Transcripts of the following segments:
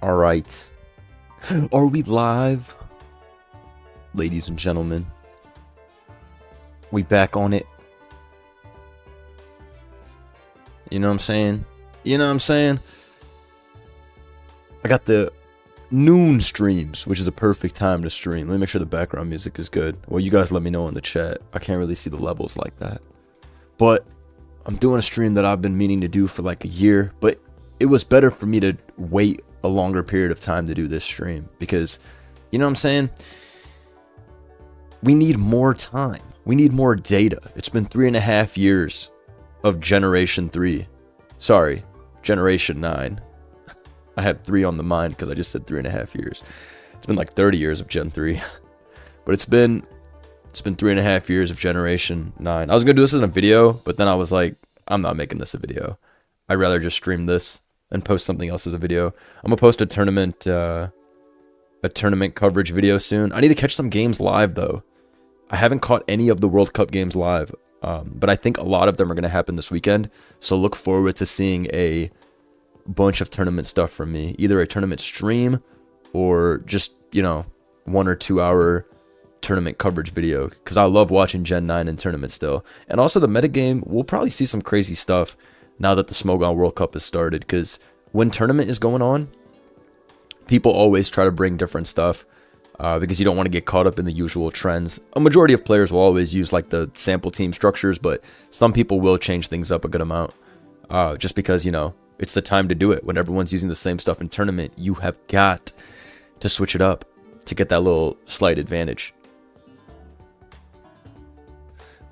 All right. Are we live? Ladies and gentlemen. We back on it. You know what I'm saying? You know what I'm saying? I got the noon streams, which is a perfect time to stream. Let me make sure the background music is good. Well, you guys let me know in the chat. I can't really see the levels like that. But I'm doing a stream that I've been meaning to do for like a year, but it was better for me to wait a longer period of time to do this stream because, you know what I'm saying? We need more time. We need more data. It's been 3.5 years of Generation 3. Sorry, Generation 9. I had 3 on the mind because I just said 3.5 years. It's been like 30 years of Gen 3. But it's been 3.5 years of Generation 9. I was going to do this in a video, but then I was like, I'm not making this a video. I'd rather just stream this and post something else as a video. I'm going to post a tournament coverage video soon. I need to catch some games live, though. I haven't caught any of the World Cup games live, but I think a lot of them are going to happen this weekend. So look forward to seeing a bunch of tournament stuff from me. Either a tournament stream or just, you know, 1 or 2 hour tournament coverage video. Because I love watching Gen 9 and tournament still. And also the metagame, we'll probably see some crazy stuff now that the Smogon World Cup has started. Because when tournament is going on, people always try to bring different stuff. Because you don't want to get caught up in the usual trends. A majority of players will always use like the sample team structures, but some people will change things up a good amount. Just because, you know, it's the time to do it. When everyone's using the same stuff in tournament, you have got to switch it up to get that little slight advantage.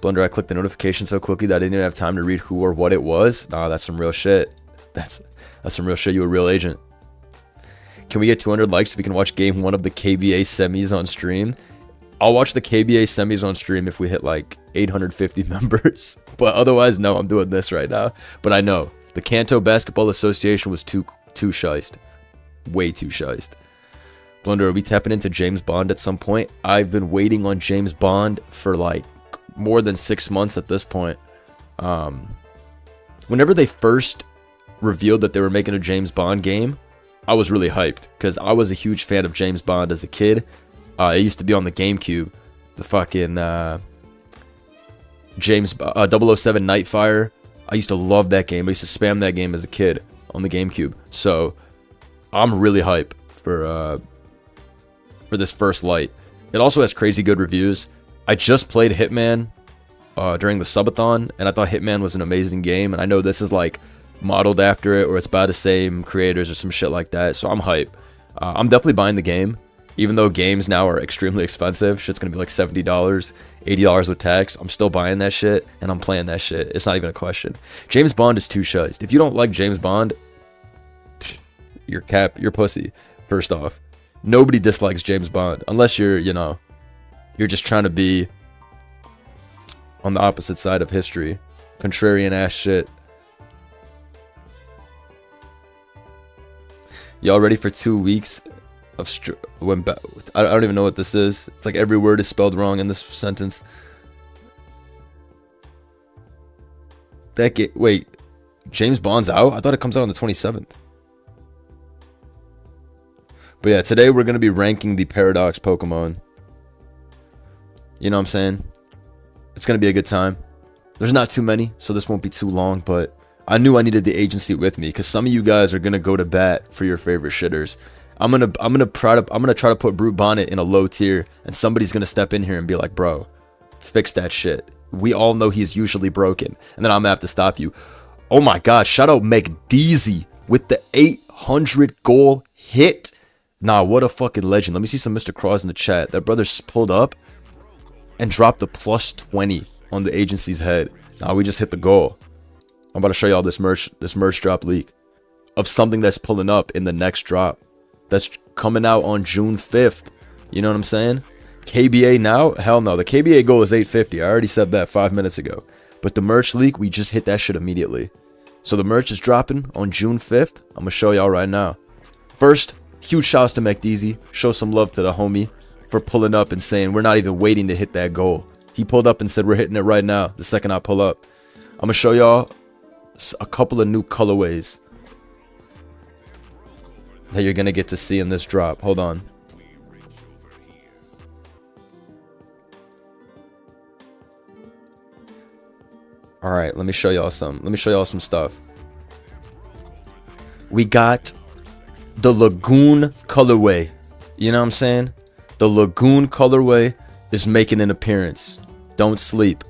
Blunder, I clicked the notification so quickly that I didn't even have time to read who or what it was. Nah, that's some real shit. That's some real shit. You a real agent. Can we get 200 likes so we can watch game 1 of the KBA semis on stream? I'll watch the KBA semis on stream if we hit like 850 members. But otherwise, no, I'm doing this right now. But I know, the Kanto Basketball Association was too shiced. Way too shiced. Blunder, are we tapping into James Bond at some point? I've been waiting on James Bond for like more than 6 months at this point. Whenever they first revealed that they were making a James Bond game, I was really hyped because I was a huge fan of James Bond as a kid. It used to be on the GameCube. The fucking 007 Nightfire. I used to love that game. I used to spam that game as a kid on the GameCube. So I'm really hyped for this first light. It also has crazy good reviews. I just played Hitman during the subathon, and I thought Hitman was an amazing game. And I know this is like modeled after it, or it's by the same creators or some shit like that, so I'm hype. I'm definitely buying the game, even though games now are extremely expensive. Shit's gonna be like $70, $80 with tax. I'm still buying that shit, and I'm playing that shit. It's not even a question. James Bond is too shized. If you don't like James Bond, you're pussy. First off, nobody dislikes James Bond, unless you're, you know, you're just trying to be on the opposite side of history. Contrarian ass shit. Y'all ready for 2 weeks of I don't even know what this is. It's like every word is spelled wrong in this sentence. Wait, James Bond's out? I thought it comes out on the 27th. But yeah, today we're going to be ranking the Paradox Pokemon. You know what I'm saying? It's going to be a good time. There's not too many, so this won't be too long, but I knew I needed the agency with me because some of you guys are gonna go to bat for your favorite shitters. I'm gonna try to put Brute Bonnet in a low tier, and somebody's gonna step in here and be like, bro, fix that shit. We all know he's usually broken, and then I'm gonna have to stop you. Oh my god, shout out McDeezy with the 800 goal hit. Nah, what a fucking legend. Let me see some Mr. Cross in the chat. That brother's pulled up and dropped the +20 on the agency's head. Nah, we just hit the goal. I'm about to show y'all this merch drop leak of something that's pulling up in the next drop. That's coming out on June 5th. You know what I'm saying? KBA now? Hell no. The KBA goal is 850. I already said that 5 minutes ago. But the merch leak, we just hit that shit immediately. So the merch is dropping on June 5th. I'm going to show y'all right now. First, huge shouts to McDeezy. Show some love to the homie for pulling up and saying we're not even waiting to hit that goal. He pulled up and said we're hitting it right now the second I pull up. I'm going to show y'all a couple of new colorways that you're going to get to see in this drop. Hold on. All right, let me show y'all some. Let me show y'all some stuff. We got the Lagoon colorway. You know what I'm saying? The Lagoon colorway is making an appearance. Don't sleep.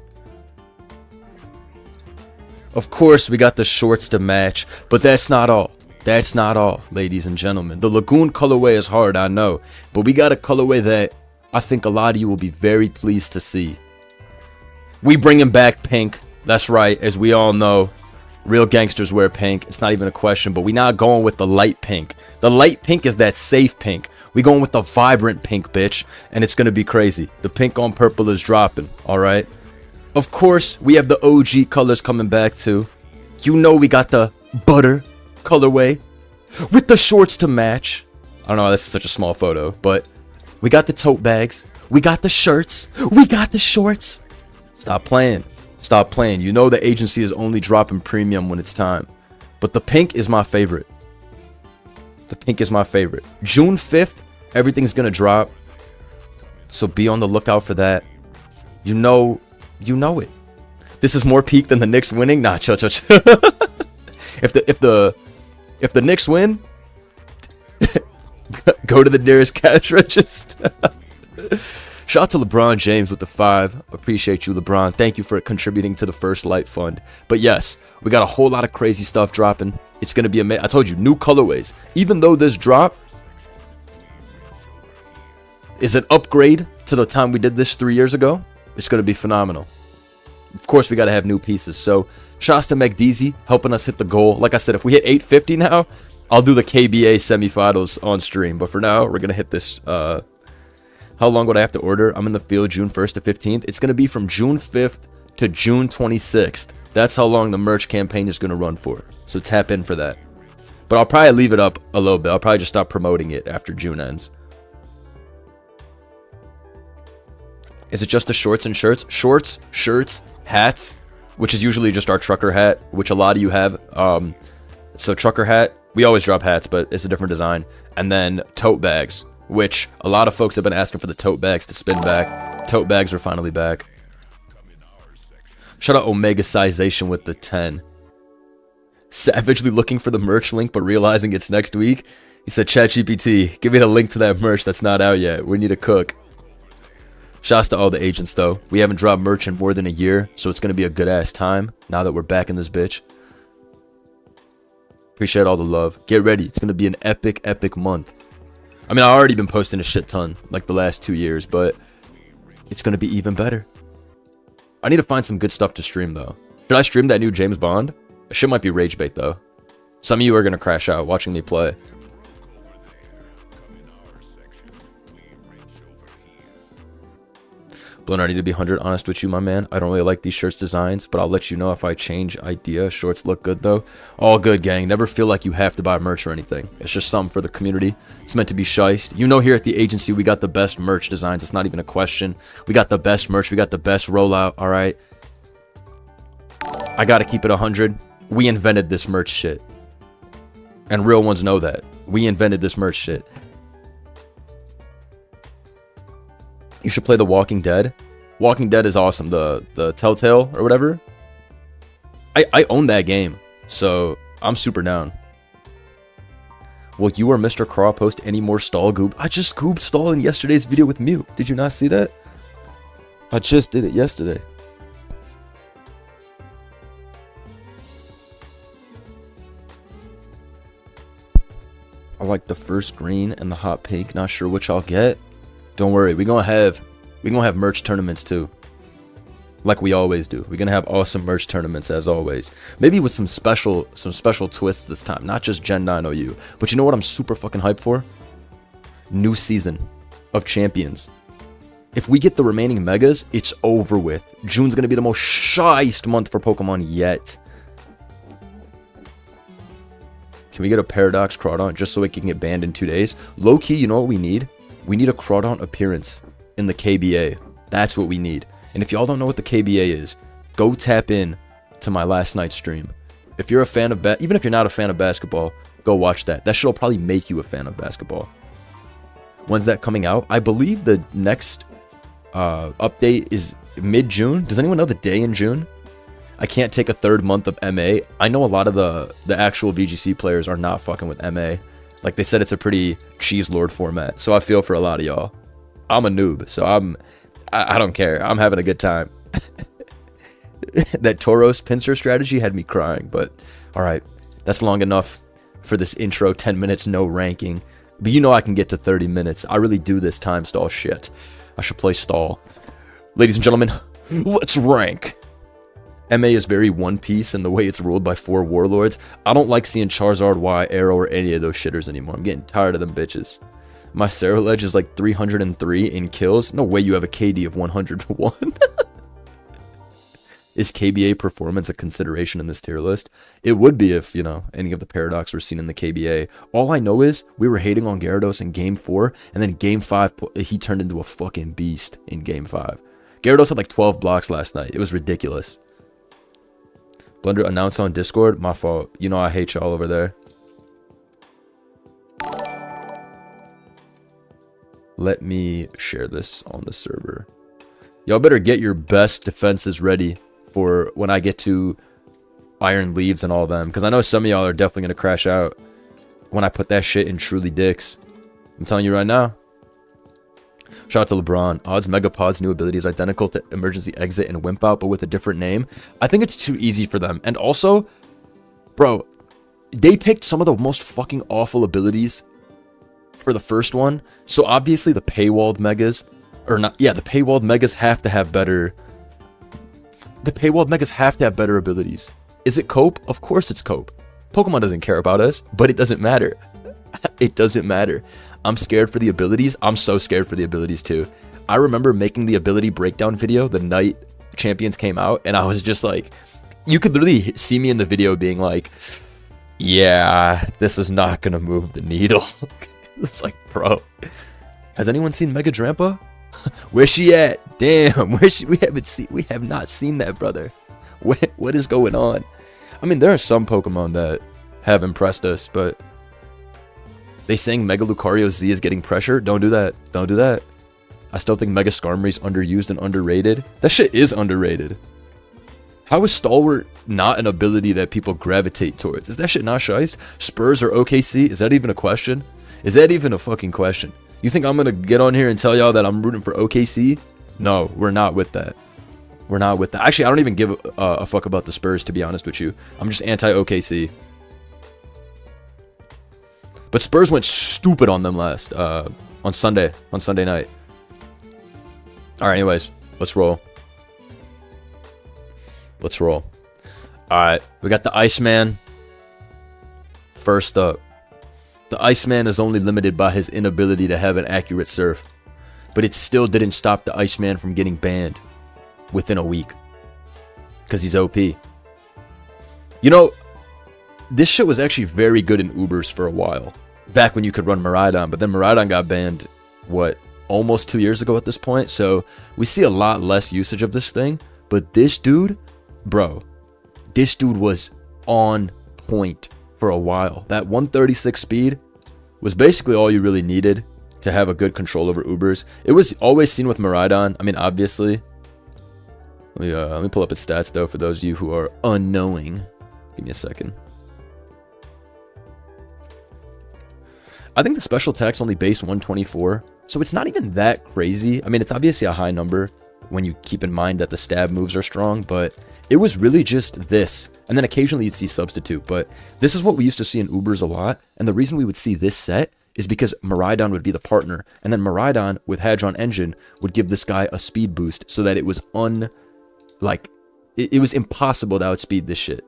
Of course, we got the shorts to match, but that's not all. That's not all, ladies and gentlemen. The Lagoon colorway is hard, I know, but we got a colorway that I think a lot of you will be very pleased to see. We bringing back pink. That's right, as we all know, real gangsters wear pink. It's not even a question, but we not going with the light pink. The light pink is that safe pink. We going with the vibrant pink, bitch, and it's going to be crazy. The pink on purple is dropping, all right? Of course, we have the OG colors coming back too. You know we got the butter colorway with the shorts to match. I don't know, this is such a small photo, but we got the tote bags. We got the shirts. We got the shorts. Stop playing. Stop playing. You know the agency is only dropping premium when it's time. But the pink is my favorite. The pink is my favorite. June 5th, everything's going to drop. So be on the lookout for that. You know it. This is more peak than the Knicks winning. Nah, chill. If the Knicks win, go to the nearest cash register. Shout out to LeBron James with the 5. Appreciate you, LeBron. Thank you for contributing to the First Light Fund. But yes, we got a whole lot of crazy stuff dropping. It's going to be amazing. I told you, new colorways. Even though this drop is an upgrade to the time we did this 3 years ago, it's going to be phenomenal. Of course, we got to have new pieces. So, shouts to McDeezy helping us hit the goal. Like I said, if we hit 850 now, I'll do the KBA semifinals on stream. But for now, we're going to hit this... How long would I have to order? I'm in the field June 1st to 15th. It's going to be from June 5th to June 26th. That's how long the merch campaign is going to run for. So tap in for that. But I'll probably leave it up a little bit. I'll probably just stop promoting it after June ends. Is it just the shorts and shirts? Shorts, shirts, hats, which is usually just our trucker hat, which a lot of you have. So trucker hat, we always drop hats, but it's a different design. And then tote bags, which a lot of folks have been asking for the tote bags to spin back. Tote bags are finally back. Shout out Omega Sization with the 10. Savagely looking for the merch link, but realizing it's next week. He said, ChatGPT, give me the link to that merch that's not out yet. We need to cook. Shouts to all the agents, though. We haven't dropped merch in more than a year, so it's going to be a good-ass time now that we're back in this bitch. Appreciate all the love. Get ready. It's going to be an epic, epic month. I mean, I've already been posting a shit ton, like the last 2 years, but it's going to be even better. I need to find some good stuff to stream, though. Should I stream that new James Bond? That shit might be rage bait, though. Some of you are going to crash out watching me play. Blown, I need to be 100 honest with you, my man. I don't really like these shirts designs, but I'll let you know if I change idea. Shorts look good, though. All good, gang. Never feel like you have to buy merch or anything. It's just something for the community. It's meant to be shiced. You know, here at the agency, we got the best merch designs. It's not even a question. We got the best merch. We got the best rollout, all right? I gotta keep it 100. We invented this merch shit. And real ones know that. We invented this merch shit. You should play The Walking Dead. Walking Dead is awesome. The Telltale or whatever. I own that game, so I'm super down. Will you or Mr. Craw post any more stall goop? I just gooped stall in yesterday's video with Mute. Did you not see that? I just did it yesterday. I like the first green and the hot pink. Not sure which I'll get. Don't worry, we're gonna have merch tournaments too. Like we always do. We're gonna have awesome merch tournaments as always. Maybe with some special twists this time. Not just Gen 9 OU. But you know what I'm super fucking hyped for? New season of Champions. If we get the remaining megas, it's over with. June's gonna be the most shyest month for Pokemon yet. Can we get a Paradox Crawdaunt just so it can get banned in 2 days? Low key, you know what we need? We need a Crawdaunt appearance in the KBA. That's what we need. And if y'all don't know what the KBA is, go tap in to my last night's stream. If you're a fan of even if you're not a fan of basketball, Go watch that. That shit'll probably make you a fan of basketball. When's that coming out? I believe the next update is mid-June. Does anyone know the day in June? I can't take a third month of MA. I know a lot of the actual VGC players are not fucking with MA. Like, they said it's a pretty cheeselord format. So I feel for a lot of y'all. I'm a noob, so I don't care. I'm having a good time. That Tauros pincer strategy had me crying, but alright. That's long enough for this intro. 10 minutes, no ranking. But you know I can get to 30 minutes. I really do this time stall shit. I should play stall. Ladies and gentlemen, let's rank. MA is very One Piece in the way it's ruled by 4 warlords. I don't like seeing Charizard, Y, Arrow, or any of those shitters anymore. I'm getting tired of them bitches. My Ceruledge is like 303 in kills. No way you have a KD of 101. Is KBA performance a consideration in this tier list? It would be if, you know, any of the Paradox were seen in the KBA. All I know is we were hating on Gyarados in Game 4, and then Game 5, he turned into a fucking beast in Game 5. Gyarados had like 12 blocks last night. It was ridiculous. Blunder announced on Discord. My fault. You know I hate y'all over there. Let me share this on the server. Y'all better get your best defenses ready for when I get to Iron Leaves and all them. Because I know some of y'all are definitely going to crash out when I put that shit in Truly Dicks. I'm telling you right now. Shout out to LeBron. Odds Megapod's new ability is identical to Emergency Exit and Wimp Out, but with a different name. I think it's too easy for them. And also, bro, they picked some of the most fucking awful abilities for the first one. So obviously the paywalled megas, or not, yeah, the paywalled megas have to have better... The paywalled megas have to have better abilities. Is it Cope? Of course it's Cope. Pokemon doesn't care about us, but it doesn't matter. It doesn't matter. I'm scared for the abilities. I'm so scared for the abilities too. I remember making the ability breakdown video the night Champions came out, and I was just like, you could literally see me in the video being like, yeah, this is not gonna move the needle. It's like, bro, has anyone seen Mega Drampa? Where's she at? Damn, where's she? We have not seen that, brother. What is going on? I mean, there are some Pokemon that have impressed us, but they saying Mega Lucario Z is getting pressure. Don't do that. Don't do that. I still think Mega Skarmory's underused and underrated. That shit is underrated. How is Stalwart not an ability that people gravitate towards? Is that shit not shice? Spurs or OKC? Is that even a question? Is that even a fucking question? You think I'm gonna get on here and tell y'all that I'm rooting for OKC? No, we're not with that. We're not with that. Actually, I don't even give a fuck about the Spurs, to be honest with you. I'm just anti-OKC. But Spurs went stupid on them last, on Sunday night. Alright, anyways, let's roll. Let's roll. Alright, we got the Iceman. First up. The Iceman is only limited by his inability to have an accurate surf, but it still didn't stop the Iceman from getting banned within a week, because he's OP. You know, this shit was actually very good in Ubers for a while, back when you could run Miraidon, but then Miraidon got banned, what, almost 2 years ago at this point, so we see a lot less usage of this thing, but this dude, bro, this dude was on point for a while. That 136 speed was basically all you really needed to have a good control over Ubers. It was always seen with Miraidon. I mean, obviously. Let me pull up its stats, though, for those of you who are unknowing. Give me a second. I think the special attack's only base 124, so it's not even that crazy. I mean, it's obviously a high number when you keep in mind that the stab moves are strong, but it was really just this. And then occasionally you'd see substitute, but this is what we used to see in Ubers a lot. And the reason we would see this set is because Miraidon would be the partner. And then Miraidon with Hadron Engine would give this guy a speed boost so that it was it was impossible to outspeed this shit.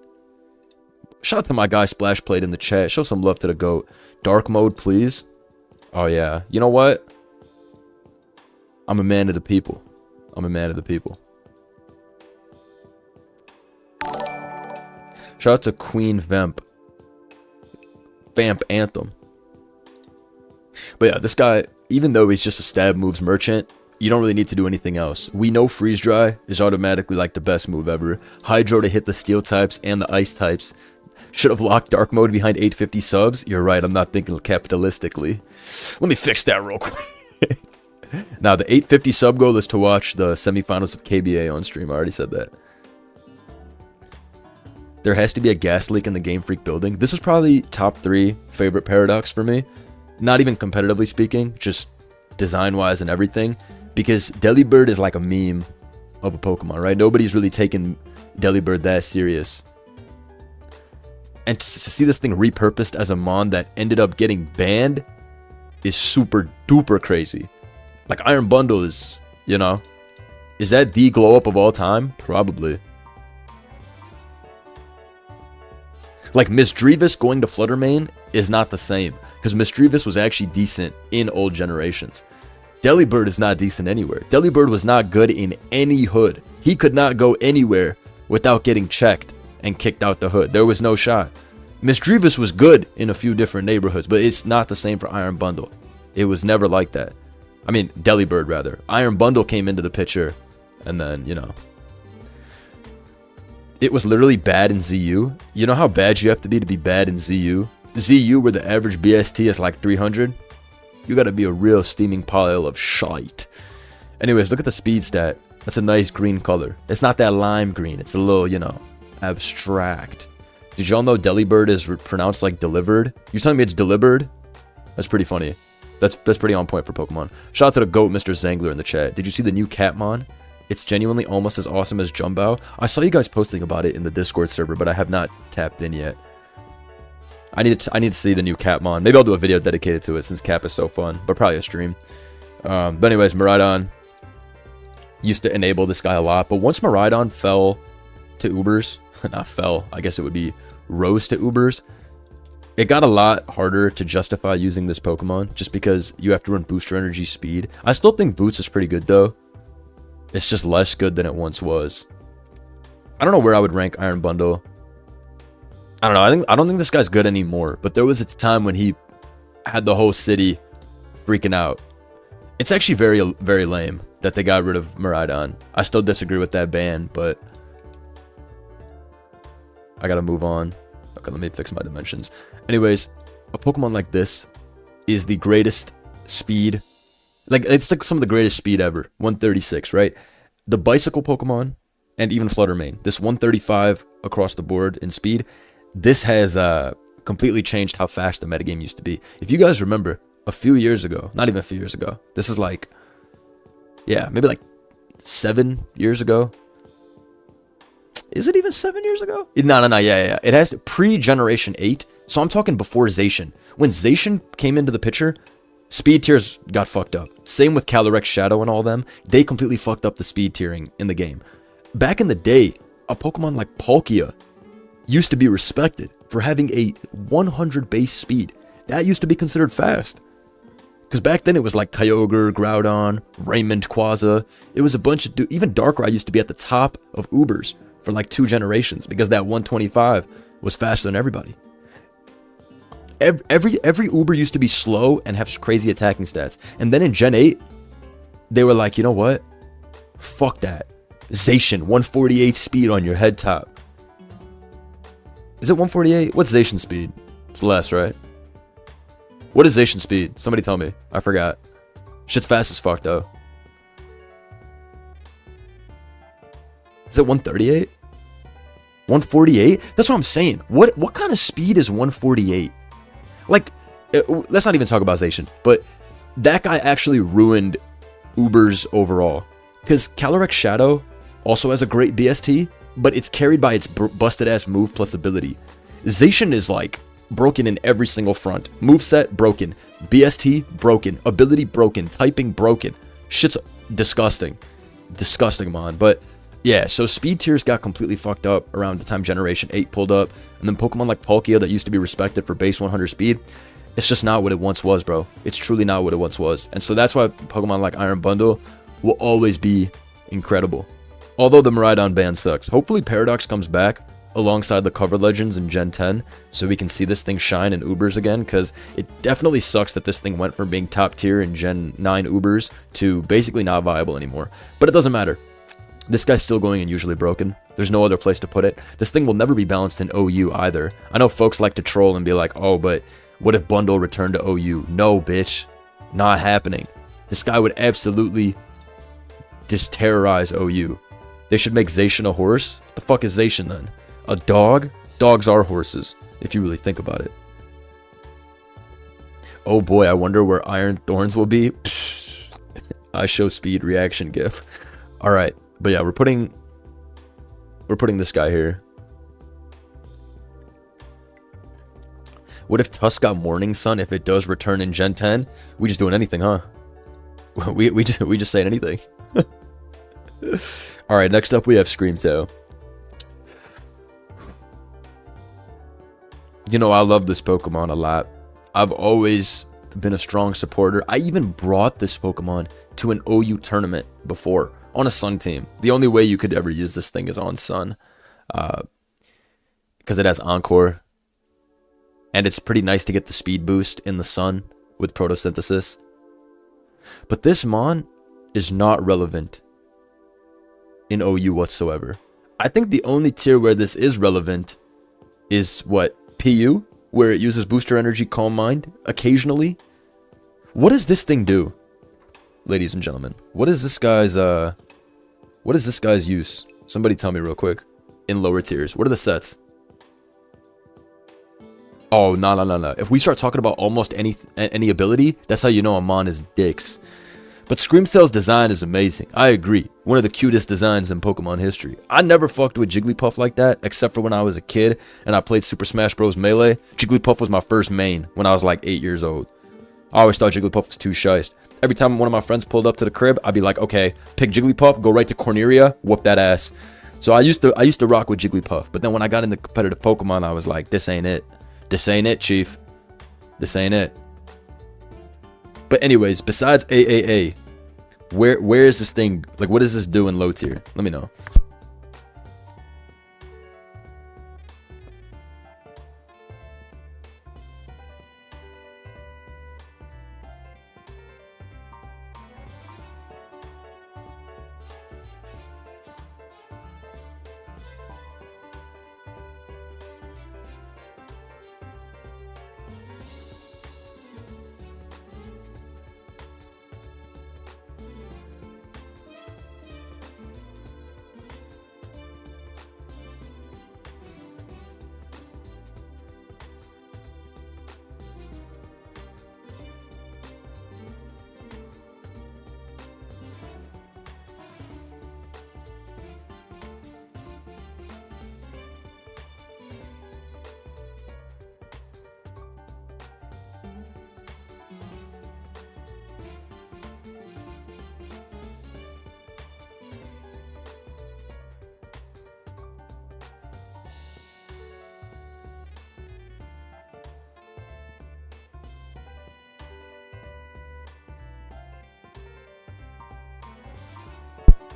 Shout out to my guy Splash Played in the chat. Show some love to the GOAT. Dark mode, please. Oh yeah. You know what? I'm a man of the people. I'm a man of the people. Shout out to Queen Vamp. Vamp Anthem. But yeah, this guy, even though he's just a stab moves merchant, you don't really need to do anything else. We know Freeze Dry is automatically like the best move ever. Hydro to hit the steel types and the ice types. Should have locked dark mode behind 850 subs. You're right, I'm not thinking capitalistically. Let me fix that real quick. Now, the 850 sub goal is to watch the semifinals of KBA on stream. I already said that. There has to be a gas leak in the Game Freak building. This is probably top 3 favorite Paradox for me. Not even competitively speaking, just design-wise and everything. Because Delibird is like a meme of a Pokemon, right? Nobody's really taken Delibird that serious. And to see this thing repurposed as a Mon that ended up getting banned is super duper crazy. Like, Iron Bundle is, you know, is that the glow up of all time? Probably. Like, Misdreavus going to Fluttermane is not the same, because Misdreavus was actually decent in old generations. Delibird is not decent anywhere. Delibird was not good in any hood. He could not go anywhere without getting checked and kicked out the hood. There was no shot. Misdreavus was good in a few different neighborhoods, but it's not the same for Iron Bundle. It was never like that. I mean, Delibird, rather. Iron Bundle came into the picture, and then, you know. It was literally bad in ZU. You know how bad you have to be bad in ZU? ZU, where the average BST is like 300. You gotta be a real steaming pile of shite. Anyways, look at the speed stat. That's a nice green color. It's not that lime green. It's a little, you know, abstract. Did y'all know Delibird is pronounced like delivered? You're telling me it's delivered? That's pretty funny. That's pretty on point for Pokemon. Shout out to the GOAT, Mr. Zangler, in the chat. Did you see the new Catmon? It's genuinely almost as awesome as Jumbao. I saw you guys posting about it in the Discord server, but I have not tapped in yet. I need to see the new Catmon. Maybe I'll do a video dedicated to it since Cap is so fun, but probably a stream. But anyways, Miraidon used to enable this guy a lot, but once Miraidon fell to Ubers, not fell, I guess it would be rose to Ubers, it got a lot harder to justify using this Pokemon just because you have to run Booster Energy speed. I still think Boots is pretty good though. It's just less good than it once was. I don't know where I would rank Iron Bundle. I don't know. I don't think this guy's good anymore. But there was a time when he had the whole city freaking out. It's actually very, very lame that they got rid of Miraidon. I still disagree with that ban, but I gotta move on. Okay, let me fix my dimensions. Anyways, a Pokemon like this is the greatest speed. Like, it's like some of the greatest speed ever. 136, right? The bicycle Pokemon, and even Fluttermane, this 135 across the board in speed, this has completely changed how fast the metagame used to be. If you guys remember, a few years ago, not even a few years ago, this is like, yeah, maybe like 7 years ago. Is it even 7 years ago? No, yeah. It has pre-Generation 8, so I'm talking before Zacian. When Zacian came into the picture, speed tiers got fucked up. Same with Calyrex Shadow and all them. They completely fucked up the speed tiering in the game. Back in the day, a Pokemon like Palkia used to be respected for having a 100 base speed. That used to be considered fast. Because back then it was like Kyogre, Groudon, Raymond, Quasar. It was a bunch of... Even Darkrai used to be at the top of Ubers for like 2 generations because that 125 was faster than everybody. Every Uber used to be slow and have crazy attacking stats. And then in Gen 8, they were like, you know what? Fuck that. Zacian, 148 speed on your head top. Is it 148? What's Zacian speed? It's less, right? What is Zacian speed? Somebody tell me. I forgot. Shit's fast as fuck, though. Is it 138? 148? That's what I'm saying. What kind of speed is 148? Like, let's not even talk about Zacian, but that guy actually ruined Ubers overall. Because Calyrex Shadow also has a great BST, but it's carried by its busted-ass move plus ability. Zacian is like broken in every single front. Moveset broken. BST broken. Ability broken. Typing broken. Shit's disgusting. Disgusting, man. But yeah, so speed tiers got completely fucked up around the time Generation 8 pulled up. And then Pokemon like Palkia that used to be respected for base 100 speed, it's just not what it once was, bro. It's truly not what it once was. And so that's why Pokemon like Iron Bundle will always be incredible. Although the Miraidon ban sucks. Hopefully Paradox comes back alongside the cover legends in Gen 10 so we can see this thing shine in Ubers again, because it definitely sucks that this thing went from being top tier in Gen 9 Ubers to basically not viable anymore. But it doesn't matter. This guy's still going in usually broken. There's no other place to put it. This thing will never be balanced in OU either. I know folks like to troll and be like, oh, but what if Bundle returned to OU? No, bitch. Not happening. This guy would absolutely just terrorize OU. They should make Zacian a horse. The fuck is Zacian then? A dog? Dogs are horses, if you really think about it. Oh boy, I wonder where Iron Thorns will be. I show speed reaction gif. Alright, but yeah, we're putting this guy here. What if Tusk got Morning Sun if it does return in Gen 10? We just doing anything, huh? We just saying anything. Alright, next up we have Screamtail. You know, I love this Pokemon a lot. I've always been a strong supporter. I even brought this Pokemon to an OU tournament before on a Sun team. The only way you could ever use this thing is on Sun, because it has Encore, and it's pretty nice to get the speed boost in the Sun with Photosynthesis. But this Mon is not relevant in OU whatsoever. I think the only tier where this is relevant is what, PU, where it uses Booster Energy Calm Mind occasionally. What does this thing do, ladies and gentlemen? What is this guy's use? Somebody tell me real quick. In lower tiers, what are the sets? Oh, no. If we start talking about almost any ability, that's how you know a Mon is dicks. But Screamtail's design is amazing. I agree. One of the cutest designs in Pokemon history. I never fucked with Jigglypuff like that, except for when I was a kid and I played Super Smash Bros. Melee. Jigglypuff was my first main when I was like 8 years old. I always thought Jigglypuff was too shiced. Every time one of my friends pulled up to the crib, I'd be like, okay, pick Jigglypuff, go right to Corneria, whoop that ass. So I used to rock with Jigglypuff, but then when I got into competitive Pokemon, I was like, this ain't it. This ain't it, chief. This ain't it. But anyways, besides AAA, where is this thing? Like, what does this do in low tier? Let me know.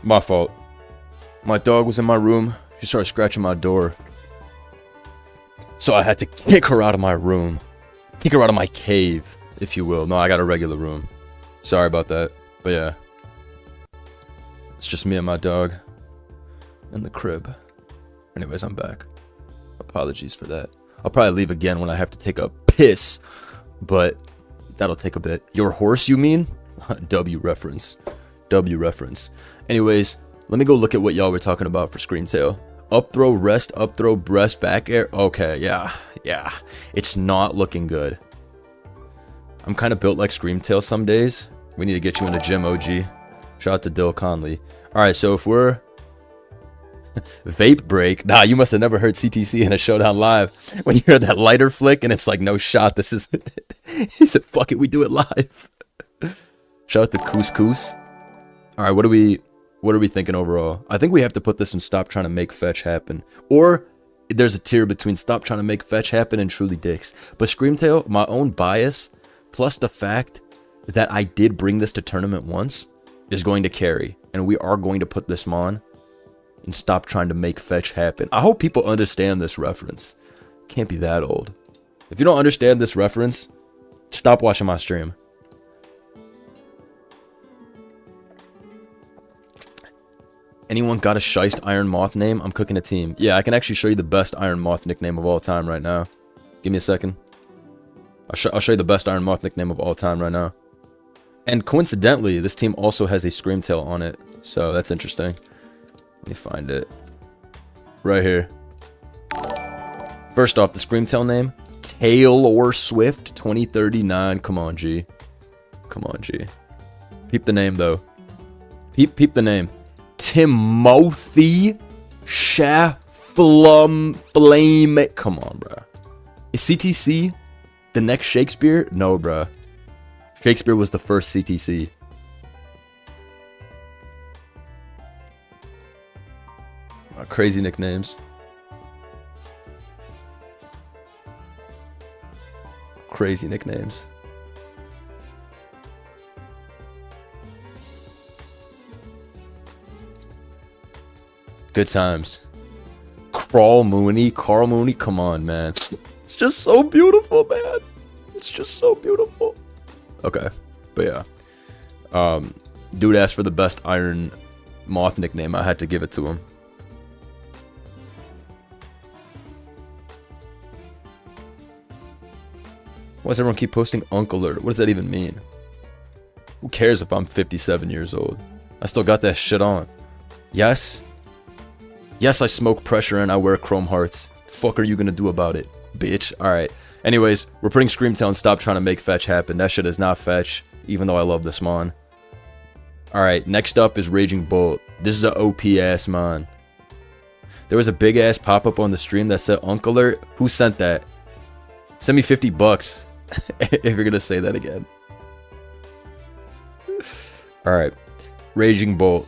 My fault. My dog was in my room. She started scratching my door. So I had to kick her out of my room. Kick her out of my cave, if you will. No, I got a regular room. Sorry about that. But yeah. It's just me and my dog. In the crib. Anyways, I'm back. Apologies for that. I'll probably leave again when I have to take a piss. But that'll take a bit. Your horse, you mean? W reference. W reference. Anyways, let me go look at what y'all were talking about for Screamtail. Up throw, rest, up throw, breast, back air. Okay, yeah. It's not looking good. I'm kind of built like Screamtail some days. We need to get you in the gym, OG. Shout out to Dill Conley. Alright, so if we're... Vape break. Nah, you must have never heard CTC in a Showdown Live. When you hear that lighter flick and it's like, no shot, this is... He said, fuck it, we do it live. Shout out to Couscous. Alright, what are we thinking overall? I think we have to put this in Stop Trying to Make Fetch Happen. Or there's a tier between Stop Trying to Make Fetch Happen and Truly Dicks. But Screamtail, my own bias, plus the fact that I did bring this to tournament once, is going to carry. And we are going to put this Mon and Stop Trying to Make Fetch Happen. I hope people understand this reference. Can't be that old. If you don't understand this reference, stop watching my stream. Anyone got a Shiest Iron Moth name? I'm cooking a team. Yeah, I can actually show you the best Iron Moth nickname of all time right now. Give me a second. I'll show you the best Iron Moth nickname of all time right now. And coincidentally, this team also has a Screamtail on it. So that's interesting. Let me find it. Right here. First off, the Screamtail name. Taylor Swift 2039. Come on, G. Come on, G. Peep the name, though. Peep the name. Timothy Shaflum Flame. Come on, bruh. Is CTC the next Shakespeare? No, bruh. Shakespeare was the first CTC. Crazy nicknames. Crazy nicknames. Good times. Carl Mooney, come on, man. It's just so beautiful, man. It's just so beautiful. Okay, but yeah. Dude asked for the best Iron Moth nickname. I had to give it to him. Why does everyone keep posting Uncle Alert? What does that even mean? Who cares if I'm 57 years old? I still got that shit on. Yes? Yes, I smoke pressure and I wear chrome hearts. Fuck are you gonna do about it, bitch? Alright. Anyways, we're putting Screamtail and stop trying to make fetch happen. That shit is not fetch, even though I love this mon. Alright, next up is Raging Bolt. This is a OP ass mon. There was a big ass pop-up on the stream that said Uncle Alert. Who sent that? Send me 50 bucks if you're gonna say that again. Alright. Raging Bolt.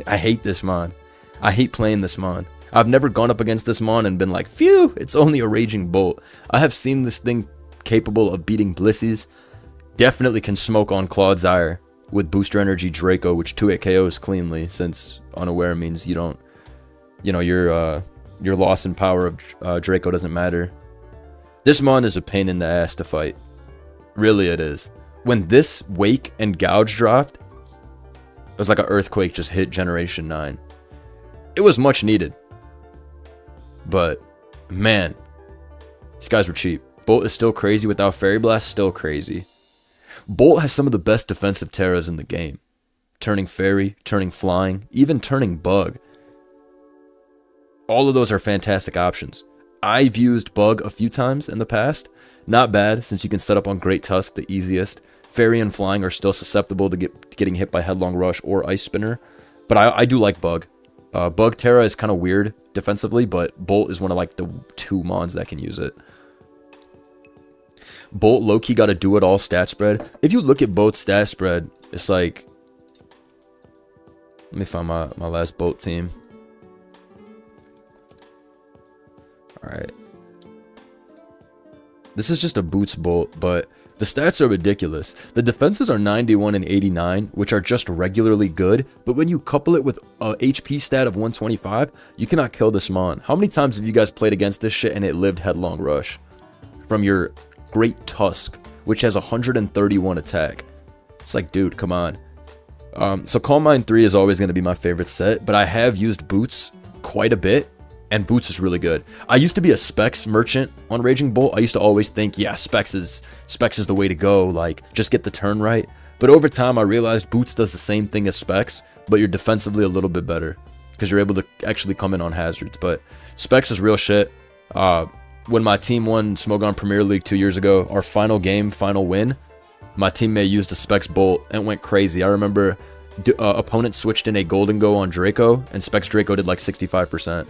I hate this mon. I hate playing this mon. I've never gone up against this mon and been like, phew, it's only a Raging Bolt. I have seen this thing capable of beating Blissey's. Definitely can smoke on Clodsire with Booster Energy Draco, which 2-hit KOs cleanly, since unaware means you don't, you know, your loss in power of Draco doesn't matter. This mon is a pain in the ass to fight. Really it is. When this Wake and Gouge dropped, it was like an earthquake just hit Generation 9. It was much needed. But, man, these guys were cheap. Bolt is still crazy without Fairy Blast, still crazy. Bolt has some of the best defensive Terras in the game. Turning Fairy, turning Flying, even turning Bug. All of those are fantastic options. I've used Bug a few times in the past. Not bad, since you can set up on Great Tusk the easiest. Fairy and Flying are still susceptible to getting hit by Headlong Rush or Ice Spinner. But I do like Bug. Bug Terra is kind of weird defensively, but Bolt is one of like the 2 mons that can use it. Bolt low-key got a do-it-all stat spread. If you look at Bolt's stat spread, it's like... Let me find my last Bolt team. Alright. This is just a Boots Bolt, but the stats are ridiculous. The defenses are 91 and 89, which are just regularly good, but when you couple it with a HP stat of 125, you cannot kill this mon. How many times have you guys played against this shit and it lived Headlong Rush? From your Great Tusk, which has 131 attack. It's like, dude, come on. So Calm Mind 3 is always going to be my favorite set, but I have used Boots quite a bit. And Boots is really good. I used to be a Specs merchant on Raging Bolt. I used to always think, yeah, Specs is the way to go. Like, just get the turn right. But over time, I realized Boots does the same thing as Specs, but you're defensively a little bit better because you're able to actually come in on hazards. But Specs is real shit. When my team won Smogon Premier League 2 years ago, our final game, final win, my teammate used a Specs Bolt and went crazy. I remember opponent switched in a Golden Go on Draco, and Specs Draco did like 65%.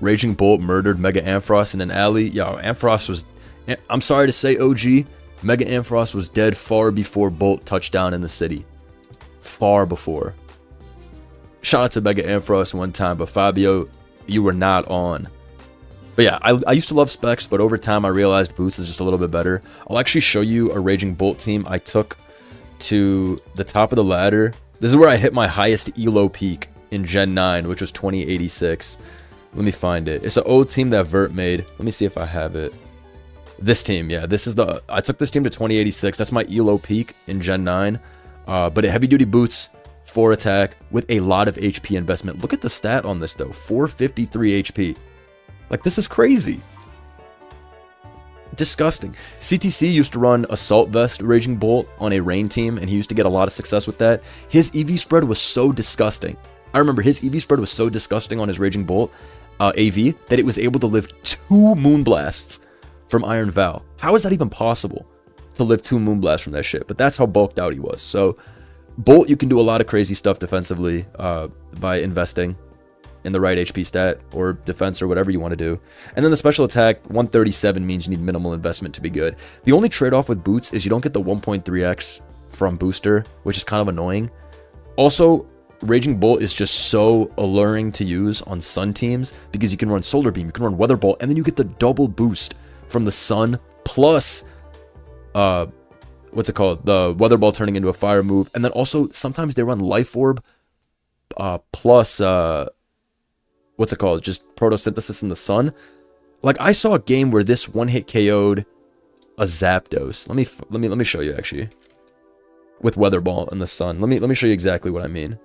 Raging Bolt murdered Mega Ampharos in an alley. Yo, Ampharos was... I'm sorry to say, OG, Mega Ampharos was dead far before Bolt touched down in the city. Far before. Shout out to Mega Ampharos one time, but Fabio, you were not on. But yeah, I used to love Specs, but over time I realized Boots is just a little bit better. I'll actually show you a Raging Bolt team I took to the top of the ladder. This is where I hit my highest elo peak in Gen 9, which was 2086. Let me find it. It's an old team that Vert made. Let me see if I have it. This team, yeah. This is I took this team to 2086. That's my elo peak in Gen 9. But heavy duty boots, 4 attack with a lot of HP investment. Look at the stat on this though, 453 HP. Like, this is crazy. Disgusting. CTC used to run Assault Vest Raging Bolt on a Rain team, and he used to get a lot of success with that. His EV spread was so disgusting. I remember his EV spread was so disgusting on his Raging Bolt AV that it was able to live 2 Moonblasts from Iron Vow. How is that even possible to live 2 Moonblasts from that shit? But that's how bulked out he was. So Bolt, you can do a lot of crazy stuff defensively by investing in the right HP stat or defense or whatever you want to do. And then the special attack, 137 means you need minimal investment to be good. The only trade-off with boots is you don't get the 1.3x from booster, which is kind of annoying. Also, Raging Bolt is just so alluring to use on Sun teams because you can run Solar Beam, you can run Weather Bolt, and then you get the double boost from the Sun plus, what's it called? The Weather Ball turning into a fire move. And then also, sometimes they run Life Orb plus, what's it called? Just Photosynthesis in the Sun. Like, I saw a game where this one-hit KO'd a Zapdos. Let me show you actually. With Weather Ball in the Sun. Let me show you exactly what I mean.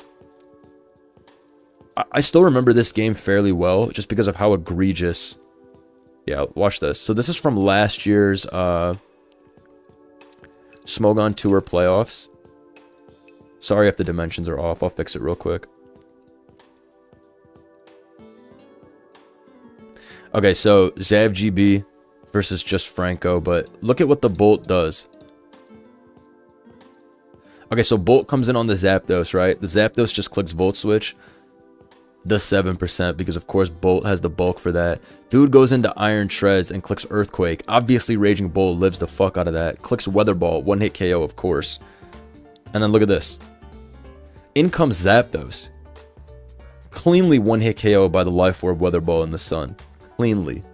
I still remember this game fairly well just because of how egregious. Yeah, watch this. So this is from last year's Smogon Tour playoffs. Sorry if the dimensions are off. I'll fix it real quick. Okay, so Zav GB versus just Franco, but look at what the Bolt does. Okay, so Bolt comes in on the Zapdos, right? The Zapdos just clicks Volt Switch, does 7%, because of course Bolt has the bulk for that. Dude goes into Iron Shreds and clicks Earthquake. Obviously Raging Bolt lives the fuck out of that. Clicks Weather Ball, 1-hit KO, of course. And then look at this. In comes Zapdos. Cleanly 1-hit KO by the Life Orb, Weather Ball, in the Sun. Cleanly,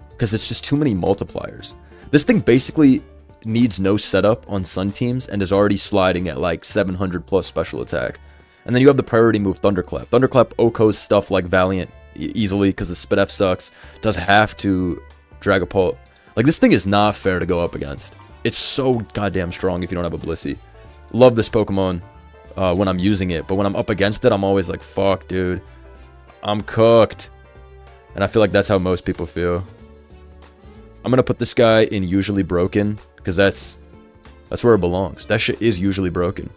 because it's just too many multipliers. This thing basically needs no setup on Sun teams and is already sliding at like 700 plus special attack. And then you have the priority move Thunderclap. Thunderclap OHKOs stuff like Valiant easily because the Spit F sucks. Does half to Dragapult. Like, this thing is not fair to go up against. It's so goddamn strong if you don't have a Blissey. Love this Pokemon when I'm using it, but when I'm up against it, I'm always like, fuck, dude, I'm cooked. And I feel like that's how most people feel. I'm gonna put this guy in Usually Broken, because that's where it belongs. That shit is usually broken.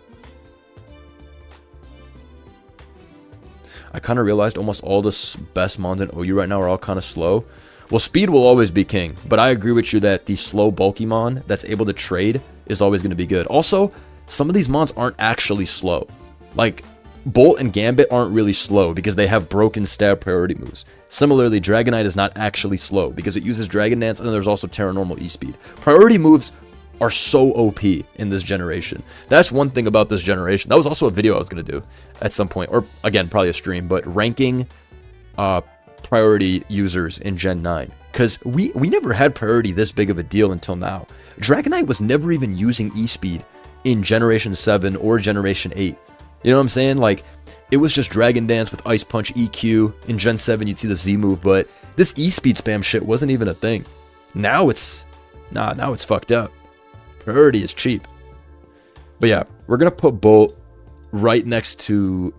I kind of realized almost all the best mons in OU right now are all kind of slow. Well, speed will always be king, but I agree with you that the slow bulky mon that's able to trade is always going to be good. Also, some of these mons aren't actually slow. Like, Bolt and Gambit aren't really slow because they have broken stab priority moves. Similarly, Dragonite is not actually slow because it uses Dragon Dance, and then there's also Terra Normal E-Speed. Priority moves are so OP in this generation. That's one thing about this generation. That was also a video I was going to do at some point, or again, probably a stream, but ranking priority users in Gen 9. Because we never had priority this big of a deal until now. Dragonite was never even using E-Speed in Generation 7 or Generation 8. You know what I'm saying? Like, it was just Dragon Dance with Ice Punch EQ. In Gen 7, you'd see the Z move, but this E-Speed spam shit wasn't even a thing. Now it's... now it's fucked up. Priority is cheap. But yeah, we're going to put Bolt right next to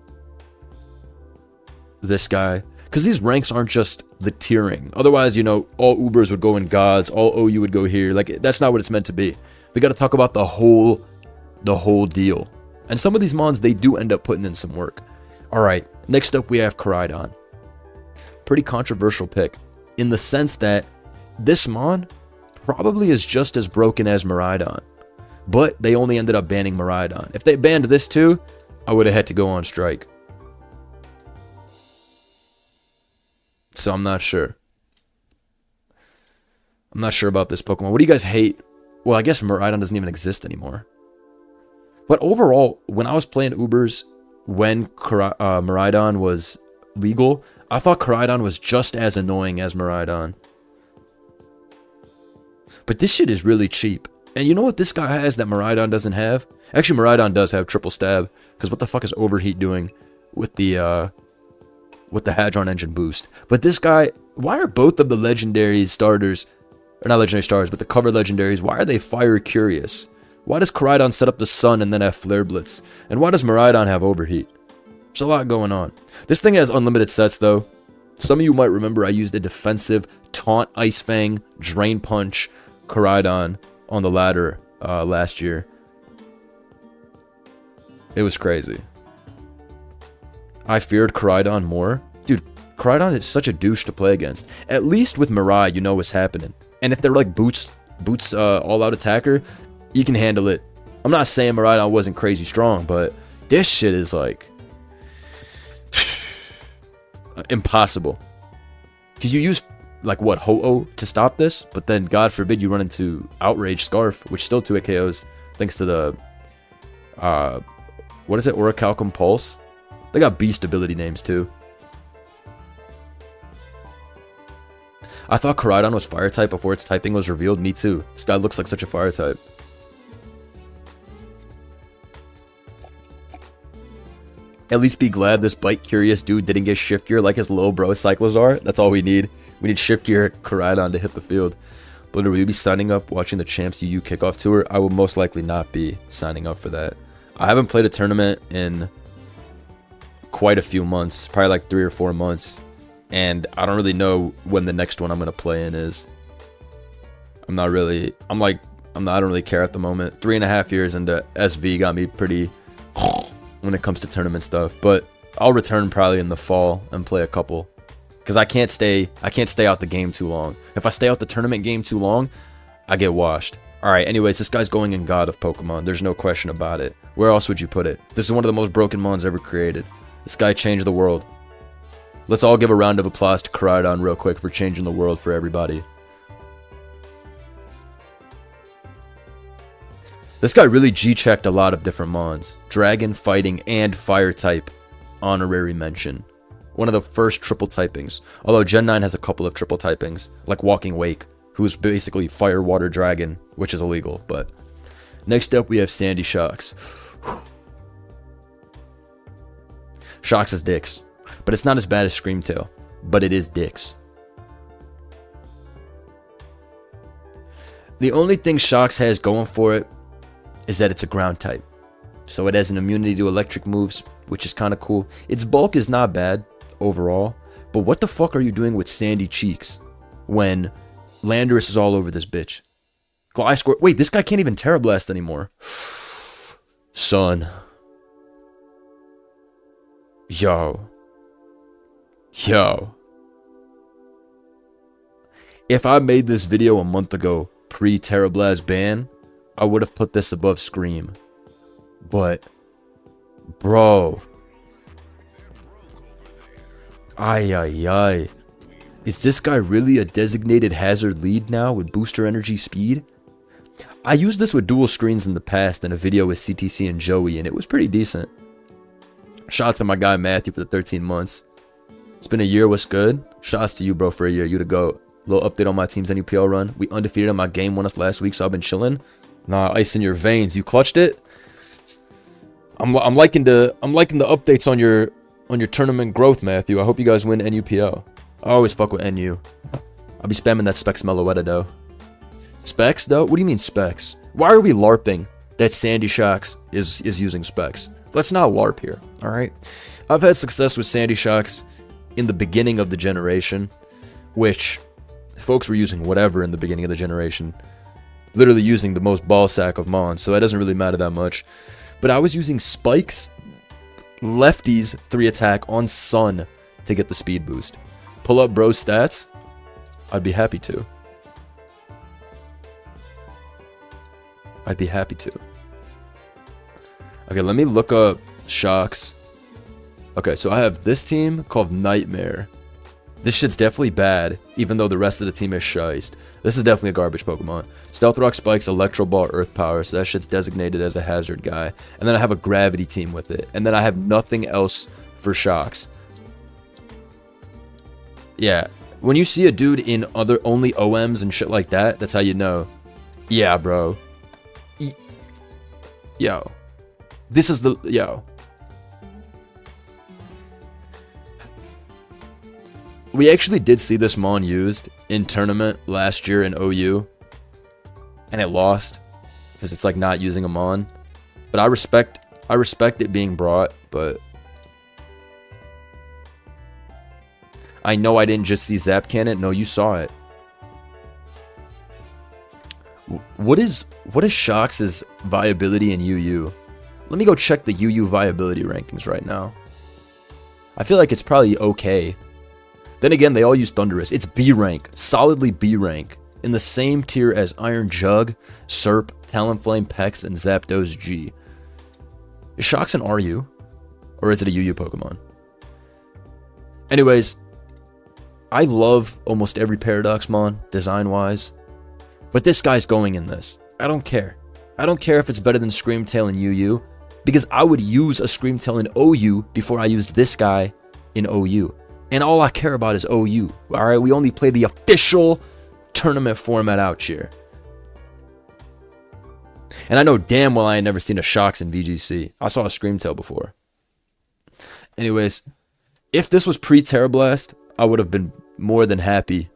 this guy. Because these ranks aren't just the tiering. Otherwise, you know, all Ubers would go in Gods, all OU would go here. Like, that's not what it's meant to be. We got to talk about the whole deal. And some of these mons, they do end up putting in some work. Alright, next up we have Koraidon. Pretty controversial pick, in the sense that this mon probably is just as broken as Miraidon. But they only ended up banning Miraidon. If they banned this too, I would have had to go on strike. So I'm not sure. I'm not sure about this Pokemon. What do you guys hate? Well, I guess Miraidon doesn't even exist anymore. But overall, when I was playing Ubers, when Miraidon was legal, I thought Koraidon was just as annoying as Miraidon. But this shit is really cheap. And you know what this guy has that Miraidon doesn't have? Actually, Miraidon does have triple stab. Because what the fuck is Overheat doing with the Hadron Engine boost? But this guy, why are both of the legendary starters, or not legendary starters, but the cover legendaries, why are they Fire Curious? Why does Koraidon set up the sun and then have Flare Blitz? And why does Miraidon have Overheat? There's a lot going on. This thing has unlimited sets though. Some of you might remember I used a defensive Taunt, Ice Fang, Drain Punch, Koraidon on the ladder last year. It was crazy. I feared Koraidon more. Dude, Koraidon is such a douche to play against. At least with Mirai, you know what's happening. And if they're like Boots all-out attacker, you can handle it. I'm not saying Miraidon wasn't crazy strong, but this shit is like impossible. Because you use like what, Ho-Oh to stop this, but then God forbid you run into Outrage Scarf, which still 2-hit KOs thanks to the what is it, Orichalcum Pulse. They got beast ability names too. I thought Koraidon was fire type before its typing was revealed. Me too. This guy looks like such a fire type. At least be glad this bite curious dude didn't get shift gear like his little bro Cyclozar. That's all we need. We need shift gear Koraidon to hit the field. But will you be signing up watching the Champs UU kickoff tour? I will most likely not be signing up for that. I haven't played a tournament in quite a few months, probably like 3 or 4 months, and I don't really know when the next one I'm gonna play in is. I don't really care at the moment. 3.5 years into SV got me pretty when it comes to tournament stuff, but I'll return probably in the fall and play a couple, because I can't stay out the game too long. If I stay out the tournament game too long, I get washed. Alright, anyways, this guy's going in God of Pokemon. There's no question about it. Where else would you put it? This is one of the most broken mons ever created. This guy changed the world. Let's all give a round of applause to Koraidon real quick for changing the world for everybody. This guy really G-checked a lot of different mons. Dragon, Fighting, and Fire type. Honorary mention. One of the first triple typings. Although Gen 9 has a couple of triple typings, like Walking Wake, who's basically Fire, Water, Dragon, which is illegal, but... Next up, we have Sandy Shocks. Shocks is dicks, but it's not as bad as Screamtail, but it is dicks. The only thing Shocks has going for it is that it's a ground type, so it has an immunity to electric moves, which is kind of cool. Its bulk is not bad overall, but what the fuck are you doing with Sandy Cheeks when Landorus is all over this bitch? Gliscor, wait, this guy can't even Terra Blast anymore. Son. Yo. If I made this video a month ago, pre-Terra Blast ban, I would have put this above Scream. But, bro. Ay. Is this guy really a designated hazard lead now with booster energy speed? I used this with dual screens in the past in a video with CTC and Joey, and it was pretty decent. Shots to my guy Matthew for the 13 months. It's been a year, what's good? Shots to you, bro, for a year. You the GOAT. Little update on my team's NUPL run. We undefeated on my game won us last week, so I've been chilling. Nah, ice in your veins. You clutched it? I'm liking the updates on your tournament growth, Matthew. I hope you guys win NUPL. I always fuck with NU. I'll be spamming that Specs Meloetta though. Specs though? What do you mean Specs? Why are we LARPing that Sandy Shocks is using Specs? Let's not LARP here, alright? I've had success with Sandy Shocks in the beginning of the generation, which folks were using whatever in the beginning of the generation. Literally using the most ballsack of Mons, so it doesn't really matter that much. But I was using Spikes, Lefties 3 attack on Sun to get the speed boost. Pull up bro stats, I'd be happy to. Okay, let me look up Shocks. Okay, so I have this team called Nightmare. This shit's definitely bad, even though the rest of the team is shiced. This is definitely a garbage Pokemon. Stealth Rock, Spikes, Electro Ball, Earth Power, so that shit's designated as a hazard guy. And then I have a Gravity team with it. And then I have nothing else for Shocks. Yeah, when you see a dude in other only OMs and shit like that, that's how you know. Yeah, bro. Yo. This is the... Yo. We actually did see this Mon used in tournament last year in OU. And it lost. because it's like not using them on. But I respect it being brought, but I know I didn't just see Zap Cannon. No, you saw it. What is Shox' viability in UU? Let me go check the UU viability rankings right now. I feel like it's probably okay. Then again, they all use Thundurus. It's B rank, solidly B rank, in the same tier as Iron Jug, Serp, Talonflame, Pex, and Zapdos G. Is Shox an RU? Or is it a UU Pokemon? Anyways, I love almost every Paradoxmon, design-wise. But this guy's going in this. I don't care. I don't care if it's better than Screamtail in UU, because I would use a Screamtail in OU before I used this guy in OU. And all I care about is OU. Alright, we only play the official tournament format out here. And I know damn well I ain't never seen a Shox in VGC. I saw a Screamtail before. Anyways, if this was pre-Terra Blast, I would have been more than happy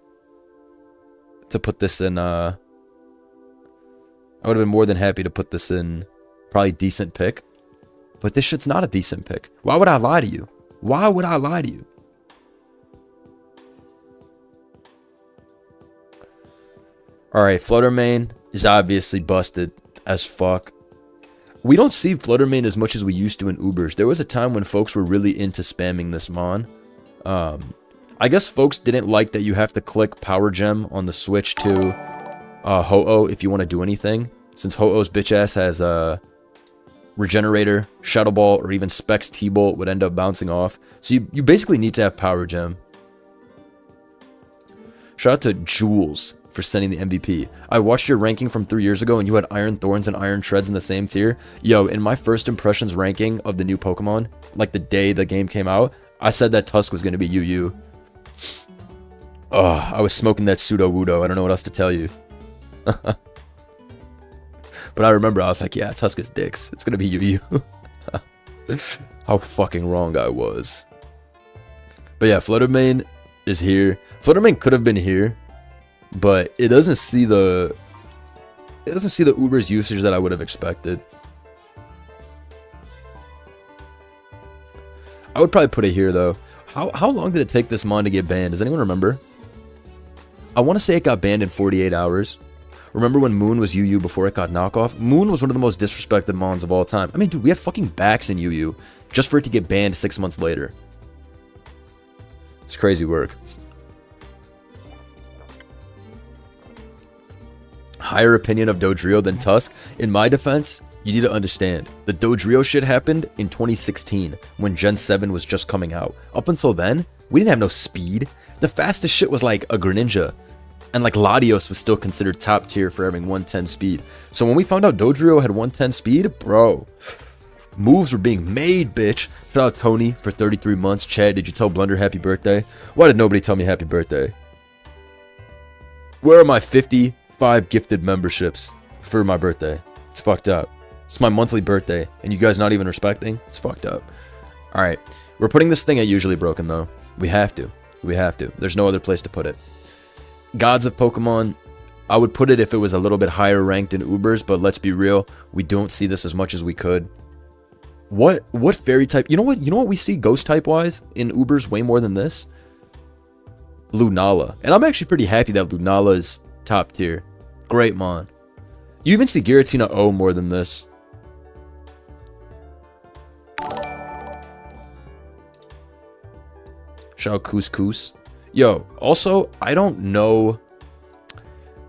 to put this in, I would have been more than happy to put this in probably decent pick. But this shit's not a decent pick. Why would I lie to you? Why would I lie to you? Alright, Fluttermane is obviously busted as fuck. We don't see Fluttermane as much as we used to in Ubers. There was a time when folks were really into spamming this mon. I guess folks didn't like that you have to click Power Gem on the switch to Ho-Oh if you want to do anything. Since Ho-Oh's bitch ass has Regenerator, Shadow Ball, or even Specs T-Bolt would end up bouncing off. So you basically need to have Power Gem. Shout out to Jules for sending the MVP. I watched your ranking from 3 years ago and you had Iron Thorns and Iron Shreds in the same tier. Yo, in my first impressions ranking of the new Pokemon, like the day the game came out, I said that Tusk was going to be UU. Oh, I was smoking that Pseudo-Wudo. I don't know what else to tell you. But I remember I was like, yeah, Tusk is dicks. It's going to be UU. How fucking wrong I was. But yeah, Fluttermane is here. Fluttermane could have been here, but it doesn't see the Uber's usage that I would have expected. I would probably put it here though. How long did it take this mon to get banned? Does anyone remember? I want to say it got banned in 48 hours. Remember when Moon was UU before it got knockoff? Moon was one of the most disrespected mons of all time. I mean, dude, we had fucking Bax in UU just for it to get banned 6 months later. It's crazy work. Higher opinion of Dodrio than Tusk? In my defense, you need to understand, the Dodrio shit happened in 2016 when Gen 7 was just coming out. Up until then, we didn't have no speed. The fastest shit was like a Greninja. And like Latios was still considered top tier for having 110 speed. So when we found out Dodrio had 110 speed, bro, moves were being made, bitch. Shout out Tony for 33 months. Chad, did you tell Blunder happy birthday? Why did nobody tell me happy birthday? Where are my 55 gifted memberships for my birthday? It's fucked up. It's my monthly birthday, and you guys not even respecting? It's fucked up. Alright, we're putting this thing at usually broken, though. We have to. We have to. There's no other place to put it. Gods of Pokemon, I would put it if it was a little bit higher ranked in Ubers, but let's be real, we don't see this as much as we could. What fairy type? You know what we see ghost type wise in Ubers way more than this? Lunala. And I'm actually pretty happy that Lunala is top tier. Great mon. You even see Giratina O more than this. Shout out Couscous. Yo, also, I don't know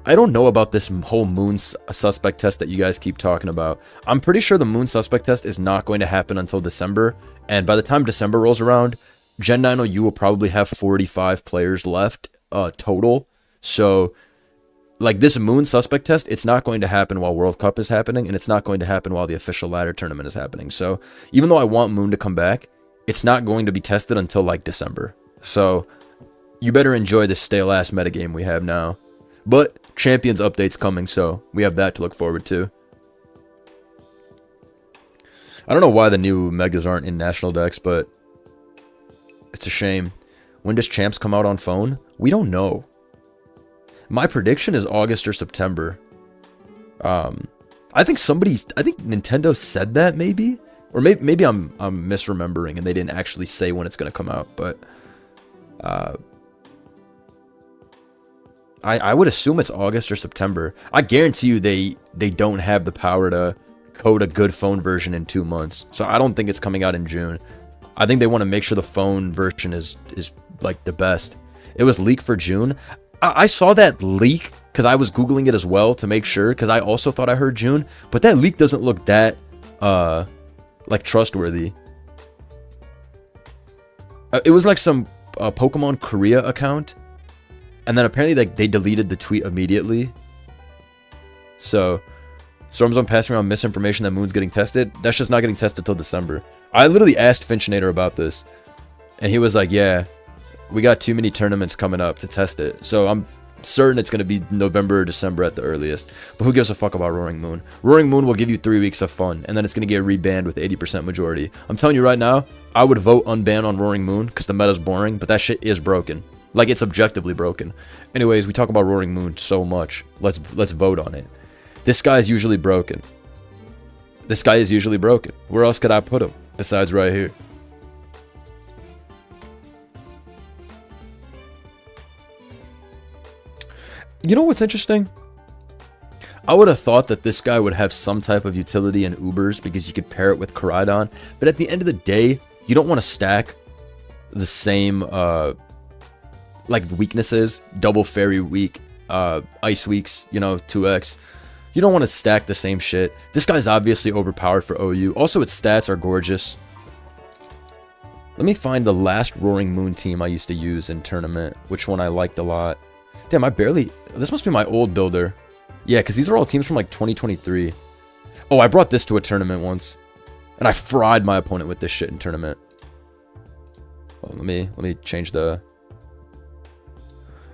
about this whole Moon Suspect test that you guys keep talking about. I'm pretty sure the Moon Suspect test is not going to happen until December, and by the time December rolls around, Gen 9 OU will probably have 45 players left total. So, like this Moon Suspect test, it's not going to happen while World Cup is happening, and it's not going to happen while the official ladder tournament is happening. So, even though I want Moon to come back, it's not going to be tested until like December. So, you better enjoy this stale ass metagame we have now. But Champions update's coming, so we have that to look forward to. I don't know why the new Megas aren't in National Dex, but it's a shame. When does Champs come out on phone? We don't know. My prediction is August or September. I think Nintendo said that maybe, or maybe I'm misremembering and they didn't actually say when it's gonna come out. But I would assume it's August or September. I guarantee you they don't have the power to code a good phone version in 2 months. So I don't think it's coming out in June. I think they want to make sure the phone version is like the best. It was leaked for June. I saw that leak because I was Googling it as well to make sure, because I also thought I heard June, but that leak doesn't look that like trustworthy. It was like some Pokemon Korea account, and then apparently like they deleted the tweet immediately. So Storm Zone passing around misinformation that Moon's getting tested. That's just not getting tested till December. I literally asked Finchinator about this, and he was like, yeah, we got too many tournaments coming up to test it. So I'm certain it's going to be November or December at the earliest. But who gives a fuck about Roaring Moon? Roaring Moon will give you 3 weeks of fun, and then it's going to get rebanned with 80% majority. I'm telling you right now, I would vote unban on Roaring Moon because the meta's boring, but that shit is broken. Like, it's objectively broken. Anyways, we talk about Roaring Moon so much. Let's vote on it. This guy is usually broken. This guy is usually broken. Where else could I put him besides right here? You know what's interesting? I would have thought that this guy would have some type of utility in Ubers because you could pair it with Koraidon. But at the end of the day, you don't want to stack the same like weaknesses. Double Fairy Week, Ice Weeks, you know, 2x. You don't want to stack the same shit. This guy's obviously overpowered for OU. Also, its stats are gorgeous. Let me find the last Roaring Moon team I used to use in tournament. Which one I liked a lot. Damn, I barely... This must be my old builder. Yeah, because these are all teams from like 2023. Oh, I brought this to a tournament once. And I fried my opponent with this shit in tournament. Well, let me change the...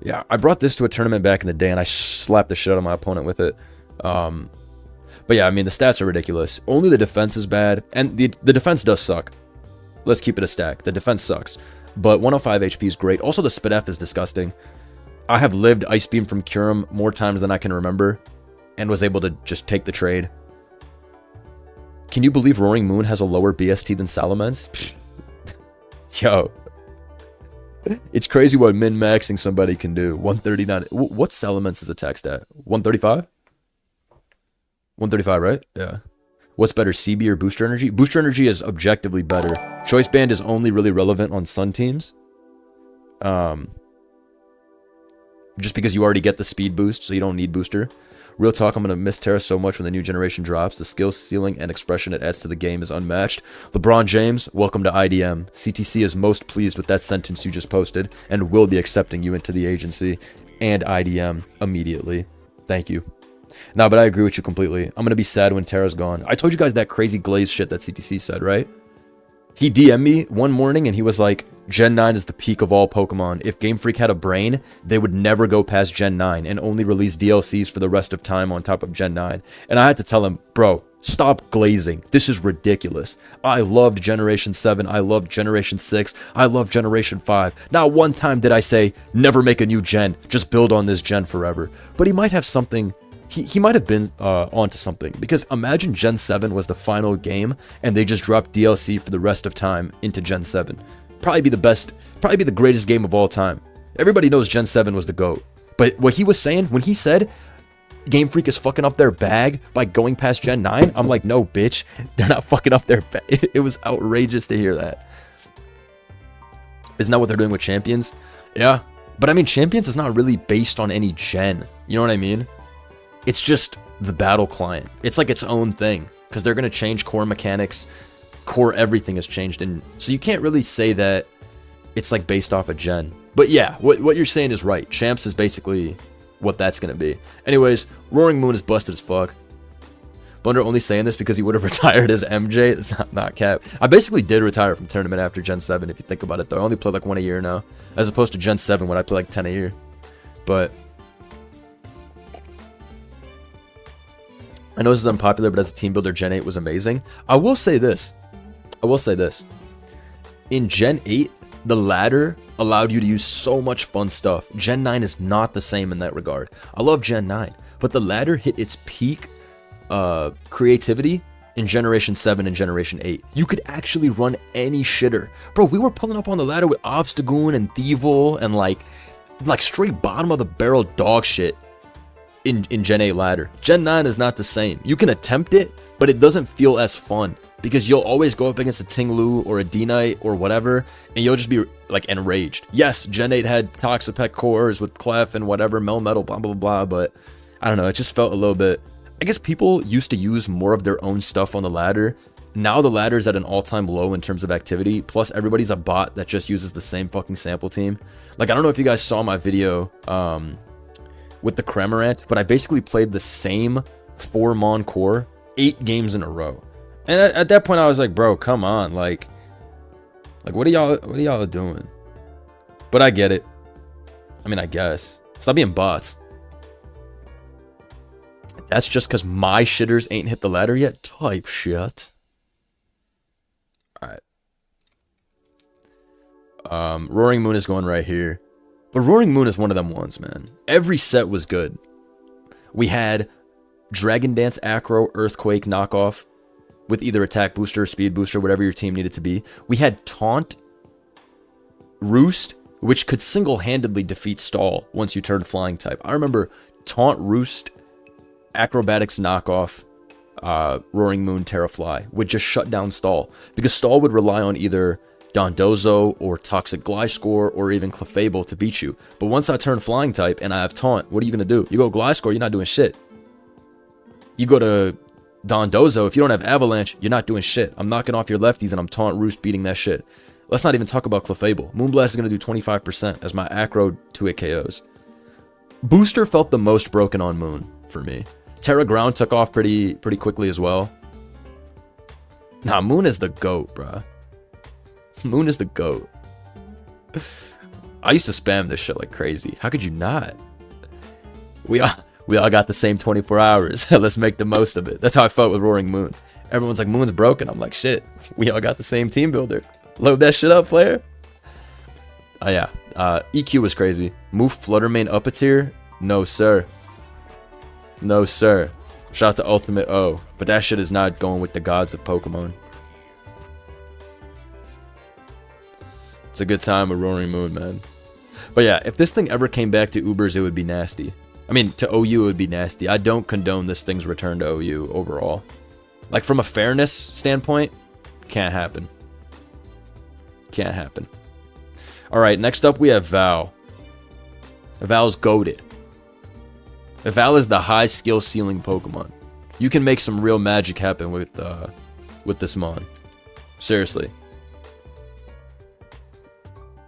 Yeah, I brought this to a tournament back in the day and I slapped the shit out of my opponent with it. But yeah, I mean, the stats are ridiculous. Only the defense is bad. And the defense does suck. Let's keep it a stack. The defense sucks. But 105 HP is great. Also, the Spit F is disgusting. I have lived Ice Beam from Kyurem more times than I can remember, and was able to just take the trade. Can you believe Roaring Moon has a lower BST than Salamence? Yo. It's crazy what min-maxing somebody can do. 139. What's Salamence's attack stat? 135? 135, right? Yeah. What's better, CB or Booster Energy? Booster Energy is objectively better. Choice Band is only really relevant on Sun teams. Just because you already get the speed boost, so you don't need booster. Real talk, I'm going to miss Terra so much when the new generation drops. The skill ceiling and expression it adds to the game is unmatched. LeBron James, welcome to IDM. CTC is most pleased with that sentence you just posted, and will be accepting you into the agency and IDM immediately. Thank you. No, but I agree with you completely. I'm going to be sad when Terra's gone. I told you guys that crazy glaze shit that CTC said, right? He DM'd me one morning and he was like, Gen 9 is the peak of all Pokemon. If Game Freak had a brain, they would never go past Gen 9 and only release DLCs for the rest of time on top of Gen 9. And I had to tell him, bro, stop glazing. This is ridiculous. I loved Generation 7. I loved Generation 6. I loved Generation 5. Not one time did I say, never make a new gen. Just build on this gen forever. But he might have something... He might have been onto something, because imagine Gen 7 was the final game and they just dropped DLC for the rest of time into Gen 7. Probably be the greatest game of all time. Everybody knows Gen 7 was the GOAT. But what he was saying, when he said Game Freak is fucking up their bag by going past Gen 9, I'm like, no, bitch, they're not fucking up their bag. It was outrageous to hear that. Isn't that what they're doing with Champions? Yeah. But I mean, Champions is not really based on any gen. You know what I mean? It's just the battle client. It's like its own thing, because they're going to change core mechanics. Core everything has changed, and so you can't really say that it's like based off a gen. But yeah, what you're saying is right. Champs is basically what that's going to be. Anyways, Roaring Moon is busted as fuck. Blunder only saying this because he would have retired as MJ. It's not cap. I basically did retire from tournament after Gen 7, if you think about it, though. I only play like 1 a year now, as opposed to Gen 7 when I play like 10 a year. But I know this is unpopular, but as a team builder, Gen 8 was amazing. I will say this. In Gen 8, the ladder allowed you to use so much fun stuff. Gen 9 is not the same in that regard. I love Gen 9, but the ladder hit its peak creativity in Generation 7 and Generation 8. You could actually run any shitter. Bro, we were pulling up on the ladder with Obstagoon and Thievul and like straight bottom of the barrel dog shit in Gen 8 ladder. Gen 9 is not the same. You can attempt it, but it doesn't feel as fun because you'll always go up against a Ting-Lu or a D-Knight or whatever, and you'll just be like enraged. Yes, Gen 8 had Toxapex cores with Clef and whatever, Melmetal, blah, blah, blah, but I don't know, it just felt a little bit... I guess people used to use more of their own stuff on the ladder. Now the ladder's at an all-time low in terms of activity, plus everybody's a bot that just uses the same fucking sample team. Like, I don't know if you guys saw my video with the Cramorant, but I basically played the same 4-Mon core 8 games in a row. And at that point I was like, bro, come on, like what are y'all doing? But I get it. I mean, I guess. Stop being bots. That's just because my shitters ain't hit the ladder yet? Type shit. Alright. Roaring Moon is going right here. But Roaring Moon is one of them ones, man. Every set was good. We had Dragon Dance Acro Earthquake knockoff with either attack booster or speed booster, whatever your team needed to be. We had Taunt Roost, which could single-handedly defeat Stall once you turned flying type. I remember Taunt Roost Acrobatics knockoff Roaring Moon Terrafly would just shut down Stall, because Stall would rely on either Dondozo or Toxic Gliscor or even Clefable to beat you. But once I turn flying type and I have Taunt, what are you going to do? You go Gliscor, you're not doing shit. You go to Dondozo, if you don't have Avalanche, you're not doing shit. I'm knocking off your lefties and I'm Taunt Roost beating that shit. Let's not even talk about Clefable. Moonblast is going to do 25% as my Acro 2-hit KOs. Booster felt the most broken on Moon for me. Terra Ground took off pretty quickly as well. Nah, Moon is the GOAT, bruh. Moon is the GOAT. I used to spam this shit like crazy. How could you not? We all got the same 24 hours. Let's make the most of it. That's how I felt with Roaring Moon. Everyone's like, Moon's broken. I'm like, shit. We all got the same team builder. Load that shit up, player. Oh yeah. EQ was crazy. Move Fluttermane up a tier? No, sir. No, sir. Shout out to Ultimate O. But that shit is not going with the gods of Pokemon. It's a good time with Roaring Moon, man. But yeah, if this thing ever came back to Ubers, it would be nasty. I mean, to OU, it would be nasty. I don't condone this thing's return to OU overall. Like, from a fairness standpoint, can't happen. Can't happen. Alright, next up we have Val. Val's goated. Val is the high skill ceiling Pokemon. You can make some real magic happen with this Mon. Seriously.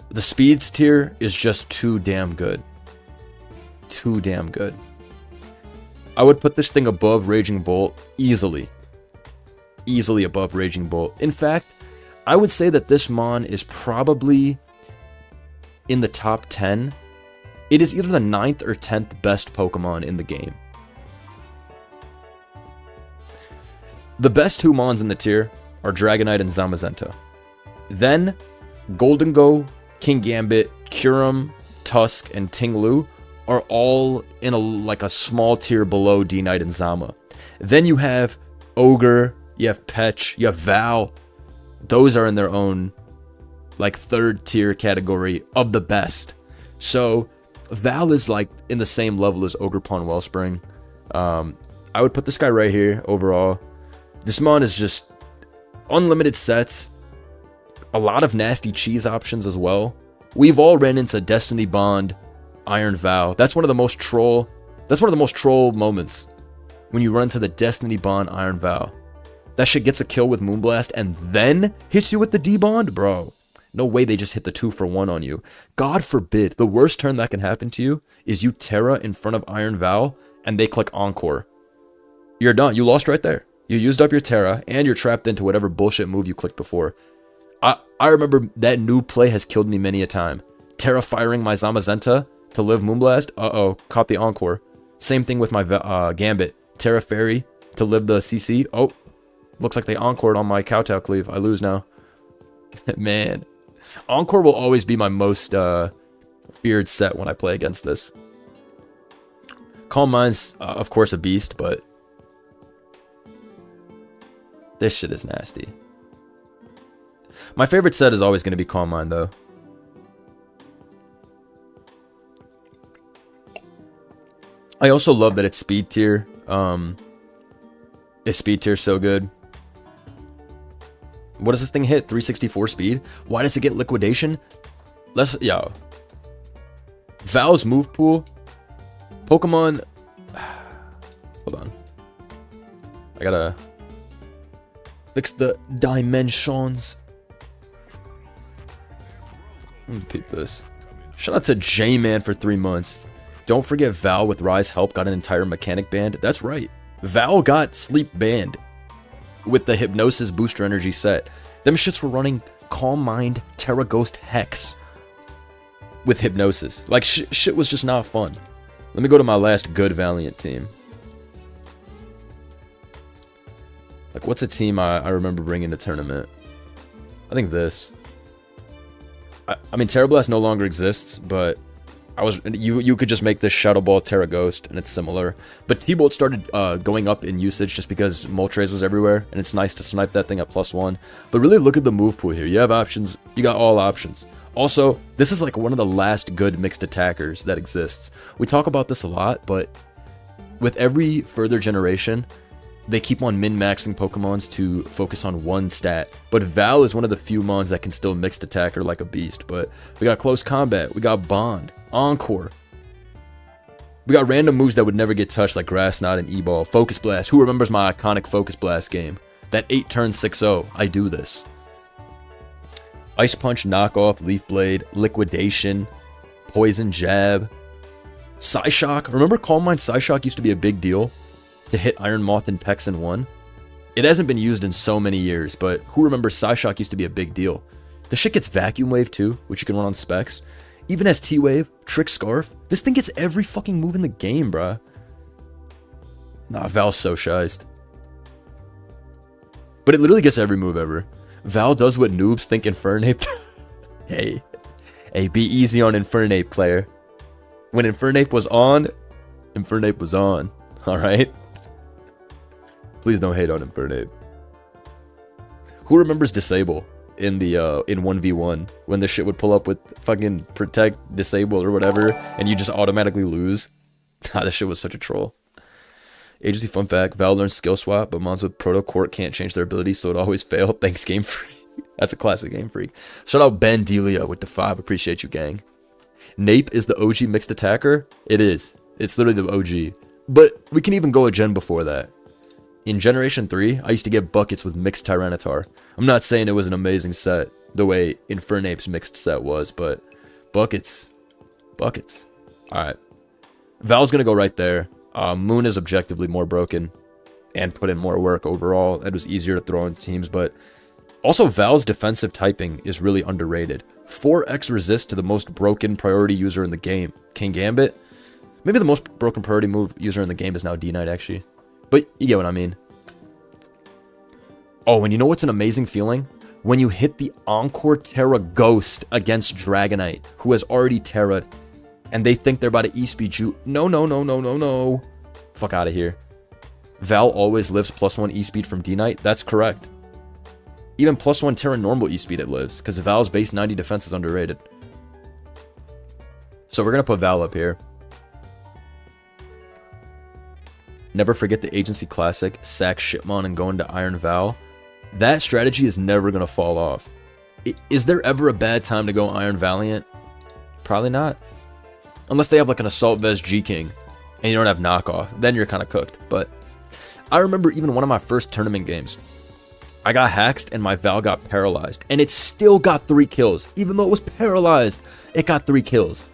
The speeds tier is just too damn good. Too damn good. I would put this thing above Raging Bolt easily. Easily above Raging Bolt. In fact, I would say that this Mon is probably in the top 10. It is either the 9th or 10th best Pokemon in the game. The best two Mons in the tier are Dragonite and Zamazenta. Then, Goldengo, Kingambit, Kyurem, Tusk, and Ting-Lu are all in a small tier below D-Knight and Zama. Then you have Ogre, you have Petch, you have Val. Those are in their own, third tier category of the best. So, Val is, in the same level as Ogerpon Wellspring. I would put this guy right here, overall. This Mon is just unlimited sets. A lot of nasty cheese options as well. We've all ran into Destiny Bond, Iron Val. That's one of the most troll moments. When you run into the Destiny Bond, Iron Val. That shit gets a kill with Moonblast and then hits you with the D-Bond? Bro, no way they just hit the 2-for-1 on you. God forbid, the worst turn that can happen to you is you Terra in front of Iron Val and they click Encore. You're done. You lost right there. You used up your Terra and you're trapped into whatever bullshit move you clicked before. I remember that new play has killed me many a time. Terra firing my Zamazenta to live Moonblast. Uh-oh, caught the Encore. Same thing with my Gambit. Terra Fairy to live the CC. Oh, looks like they Encored on my Kowtow Cleave. I lose now. Man. Encore will always be my most feared set when I play against this. Calm Mind's, of course, a beast, but This shit is nasty. My favorite set is always going to be Calm Mind, though. I also love that it's speed tier. Its speed tier is so good. What does this thing hit? 364 speed? Why does it get liquidation? Yo. Val's move pool. Pokemon. Hold on. I gotta fix the dimensions. Let me peep this. Shout out to J-Man for 3 months. Don't forget Val with Rise Help got an entire mechanic band. That's right. Val got Sleep Band with the Hypnosis Booster Energy set. Them shits were running Calm Mind, Terra Ghost, Hex with Hypnosis. Like, shit was just not fun. Let me go to my last good Valiant team. Like, what's a team I remember bringing to tournament? I think this. I mean, Terra Blast no longer exists, but you could just make this Shadow Ball Terra Ghost, and it's similar. But T-Bolt started going up in usage just because Moltres was everywhere, and it's nice to snipe that thing at +1. But really look at the move pool here. You have options. You got all options. Also, this is like one of the last good mixed attackers that exists. We talk about this a lot, but with every further generation, they keep on min-maxing Pokemons to focus on one stat. But Val is one of the few mons that can still mixed attacker like a beast. But we got Close Combat, we got Bond, Encore. We got random moves that would never get touched like Grass Knot and E-Ball. Focus Blast, who remembers my iconic Focus Blast game? That 8-turn 6-0, I do this. Ice Punch, Knockoff, Leaf Blade, Liquidation, Poison Jab, Psyshock. Remember Calm Mind Psyshock used to be a big deal? To hit Iron Moth and Pex in one. It hasn't been used in so many years, but who remembers Psyshock used to be a big deal? The shit gets Vacuum Wave too, which you can run on specs. Even has T-Wave, Trick Scarf. This thing gets every fucking move in the game, bruh. Nah, Val's so shized. But it literally gets every move ever. Val does what noobs think Infernape. Hey, be easy on Infernape, player. When Infernape was on, Infernape was on. Alright? Please don't hate on Infernape. Who remembers Disable in the in 1v1 when the shit would pull up with fucking Protect, Disable, or whatever, and you just automatically lose? Ah, that shit was such a troll. Agency fun fact, Val learns skill swap, but mons with Proto Court can't change their abilities, so it always fail. Thanks, Game Freak. That's a classic Game Freak. Shout out Ben Delia with the 5. Appreciate you, gang. Nape is the OG mixed attacker? It is. It's literally the OG. But we can even go a gen before that. In Generation 3, I used to get buckets with mixed Tyranitar. I'm not saying it was an amazing set, the way Infernape's mixed set was, but buckets. Buckets. Alright. Val's gonna go right there. Moon is objectively more broken and put in more work overall. It was easier to throw into teams, but also Val's defensive typing is really underrated. 4x resist to the most broken priority user in the game, King Gambit. Maybe the most broken priority move user in the game is now D-Knight, actually. But you get what I mean. Oh, and you know what's an amazing feeling? When you hit the Encore Terra Ghost against Dragonite, who has already Terra'd, and they think they're about to E-Speed you. No. Fuck out of here. Val always lives +1 E-Speed from D-Knight? That's correct. Even +1 Terra normal E-Speed it lives, because Val's base 90 defense is underrated. So we're going to put Val up here. Never forget the Agency Classic, sack Shipmon and go into Iron Val. That strategy is never going to fall off. Is there ever a bad time to go Iron Valiant? Probably not. Unless they have like an Assault Vest G-King and you don't have knockoff. Then you're kind of cooked. But I remember even one of my first tournament games. I got haxed and my Val got paralyzed. And it still got 3 kills. Even though it was paralyzed, it got 3 kills.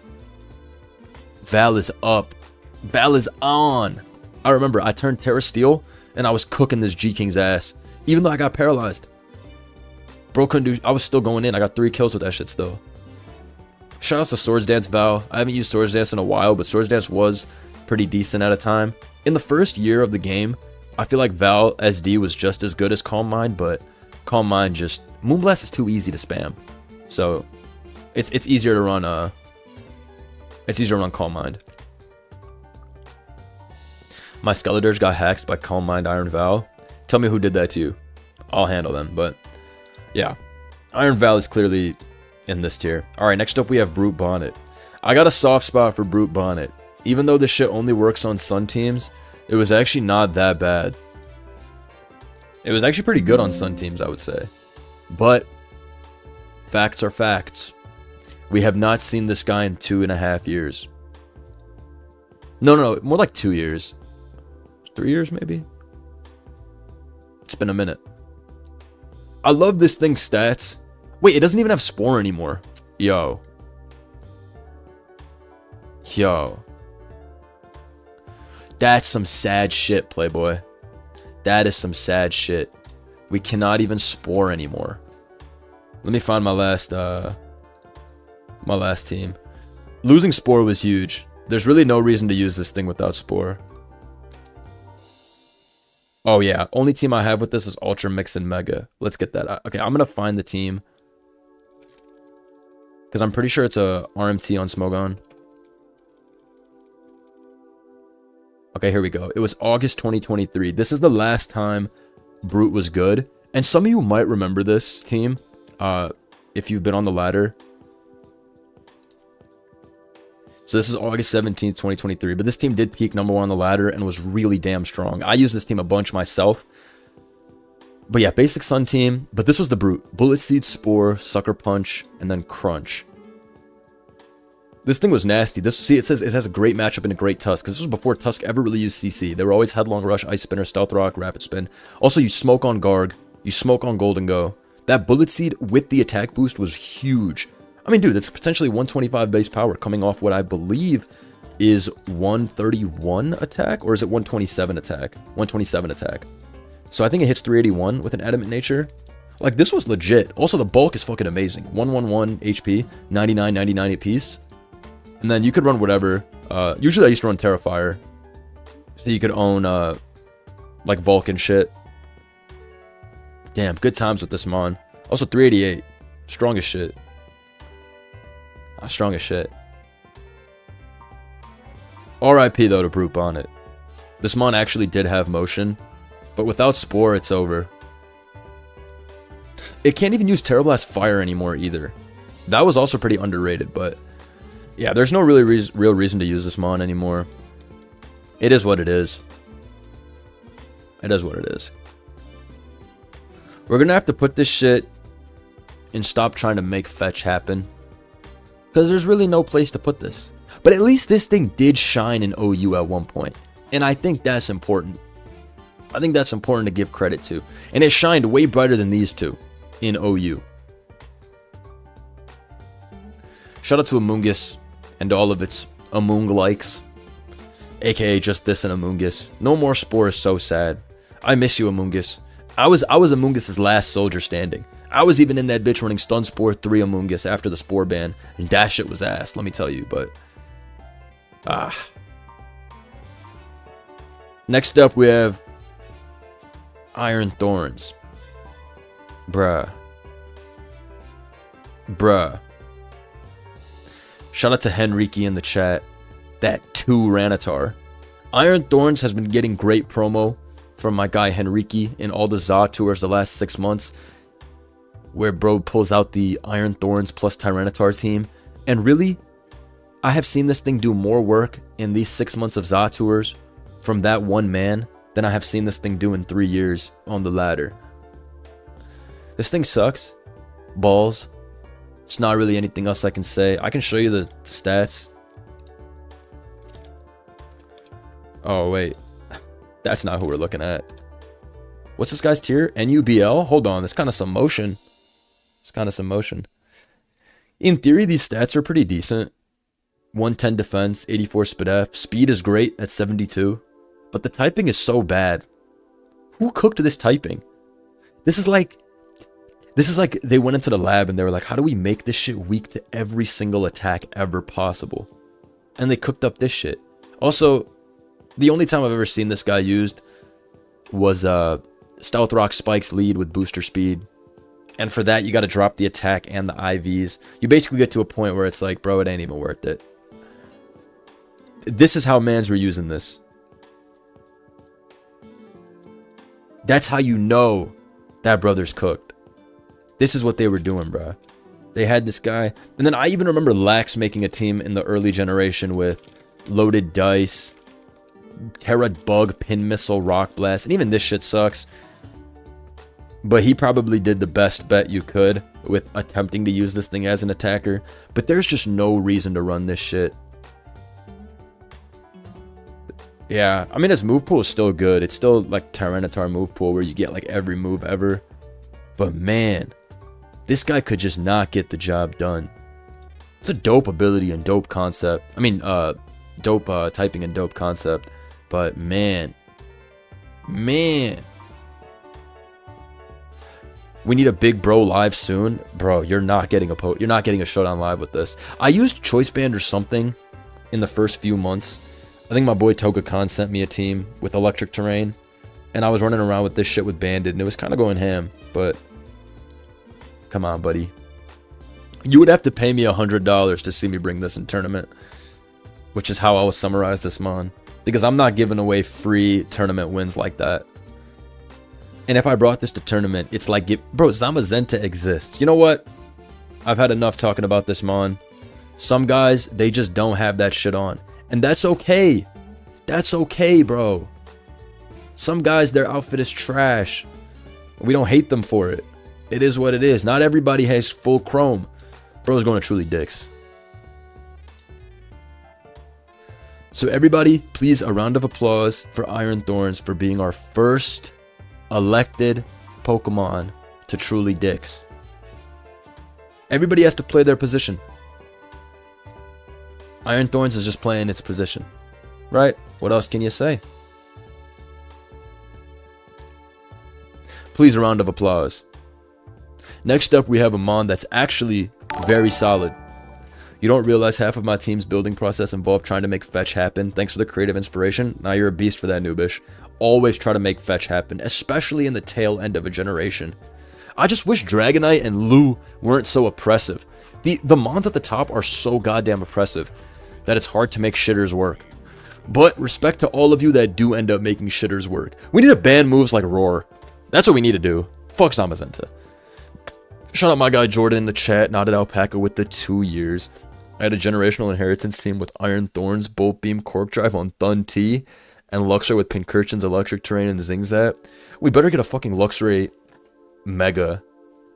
Val is up. Val is on. I remember I turned Terra Steel and I was cooking this G-King's ass. Even though I got paralyzed. Bro couldn't do, I was still going in. I got 3 kills with that shit still. Shout out to Swords Dance Val. I haven't used Swords Dance in a while, but Swords Dance was pretty decent at a time. In the first year of the game, I feel like Val SD was just as good as Calm Mind, but Calm Mind just, Moonblast is too easy to spam. So it's easier to run Calm Mind. My Skeledirge got hacked by Calm Mind Iron Val. Tell me who did that to you. I'll handle them. But yeah, Iron Val is clearly in this tier. All right, next up we have Brute Bonnet. I got a soft spot for Brute Bonnet. Even though this shit only works on Sun teams, it was actually not that bad. It was actually pretty good on Sun teams, I would say. But facts are facts. We have not seen this guy in 2.5 years. No, more like 2 years. 3 years, maybe? It's been a minute. I love this thing's stats. Wait, it doesn't even have Spore anymore. Yo. That's some sad shit, Playboy. That is some sad shit. We cannot even Spore anymore. Let me find my last team. Losing Spore was huge. There's really no reason to use this thing without Spore. Oh yeah, only team I have with this is Ultra Mix and Mega. Let's get that. Okay, I'm gonna find the team. Because I'm pretty sure it's a RMT on Smogon. Okay, here we go. It was August 2023. This is the last time Brute was good. And some of you might remember this team. If you've been on the ladder. So this is August 17th, 2023. But this team did peak #1 on the ladder and was really damn strong. I used this team a bunch myself. But yeah, basic Sun team. But this was the Brute. Bullet Seed, Spore, Sucker Punch, and then Crunch. This thing was nasty. See, it says it has a great matchup and a great Tusk. Because this was before Tusk ever really used CC. They were always Headlong Rush, Ice Spinner, Stealth Rock, Rapid Spin. Also, you smoke on Garg. You smoke on Golden Go. That Bullet Seed with the attack boost was huge. I mean, dude, that's potentially 125 base power coming off what I believe is 131 attack. Or is it 127 attack? 127 attack. So I think it hits 381 with an Adamant Nature. Like, this was legit. Also, the bulk is fucking amazing. 111 HP, 99 apiece. And then you could run whatever. Usually I used to run Terrifier. So you could own, like, Vulcan shit. Damn, good times with this Mon. Also, 388. Strong as shit. Strong as shit. RIP, though, to Brute Bonnet. This Mon actually did have motion. But without Spore, it's over. It can't even use Terrablast Fire anymore, either. That was also pretty underrated, but... yeah, there's no really real reason to use this Mon anymore. It is what it is. It is what it is. We're gonna have to put this shit and stop trying to make fetch happen. Because there's really no place to put this. But at least this thing did shine in OU at one point. And I think that's important. I think that's important to give credit to. And it shined way brighter than these two in OU. Shout out to Amoongus and all of its Amoong likes. AKA just this and Amoongus. No more Spore is so sad. I miss you, Amoongus. I was Amoongus's last soldier standing. I was even in that bitch running Stun Spore 3 Amoongus after the Spore ban. And that shit was ass, let me tell you, but... Next up we have... Iron Thorns. Bruh. Shout out to Henrique in the chat. That 2 Ranitar. Iron Thorns has been getting great promo from my guy Henrique in all the ZA tours the last 6 months. Where bro pulls out the Iron Thorns plus Tyranitar team. And really, I have seen this thing do more work in these 6 months of ZA tours from that one man than I have seen this thing do in 3 years on the ladder. This thing sucks. Balls. It's not really anything else I can say. I can show you the stats. Oh, wait. That's not who we're looking at. What's this guy's tier? NUBL? Hold on. There's kind of some motion. In theory, these stats are pretty decent. 110 defense, 84 SPDF. Speed is great at 72. But the typing is so bad. Who cooked this typing? This is like they went into the lab and they were like, how do we make this shit weak to every single attack ever possible? And they cooked up this shit. Also, the only time I've ever seen this guy used was Stealth Rock Spike's lead with booster speed. And for that, you got to drop the attack and the IVs. You basically get to a point where it's like, bro, it ain't even worth it. This is how mans were using this. That's how you know that brother's cooked. This is what they were doing, bro. They had this guy. And then I even remember Lax making a team in the early generation with Loaded Dice, Terra Bug, Pin Missile, Rock Blast. And even this shit sucks. But he probably did the best bet you could with attempting to use this thing as an attacker. But there's just no reason to run this shit. Yeah, I mean, his move pool is still good. It's still like Tyranitar move pool where you get like every move ever. But man, this guy could just not get the job done. It's a dope ability and dope concept. I mean, dope typing and dope concept. But man. We need a big bro live soon. Bro, you're not getting a showdown live with this. I used Choice Band or something in the first few months. I think my boy Toga Khan sent me a team with Electric Terrain. And I was running around with this shit with Banded. And it was kind of going ham. But come on, buddy. You would have to pay me $100 to see me bring this in tournament. Which is how I would summarize this mon. Because I'm not giving away free tournament wins like that. And if I brought this to tournament, it's like, bro, Zamazenta exists. You know what? I've had enough talking about this mon. Some guys, they just don't have that shit on. And that's okay. That's okay, bro. Some guys, their outfit is trash. We don't hate them for it. It is what it is. Not everybody has full chrome. Bro's going to Truly Dicks. So everybody, please, a round of applause for Iron Thorns for being our first elected Pokemon to Truly Dicks. Everybody has to play their position. Iron Thorns is just playing its position. Right? What else can you say? Please, a round of applause. Next up, we have a mon that's actually very solid. You don't realize half of my team's building process involved trying to make fetch happen. Thanks for the creative inspiration. Now you're a beast for that, Noobish. Always try to make fetch happen, especially in the tail end of a generation. I just wish Dragonite and Lou weren't so oppressive. The mons at the top are so goddamn oppressive that it's hard to make shitters work. But respect to all of you that do end up making shitters work. We need to ban moves like Roar. That's what we need to do. Fuck Zamazenta. Shout out my guy Jordan in the chat, Knotted Alpaca with the 2 years. I had a generational inheritance team with Iron Thorns, Bolt Beam, Cork Drive on Thun T, and Luxray with Pincurchin's Electric Terrain and Zingzat. We better get a fucking Luxray Mega.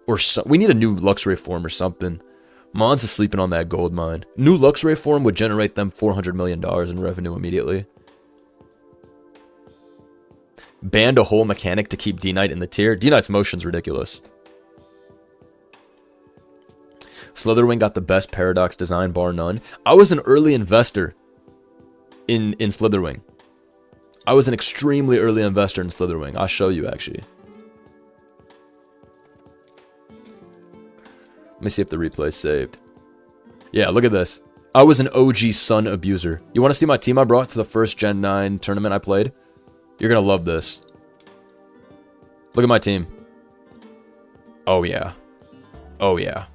Or we need a new Luxray form or something. Mons is sleeping on that gold mine. New Luxray form would generate them $400 million in revenue immediately. Banned a whole mechanic to keep D-Knight in the tier. D-Knight's motion's ridiculous. Slitherwing got the best Paradox design, bar none. I was an early investor in Slitherwing. I was an extremely early investor in Slitherwing. I'll show you, actually. Let me see if the replay's saved. Yeah, look at this. I was an OG Sun abuser. You want to see my team I brought to the first Gen 9 tournament I played? You're going to love this. Look at my team. Oh, yeah. Oh, yeah.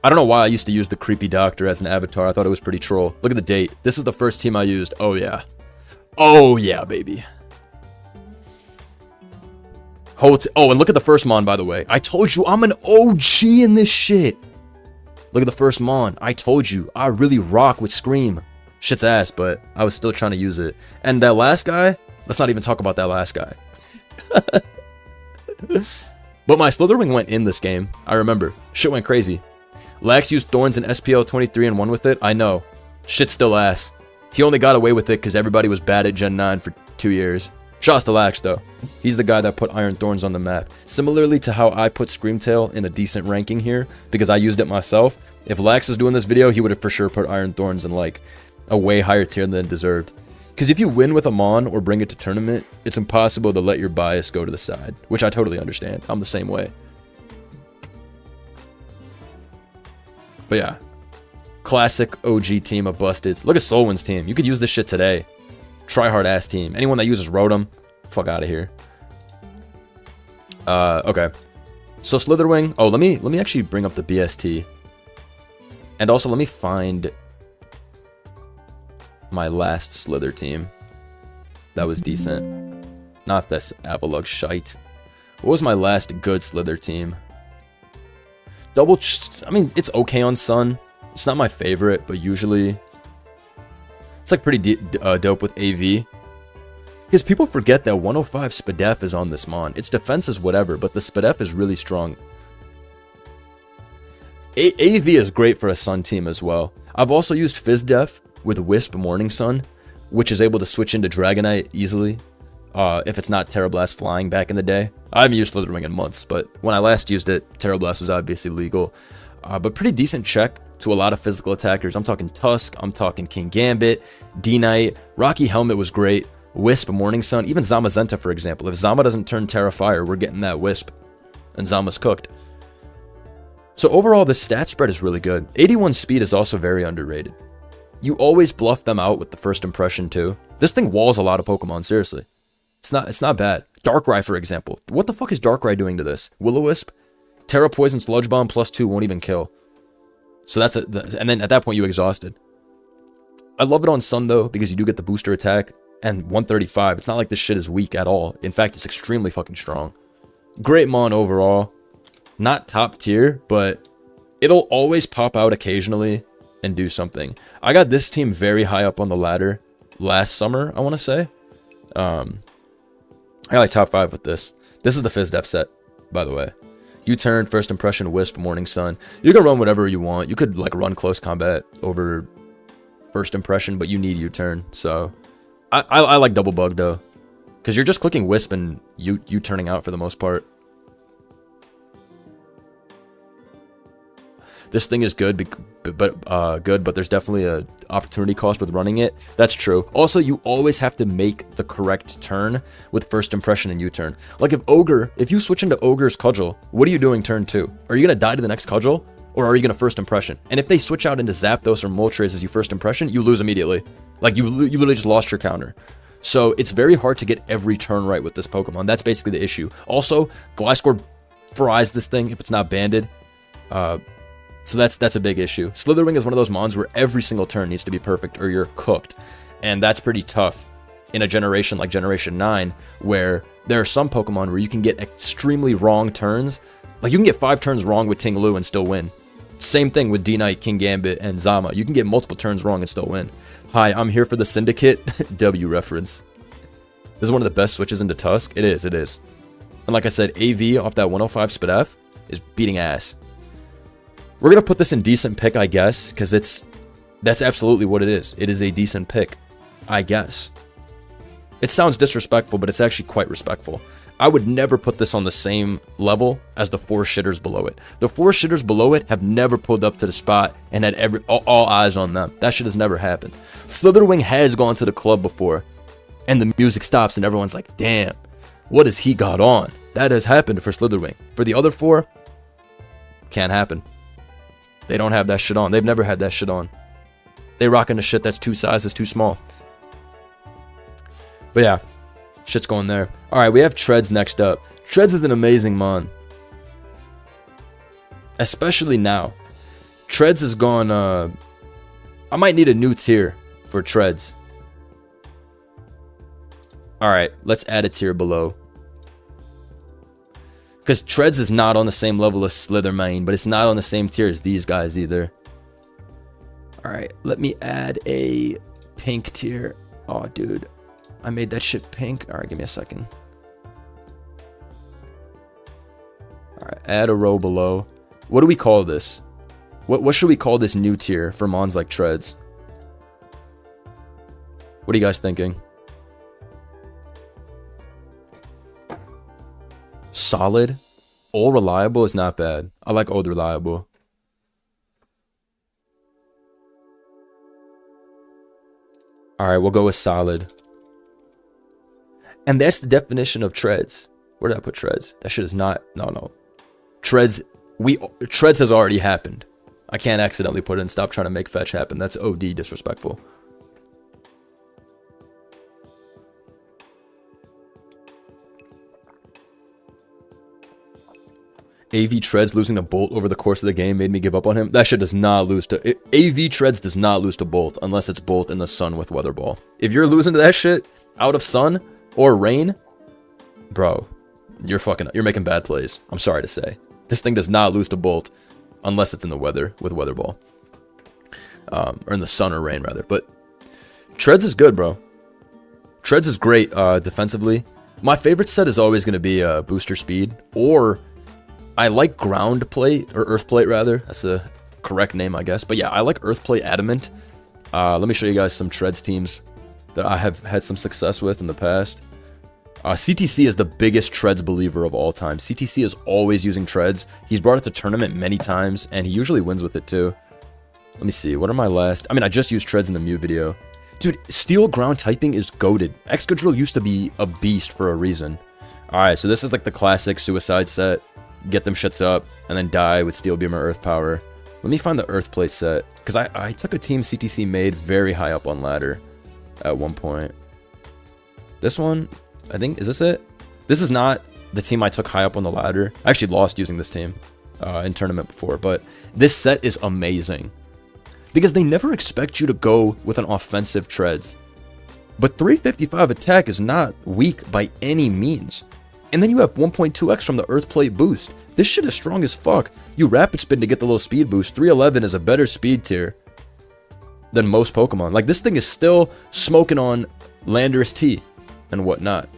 I don't know why I used to use the Creepy Doctor as an avatar. I thought it was pretty troll. Look at the date. This is the first team I used. Oh, yeah. Oh, yeah, baby. Oh, and look at the first mon, by the way. I told you I'm an OG in this shit. Look at the first mon. I told you I really rock with Scream. Shit's ass, but I was still trying to use it. And that last guy, let's not even talk about that last guy. But my Slitherwing went in this game. I remember. Shit went crazy. Lax used Thorns and SPL 23 and won with it. I know. Shit's still ass. He only got away with it because everybody was bad at Gen 9 for 2 years. Shouts to Lax, though. He's the guy that put Iron Thorns on the map. Similarly to how I put Screamtail in a decent ranking here, because I used it myself, if Lax was doing this video, he would have for sure put Iron Thorns in, like, a way higher tier than deserved. Because if you win with a mon or bring it to tournament, it's impossible to let your bias go to the side, which I totally understand. I'm the same way. But yeah. Classic OG team of Busteds. Look at Solwin's team. You could use this shit today. Tryhard ass team. Anyone that uses Rotom, fuck out of here. Okay. So Slitherwing. Oh, let me actually bring up the BST. And also let me find my last Slither team. That was decent. Not this Avalugg shite. What was my last good Slither team? I mean, it's okay on Sun. It's not my favorite, but usually it's like pretty dope with AV. Because people forget that 105 Spadef is on this Mon. Its defense is whatever, but the Spadef is really strong. AV is great for a Sun team as well. I've also used Fizdef with Wisp Morning Sun, which is able to switch into Dragonite easily. If it's not Terrablast flying back in the day. I haven't used Slitherwing in months, but when I last used it, Terrablast was obviously legal. But pretty decent check to a lot of physical attackers. I'm talking Tusk, I'm talking Kingambit, D-Knight, Rocky Helmet was great, Wisp, Morning Sun, even Zamazenta for example. If Zama doesn't turn Terra Fire, we're getting that Wisp, and Zama's cooked. So overall, the stat spread is really good. 81 speed is also very underrated. You always bluff them out with the first impression too. This thing walls a lot of Pokemon, seriously. It's not bad. Darkrai, for example. What the fuck is Darkrai doing to this? Will-O-Wisp? Terra Poison, Sludge Bomb, +2 won't even kill. So that's and then at that point you exhausted. I love it on Sun though, because you do get the booster attack, and 135. It's not like this shit is weak at all. In fact, it's extremely fucking strong. Great Mon overall. Not top tier, but it'll always pop out occasionally and do something. I got this team very high up on the ladder last summer, I want to say. I got like top 5 with this. This is the Fizdef set, by the way. U-turn, first impression, Wisp, Morning Sun. You can run whatever you want. You could like run close combat over first impression, but you need U-turn. So I like double bug though, because you're just clicking Wisp and U-turning out for the most part. This thing is good, but there's definitely a opportunity cost with running it. That's true. Also, you always have to make the correct turn with first impression and U-turn. Like if you switch into Ogre's Cudgel, what are you doing turn 2? Are you gonna die to the next Cudgel, or are you gonna first impression? And if they switch out into Zapdos or Moltres as you first impression, you lose immediately. Like you literally just lost your counter. So it's very hard to get every turn right with this Pokemon. That's basically the issue. Also, Gliscor fries this thing if it's not banded. So that's a big issue. Slitherwing is one of those mons where every single turn needs to be perfect or you're cooked. And that's pretty tough in a generation like Generation 9, where there are some Pokemon where you can get extremely wrong turns. Like you can get 5 turns wrong with Ting Lu and still win. Same thing with D-Knight, Kingambit, and Zama. You can get multiple turns wrong and still win. Hi, I'm here for the Syndicate. W reference. This is one of the best switches into Tusk. It is. And like I said, AV off that 105 Spadef is beating ass. We're going to put this in decent pick, I guess, because that's absolutely what it is. It is a decent pick, I guess. It sounds disrespectful, but it's actually quite respectful. I would never put this on the same level as the 4 shitters below it. The 4 shitters below it have never pulled up to the spot and had all eyes on them. That shit has never happened. Slitherwing has gone to the club before, and the music stops and everyone's like, damn, what has he got on? That has happened for Slitherwing. For the other 4, can't happen. They don't have that shit on. They've never had that shit on. They rocking the shit that's 2 sizes too small. But yeah, shit's going there. Alright, we have Treads next up. Treads is an amazing mon. Especially now. Treads has gone, I might need a new tier for Treads. Alright, let's add a tier below. Because Treads is not on the same level as Slithermane, but it's not on the same tier as these guys either. Alright, let me add a pink tier. Oh, dude. I made that shit pink. Alright, give me a second. Alright, add a row below. What do we call this? What should we call this new tier for mons like Treads? What are you guys thinking? Solid. Old Reliable is not bad. I like Old Reliable. Alright, we'll go with solid. And that's the definition of Treads. Where did I put Treads? That shit is not... No. Treads... Treads has already happened. I can't accidentally put it and stop trying to make fetch happen. That's OD disrespectful. AV Treads losing to Bolt over the course of the game made me give up on him. That shit does not lose to... AV Treads does not lose to Bolt unless it's Bolt in the Sun with Weather Ball. If you're losing to that shit out of Sun or Rain, bro, you're making bad plays. I'm sorry to say. This thing does not lose to Bolt unless it's in the weather with Weather Ball. Or in the sun or rain, rather. But Treads is good, bro. Treads is great defensively. My favorite set is always going to be Booster Speed. Or I like Ground Plate, or Earth Plate, rather. That's the correct name, I guess. But yeah, I like Earth Plate Adamant. Let me show you guys some Treads teams that I have had some success with in the past. CTC is the biggest Treads believer of all time. CTC is always using Treads. He's brought it to tournament many times, and he usually wins with it too. Let me see, what are my last... I mean, I just used Treads in the Mew video. Dude, Steel Ground typing is goated. Excadrill used to be a beast for a reason. Alright, so this is like the classic Suicide set. Get them shits up, and then die with Steel Beam or Earth Power. Let me find the Earth Plate set, because I took a team CTC made very high up on ladder at one point. This one, I think, is this it? This is not the team I took high up on the ladder. I actually lost using this team in tournament before, but this set is amazing. Because they never expect you to go with an offensive Treads. But 355 attack is not weak by any means. And then you have 1.2x from the Earth Plate boost. This shit is strong as fuck. You Rapid Spin to get the little speed boost. 311 is a better speed tier than most Pokemon. Like, this thing is still smoking on Landorus T and whatnot.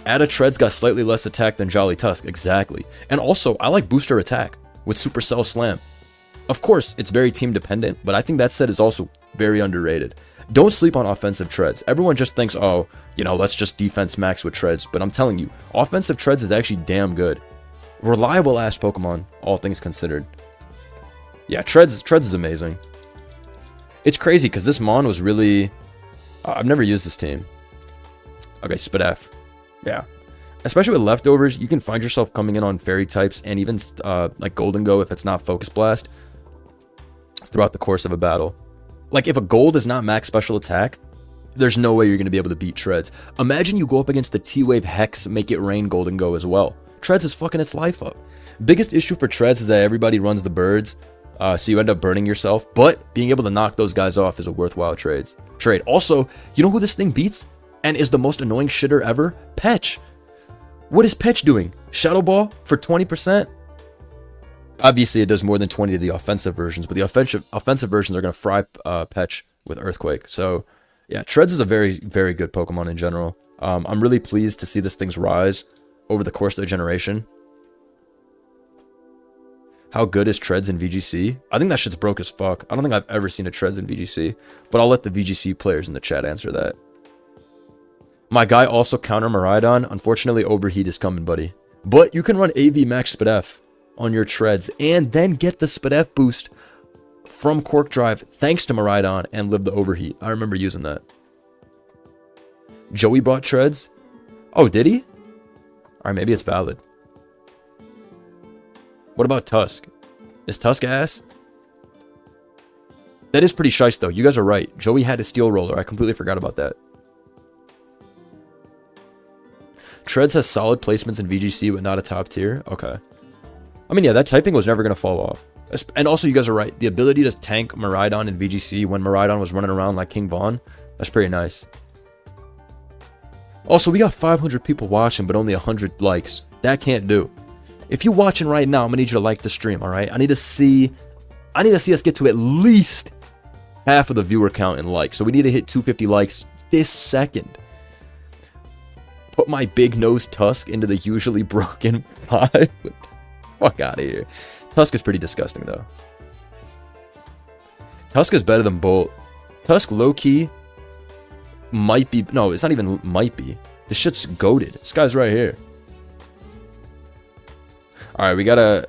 Ada Treads got slightly less attack than Jolly Tusk, exactly. And also, I like booster attack with Supercell Slam. Of course, it's very team dependent, but I think that set is also very underrated. Don't sleep on offensive Treads. Everyone just thinks, oh, you know, let's just defense max with Treads. But I'm telling you, offensive Treads is actually damn good. Reliable ass Pokemon, all things considered. Yeah, Treads is amazing. It's crazy because this Mon was really... I've never used this team. Okay, Spadef. Yeah. Especially with leftovers, you can find yourself coming in on fairy types and even like Golden Go if it's not Focus Blast throughout the course of a battle. Like, if a Gold is not max special attack, there's no way you're going to be able to beat Treads. Imagine you go up against the T-Wave Hex, Make It Rain Golden Go as well. Treads is fucking its life up. Biggest issue for Treads is that everybody runs the birds, so you end up burning yourself, but being able to knock those guys off is a worthwhile trade. Also, you know who this thing beats? And is the most annoying shitter ever? Petch. What is Petch doing? Shadow Ball for 20%? Obviously, it does more than 20 to the offensive versions, but the offensive versions are going to fry Petch with Earthquake. So, yeah, Treads is a very, very good Pokemon in general. I'm really pleased to see this thing's rise over the course of the generation. How good is Treads in VGC? I think that shit's broke as fuck. I don't think I've ever seen a Treads in VGC, but I'll let the VGC players in the chat answer that. My guy also counter Miraidon. Unfortunately, Overheat is coming, buddy. But you can run AV Max Spadef on your Treads and then get the Spadef boost from Cork Drive thanks to Miraidon and live the Overheat. I remember using that. Joey bought Treads. Oh, did he? Alright, maybe it's valid. What about Tusk? Is Tusk ass? That is pretty shice, though. You guys are right. Joey had a Steel Roller. I completely forgot about that. Treads has solid placements in VGC, but not a top tier. Okay. I mean, yeah, that typing was never going to fall off. And also, you guys are right. The ability to tank Miraidon in VGC when Miraidon was running around like King Von, that's pretty nice. Also, we got 500 people watching, but only 100 likes. That can't do. If you're watching right now, I'm gonna need you to like the stream, alright? I need to see us get to at least half of the viewer count in likes. So we need to hit 250 likes this second. Put my big nose Tusk into the usually broken 5. Fuck out of here. Tusk is pretty disgusting, though. Tusk is better than Bolt. Tusk, low-key, might be... No, it's not even might be. This shit's goated. This guy's right here. Alright, we gotta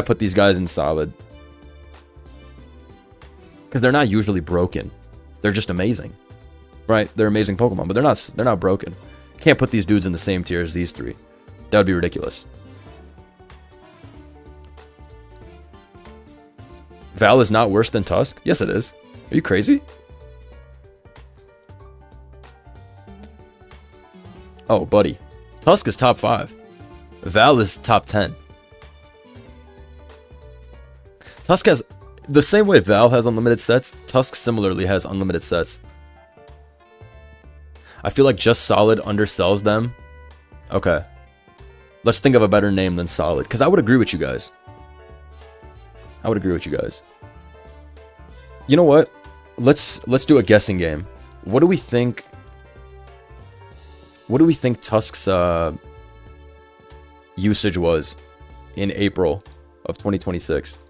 put these guys in solid. Because they're not usually broken. They're just amazing. Right? They're amazing Pokemon, but they're not broken. Can't put these dudes in the same tier as these three. That would be ridiculous. Val is not worse than Tusk? Yes, it is. Are you crazy? Oh, buddy. Tusk is top 5. Val is top 10. Tusk has... The same way Val has unlimited sets, Tusk similarly has unlimited sets. I feel like just Solid undersells them. Okay. Let's think of a better name than Solid, because I would agree with you guys. I would agree with you guys. You know what? Let's do a guessing game. What do we think? What do we think Tusk's usage was in April of 2026?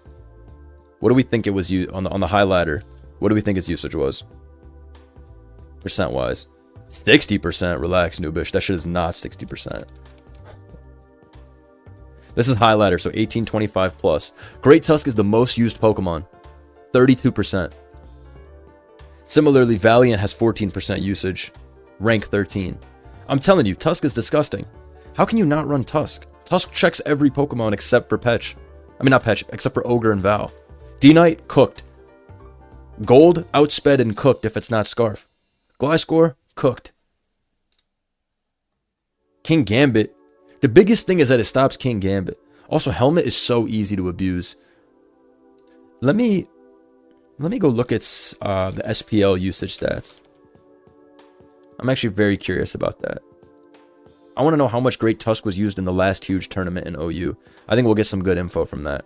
What do we think it was on the high ladder? What do we think his usage was? Percent wise, 60%. Relax, noobish. That shit is not 60%. This is high ladder, so 1825 plus. Great Tusk is the most used Pokemon, 32%. Similarly, Valiant has 14% usage, rank 13. I'm telling you, Tusk is disgusting. How can you not run Tusk? Tusk checks every Pokemon except for Petch. I mean, not Petch, except for Ogre and Val. D-Knight, cooked. Gold, outsped and cooked if it's not Scarf. Gliscor, cooked. King Gambit. The biggest thing is that it stops King Gambit. Also, Helmet is so easy to abuse. Let me go look at the SPL usage stats. I'm actually very curious about that. I want to know how much Great Tusk was used in the last huge tournament in OU. I think we'll get some good info from that.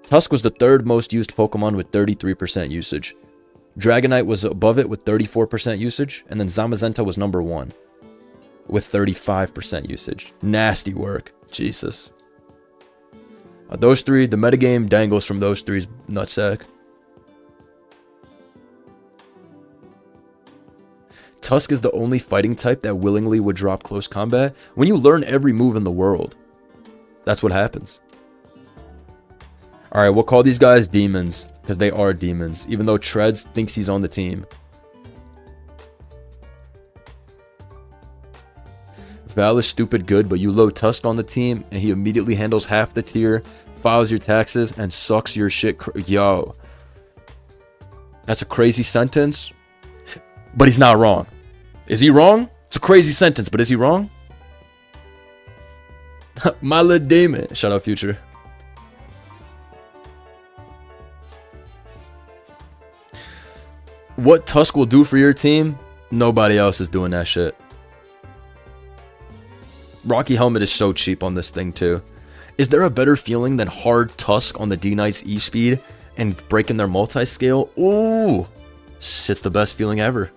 Tusk was the third most used Pokemon with 33% usage. Dragonite was above it with 34% usage, and then Zamazenta was number 1 with 35% usage. Nasty work. Jesus. Those three, the metagame dangles from those three's nutsack. Tusk is the only fighting type that willingly would drop close combat. When you learn every move in the world, that's what happens. Alright, we'll call these guys demons, because they are demons, even though Treads thinks he's on the team. Val is stupid good, but you load Tusk on the team, and he immediately handles half the tier, files your taxes, and sucks your shit. Yo. That's a crazy sentence, but he's not wrong. Is he wrong? It's a crazy sentence, but is he wrong? My little demon. Shout out Future. What Tusk will do for your team, nobody else is doing that shit. Rocky Helmet is so cheap on this thing too. Is there a better feeling than hard Tusk on the D-Knight's E-Speed and breaking their multi-scale? Ooh, shit's the best feeling ever.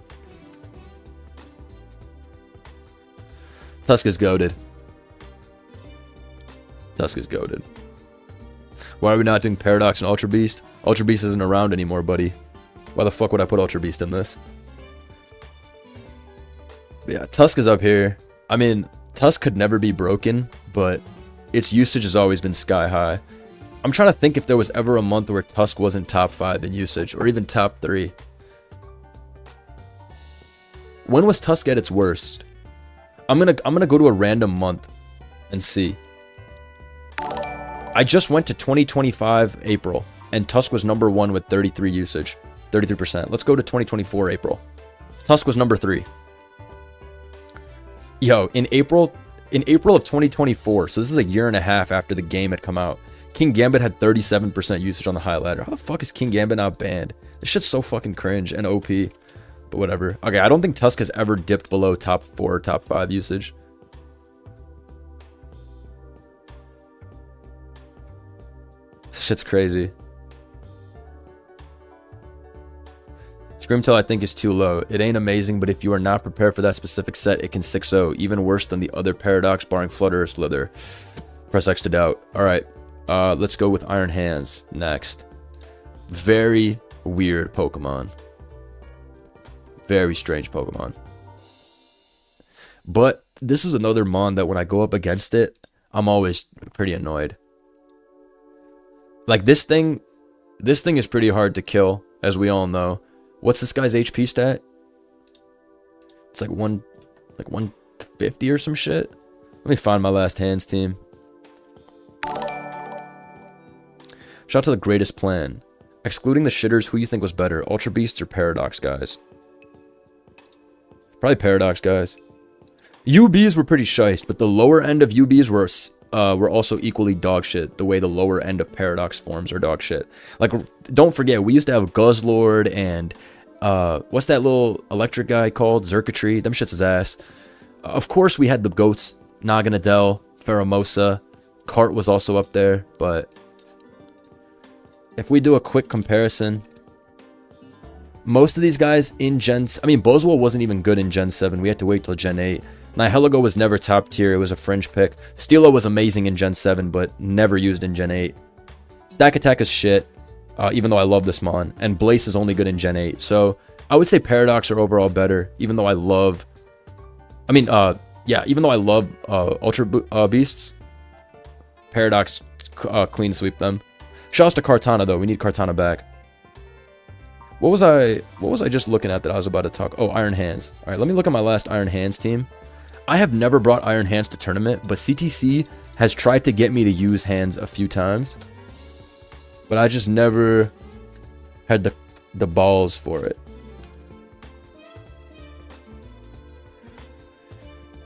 Tusk is goated. Tusk is goated. Why are we not doing Paradox and Ultra Beast? Ultra Beast isn't around anymore, buddy. Why the fuck would I put Ultra Beast in this? But yeah, Tusk is up here. I mean, Tusk could never be broken, but its usage has always been sky high. I'm trying to think if there was ever a month where Tusk wasn't top 5 in usage, or even top 3. When was Tusk at its worst? I'm gonna go to a random month and see. I just went to 2025 April, and Tusk was number 1 with 33 usage. 33%. Let's go to 2024 April. Tusk was number 3. Yo, in April of 2024, so this is a year and a half after the game had come out, King Gambit had 37% usage on the high ladder. How the fuck is King Gambit not banned? This shit's so fucking cringe and OP. But whatever. Okay, I don't think Tusk has ever dipped below top 4 or top 5 usage. This shit's crazy. Screamtail I think is too low. It ain't amazing, but if you are not prepared for that specific set, it can 6-0, even worse than the other Paradox, barring Flutter or Slither. Press X to doubt. Alright, let's go with Iron Hands next. Very weird Pokemon. Very strange Pokemon. But this is another Mon that when I go up against it, I'm always pretty annoyed. Like this thing is pretty hard to kill, as we all know. What's this guy's HP stat? It's like 150 or some shit. Let me find my last hands team. Shout out to the greatest plan. Excluding the shitters, who you think was better, Ultra Beasts or Paradox guys? Probably Paradox guys. UBs were pretty shiced, but the lower end of UBs were also equally dog shit. The way the lower end of Paradox forms are dog shit. Like, don't forget, we used to have Guzzlord and what's that little electric guy called? Xurkitree. Them shit's his ass. Of course, we had the GOATs. Naganadel, Pheromosa. Cart was also up there, but if we do a quick comparison, most of these guys in Gen... I mean, Boswell wasn't even good in Gen 7. We had to wait till Gen 8. Nihilego was never top tier. It was a fringe pick. Steelo was amazing in Gen 7, but never used in Gen 8. Stack Attack is shit, even though I love this mon. And Blaze is only good in Gen 8. So I would say Paradox are overall better, even though I love... I mean, yeah, even though I love Ultra Beasts, Paradox clean sweep them. Shouts to Kartana though. We need Kartana back. What was I just looking at that I was about to talk? Oh, Iron Hands. All right, let me look at my last Iron Hands team. I have never brought Iron Hands to tournament, but CTC has tried to get me to use hands a few times, but I just never had the balls for it.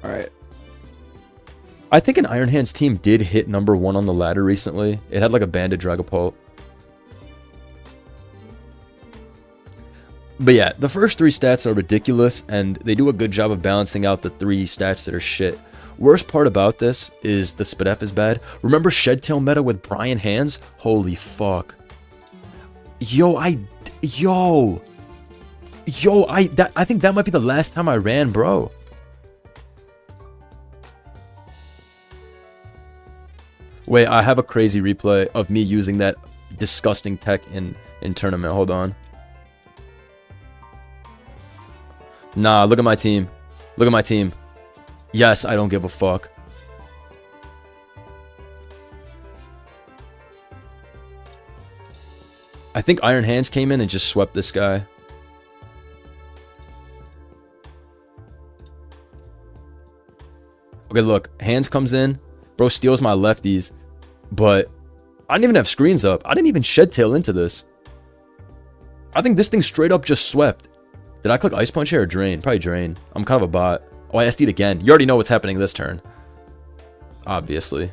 All right. I think an Iron Hands team did hit #1 on the ladder recently. It had like a Banded Dragapult. But yeah, the first 3 stats are ridiculous, and they do a good job of balancing out the 3 stats that are shit. Worst part about this is the Spadef is bad. Remember Shedtail meta with Brian Hands? Holy fuck. I think that might be the last time I ran, bro. Wait, I have a crazy replay of me using that disgusting tech in tournament. Hold on. Nah, look at my team. Look at my team. Yes, I don't give a fuck. I think Iron Hands came in and just swept this guy. Okay, look. Hands comes in. Bro steals my lefties. But I didn't even have screens up. I didn't even shed tail into this. I think this thing straight up just swept. Did I click Ice Punch here or Drain? Probably Drain. I'm kind of a bot. Oh, I SD'd again. You already know what's happening this turn. Obviously.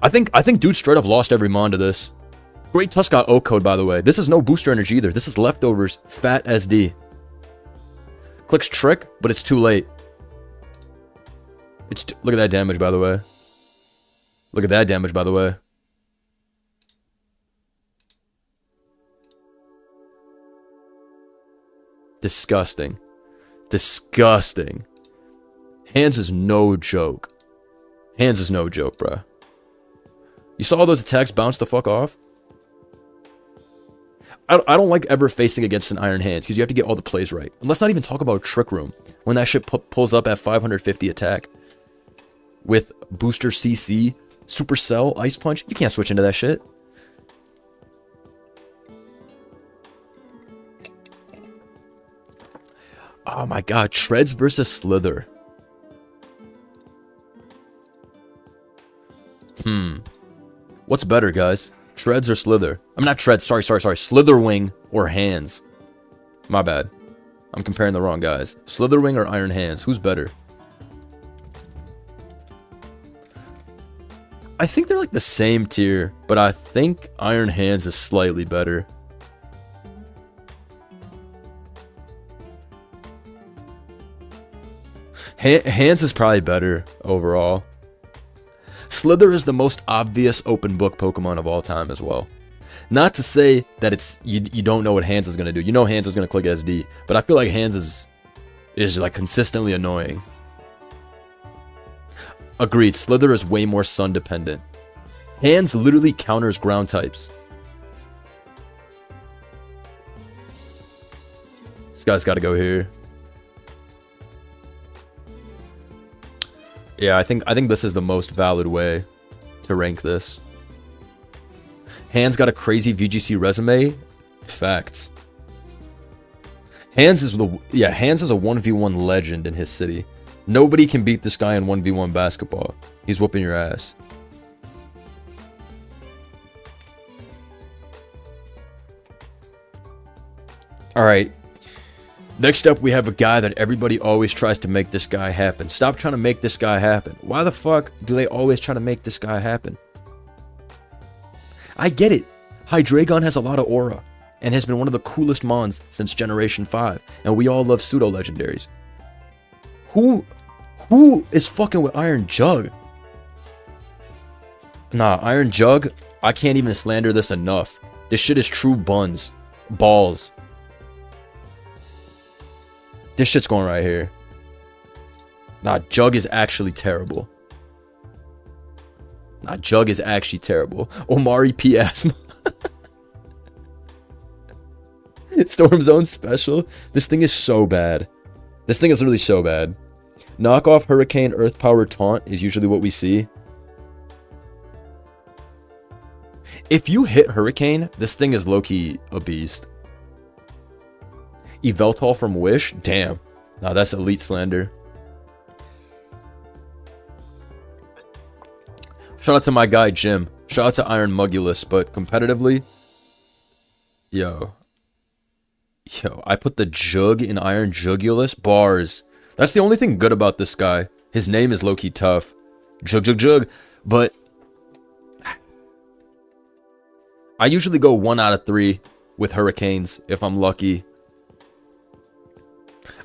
I think dude straight up lost every mon to this. Great Tusk got O-code, by the way. This is no booster energy either. This is leftovers. Fat SD. Clicks Trick, but it's too late. Look at that damage, by the way. Look at that damage, by the way. Disgusting. Disgusting. Hands is no joke. Hands is no joke, bruh. You saw all those attacks bounce the fuck off? I don't like ever facing against an Iron Hands because you have to get all the plays right. And let's not even talk about Trick Room. When that shit pulls up at 550 attack. With Booster CC, Supercell, Ice Punch. You can't switch into that shit. Oh my god, Treads versus Slither. What's better, guys? Treads or Slither? I'm not Treads, sorry. Slitherwing or Hands. My bad. I'm comparing the wrong guys. Slitherwing or Iron Hands? Who's better? I think they're like the same tier, but I think Iron Hands is slightly better. Hands is probably better overall. Slither is the most obvious open book Pokemon of all time as well. Not to say that it's you don't know what Hands is gonna do. You know Hands is gonna click SD, but I feel like Hands is like consistently annoying. Agreed, Slither is way more sun dependent. Hands literally counters ground types. This guy's gotta go here. Yeah, I think this is the most valid way to rank this. Hands got a crazy VGC resume. Facts. Hands is a 1v1 legend in his city. Nobody can beat this guy in 1v1 basketball. He's whooping your ass. Alright. Next up, we have a guy that everybody always tries to make this guy happen. Stop trying to make this guy happen. Why the fuck do they always try to make this guy happen? I get it. Hydreigon has a lot of aura. and has been one of the coolest mons since Generation 5, and we all love pseudo-legendaries. Who is fucking with Iron Jug? Nah, Iron Jug, I can't even slander this enough. This shit is true buns. Balls. This shit's going right here. Nah, Jug is actually terrible. Nah, Jug is actually terrible. Omari PS. Storm Zone special. This thing is so bad. This thing is really so bad. Knockoff Hurricane Earth Power Taunt is usually what we see. If you hit Hurricane, this thing is low-key a beast. Yveltal from Wish? Damn. Nah, that's elite slander. Shout out to my guy, Jim. Shout out to Iron Mugulus, but competitively... Yo, I put the Jug in Iron Jugulus. Bars. That's the only thing good about this guy. His name is low-key tough. Jug. But... I usually go 1 out of 3 with Hurricanes, if I'm lucky.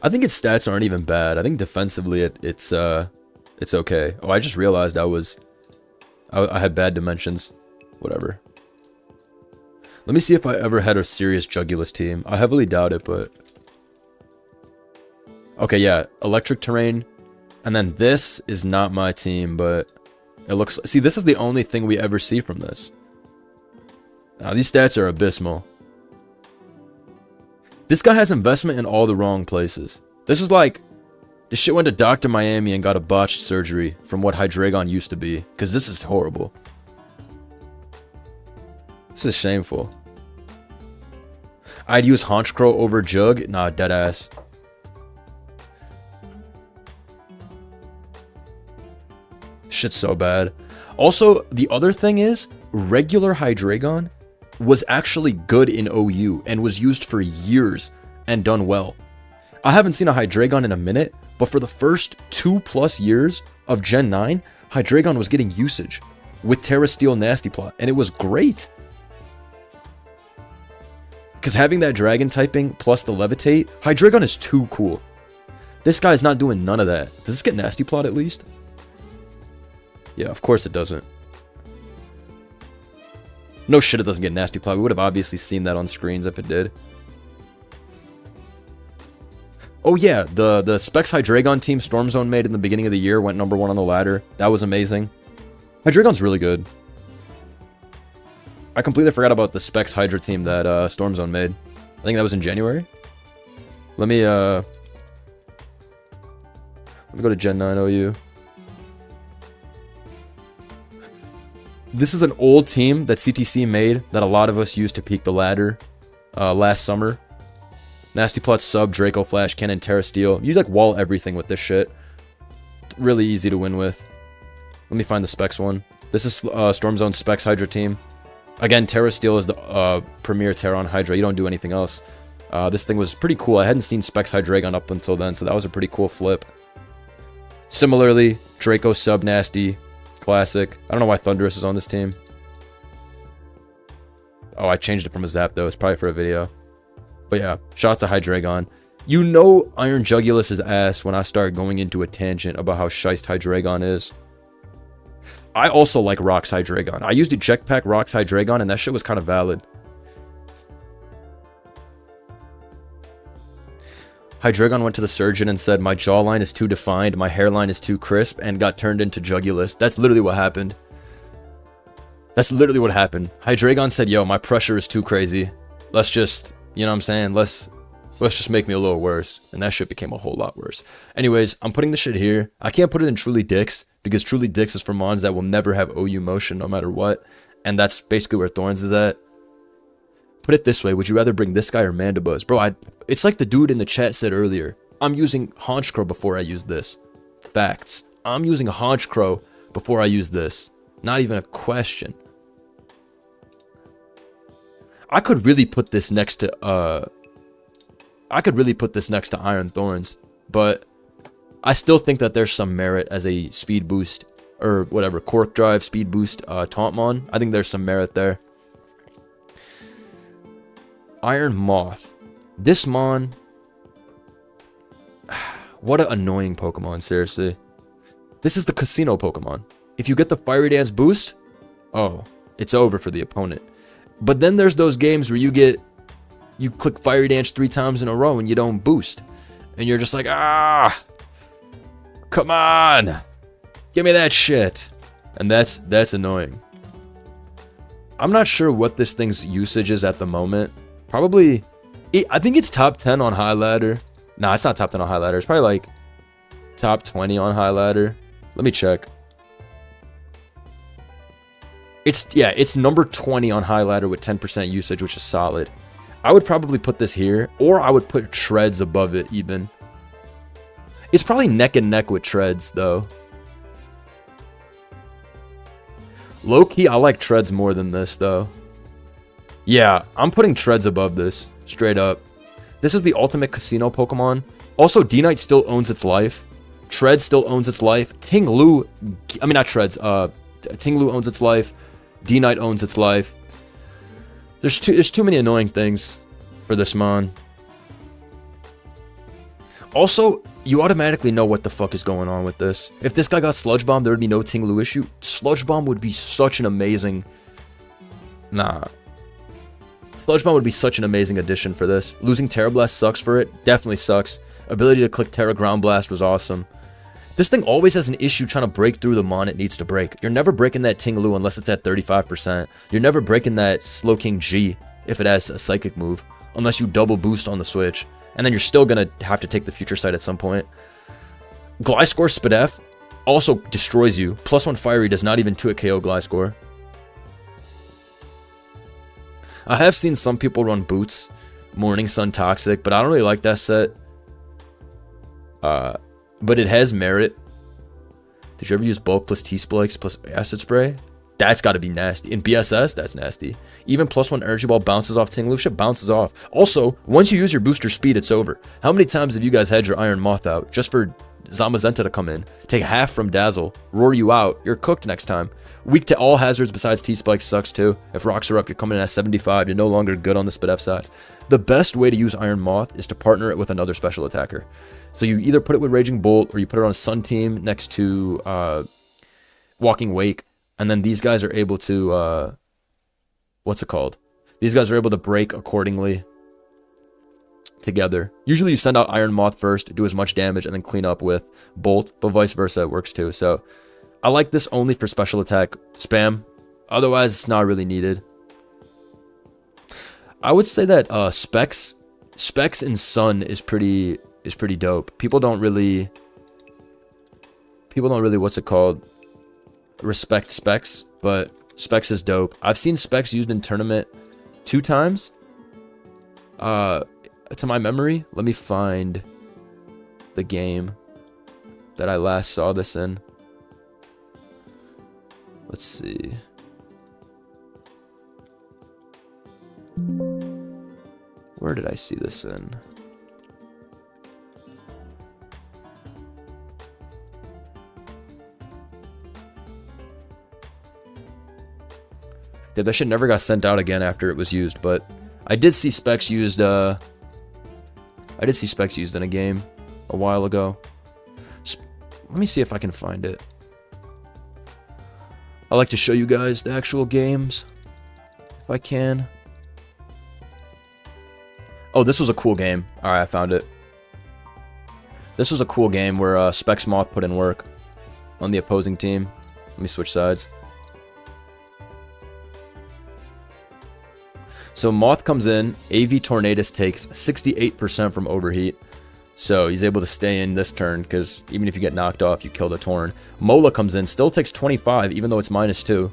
I think its stats aren't even bad. I think defensively it's okay. Oh, I just realized I had bad dimensions. Whatever. Let me see if I ever had a serious Jugulus team. I heavily doubt it, but... Okay, yeah. Electric Terrain. And then this is not my team, but... It looks... See, this is the only thing we ever see from this. Now, these stats are abysmal. This guy has investment in all the wrong places. This is like... This shit went to Dr. Miami and got a botched surgery from what Hydreigon used to be. Because this is horrible. This is shameful. I'd use Honchkrow over Jug. Nah, deadass. Shit's so bad. Also, the other thing is, regular Hydreigon was actually good in OU and was used for years and done well. I haven't seen a Hydreigon in a minute, but for the first 2+ years of Gen 9, Hydreigon was getting usage with Terra Steel Nasty Plot, and it was great. Because having that Dragon typing plus the Levitate, Hydreigon is too cool. This guy's not doing none of that. Does this get Nasty Plot at least? Yeah, of course it doesn't. No shit, it doesn't get Nasty Plot. We would have obviously seen that on screens if it did. Oh yeah, the Specs Hydreigon team Storm Zone made in the beginning of the year went #1 on the ladder. That was amazing. Hydreigon's really good. I completely forgot about the Specs Hydra team that Storm Zone made. I think that was in January. Let me go to Gen 9 OU. This is an old team that CTC made that a lot of us used to peak the ladder last summer. Nasty Plot, Sub, Draco Flash, Cannon, Terra Steel. You like wall everything with this shit. Really easy to win with. Let me find the Specs one. This is Storm Zone Specs Hydra team. Again, Terra Steel is the premier Terra on Hydra. You don't do anything else. This thing was pretty cool. I hadn't seen Specs Hydreigon up until then, so that was a pretty cool flip. Similarly, Draco, Sub, Nasty, Classic. I don't know why Thundurus is on this team. Oh, I changed it from a Zap, though. It's probably for a video. But yeah, shots to Hydreigon. You know Iron Jugulus is ass when I start going into a tangent about how shiced Hydreigon is. I also like Rocks Hydreigon. I used to Jetpack Rocks Hydreigon, and that shit was kind of valid. Hydreigon went to the surgeon and said, my jawline is too defined, my hairline is too crisp, and got turned into Jugulus. That's literally what happened. That's literally what happened. Hydreigon said, yo, my pressure is too crazy. Let's just, you know what I'm saying? Let's just make me a little worse. And that shit became a whole lot worse. Anyways, I'm putting the shit here. I can't put it in Truly Dix, because Truly Dix is for mons that will never have OU motion no matter what. And that's basically where Thorns is at. Put it this way, would you rather bring this guy or Mandibuzz? Bro, it's like the dude in the chat said earlier. I'm using Honchkrow before I use this. Facts. I'm using Honchkrow before I use this. Not even a question. I could really put this next to Iron Thorns, but I still think that there's some merit as a speed boost or whatever, Cork Drive speed boost Tauntmon. I think there's some merit there. Iron Moth. This Mon... What an annoying Pokemon, seriously. This is the Casino Pokemon. If you get the Fiery Dance boost, oh, it's over for the opponent. But then there's those games where you click Fiery Dance 3 times in a row and you don't boost. And you're just like, ah, come on, give me that shit. And that's annoying. I'm not sure what this thing's usage is at the moment. Probably, I think it's top 10 on High Ladder. Nah, it's not top 10 on High Ladder. It's probably like top 20 on High Ladder. Let me check. It's number 20 on High Ladder with 10% usage, which is solid. I would probably put this here, or I would put Treads above it even. It's probably neck and neck with Treads, though. Low-key, I like Treads more than this, though. Yeah, I'm putting Treads above this, straight up. This is the ultimate Casino Pokemon. Also, D-Knight still owns its life. Treads still owns its life. Ting-Lu, I mean, not Treads, Ting-Lu owns its life. D-Knight owns its life. There's too many annoying things for this Mon. Also, you automatically know what the fuck is going on with this. If this guy got Sludge Bomb, there would be no Ting-Lu issue. Sludge Bomb would be such an amazing... Nah. Sludge Bomb would be such an amazing addition for this. Losing Terra Blast sucks for it. Definitely sucks. Ability to click Terra Ground Blast was awesome. This thing always has an issue trying to break through the Mon it needs to break. You're never breaking that Ting-Lu unless it's at 35%. You're never breaking that Slowking G if it has a Psychic move, unless you double boost on the switch. And then you're still going to have to take the Future Sight at some point. Gliscor Spadef also destroys you. +1 Fiery does not even 2-hit KO Gliscor. I have seen some people run Boots, Morning Sun Toxic, but I don't really like that set. But it has merit. Did you ever use Bulk plus T-Spikes plus Acid Spray? That's got to be nasty. In BSS, that's nasty. Even +1 Energy Ball bounces off Ting-Lu. Shit bounces off. Also, once you use your booster speed, it's over. How many times have you guys had your Iron Moth out just for Zamazenta to come in, take half from Dazzle, roar you out, you're cooked next time. Weak to all hazards besides T-Spikes sucks too. If rocks are up, you're coming in at 75, you're no longer good on the Spadef side. The best way to use Iron Moth is to partner it with another special attacker. So you either put it with Raging Bolt, or you put it on Sun Team next to Walking Wake, and then these guys are able to, what's it called? These guys are able to break accordingly together. Usually you send out Iron Moth first, do as much damage, and then clean up with Bolt, but vice versa, it works too. So I like this only for special attack spam. Otherwise, it's not really needed. I would say that Specs in Sun is pretty dope. People don't really what's it called, respect Specs, but Specs is dope. I've seen Specs used in tournament 2 times. To my memory, let me find the game that I last saw this in. Let's see. Where did I see this in? Yeah, that shit never got sent out again after it was used, but I did see Specs used, in a game a while ago. Let me see if I can find it. I like to show you guys the actual games, if I can. Oh, this was a cool game. Alright, I found it. This was a cool game where Specs Moth put in work on the opposing team. Let me switch sides. So Moth comes in, AV Tornadus takes 68% from Overheat. So he's able to stay in this turn, because even if you get knocked off, you kill the Torn. Mola comes in, still takes 25, even though it's -2.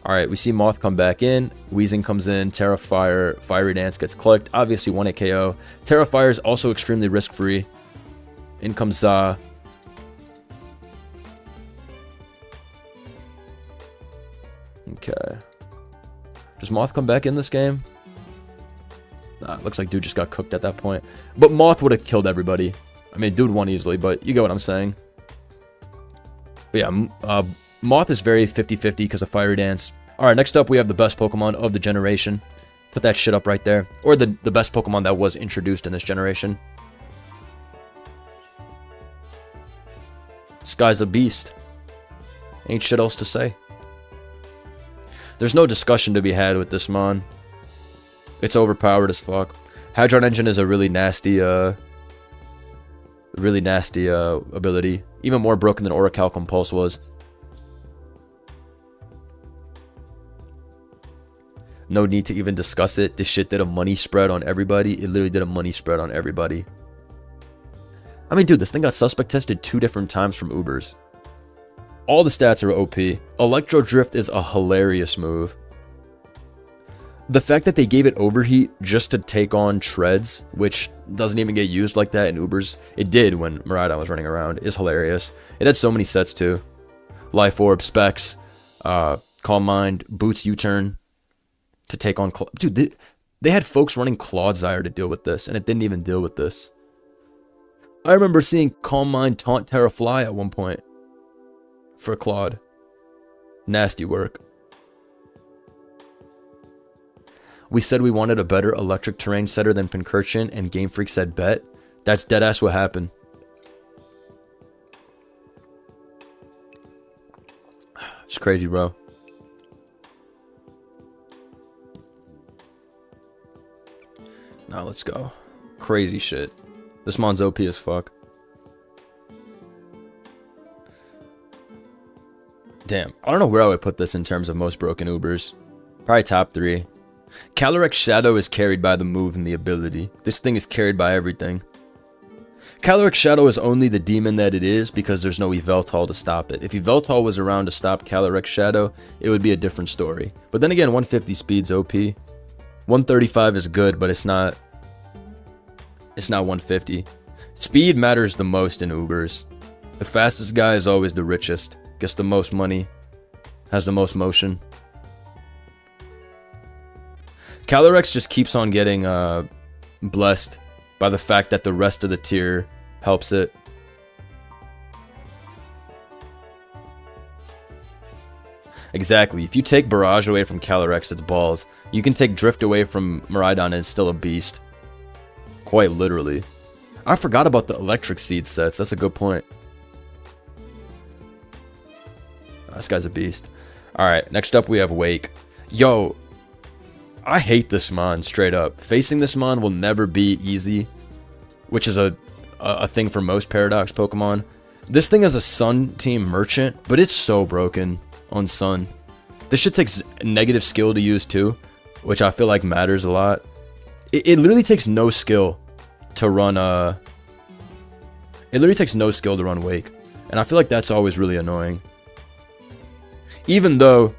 Alright, we see Moth come back in, Weezing comes in, Terra Fire, Fiery Dance gets clicked, obviously 1-hit KO. Terra Fire is also extremely risk-free. In comes Za. Okay. Does Moth come back in this game? Nah, it looks like dude just got cooked at that point. But Moth would have killed everybody. I mean, dude won easily, but you get what I'm saying. But yeah, Moth is very 50-50 because of Fiery Dance. Alright, next up we have the best Pokemon of the generation. Put that shit up right there. Or the best Pokemon that was introduced in this generation. This guy's a beast. Ain't shit else to say. There's no discussion to be had with this mon. It's overpowered as fuck. Hydron Engine is a really nasty ability. Even more broken than Orichalcum Pulse was. No need to even discuss it. This shit did a money spread on everybody. It literally did a money spread on everybody. I mean, dude, this thing got suspect tested 2 different times from Ubers. All the stats are OP. Electro Drift is a hilarious move. The fact that they gave it Overheat just to take on Treads, which doesn't even get used like that in Ubers. It did when Miraidon was running around, is hilarious. It had so many sets too. Life Orb, Specs, Calm Mind, Boots U-Turn to take on... Dude, they had folks running Clodsire to deal with this, and it didn't even deal with this. I remember seeing Calm Mind taunt Terrafly at one point for Claude. Nasty work. We said we wanted a better electric terrain setter than Pincurchin, and Game Freak said bet. That's deadass what happened. It's crazy, bro. Now let's go. Crazy shit. This mon's OP as fuck. Damn, I don't know where I would put this in terms of most broken Ubers. Probably top 3. Calyrex Shadow is carried by the move and the ability. This thing is carried by everything. Calyrex Shadow is only the demon that it is because there's no Yveltal to stop it. If Yveltal was around to stop Calyrex Shadow, it would be a different story. But then again, 150 speed's OP. 135 is good, but it's not 150. Speed matters the most in Ubers. The fastest guy is always the richest. Gets the most money. Has the most motion. Calyrex just keeps on getting blessed by the fact that the rest of the tier helps it. Exactly. If you take Barrage away from Calyrex, it's balls. You can take Drift away from Miraidon and it's still a beast. Quite literally. I forgot about the Electric Seed sets. That's a good point. This guy's a beast. Alright, next up we have Wake. Yo, I hate this mon, straight up. Facing this mon will never be easy, which is a thing for most Paradox Pokemon. This thing is a Sun Team Merchant, but it's so broken on Sun. This shit takes negative skill to use too, which I feel like matters a lot. It literally takes no skill to run Wake, and I feel like that's always really annoying. Even though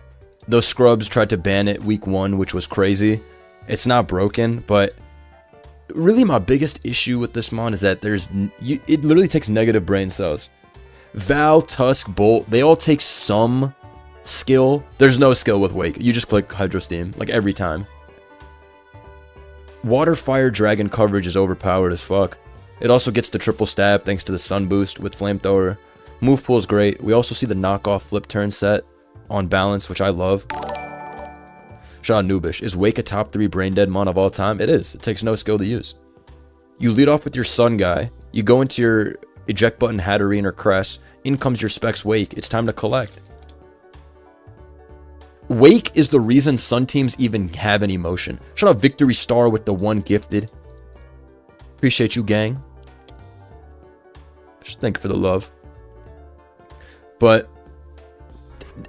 those scrubs tried to ban it week 1, which was crazy, it's not broken, but really my biggest issue with this mon is that it literally takes negative brain cells. Val, Tusk, Bolt, they all take some skill. There's no skill with Wake. You just click Hydro Steam, like every time. Water, Fire, Dragon coverage is overpowered as fuck. It also gets the triple stab thanks to the Sun boost with Flamethrower. Move pool is great. We also see the knockoff flip turn set on balance, which I love. Shout out Noobish. Is Wake a top 3 brain dead mon of all time? It is. It takes no skill to use. You lead off with your Sun guy. You go into your eject button Hatterene or Crest. In comes your Specs Wake. It's time to collect. Wake is the reason Sun teams even have any motion. Shout out Victory Star with the 1 gifted. Appreciate you, gang. Just thank you for the love. But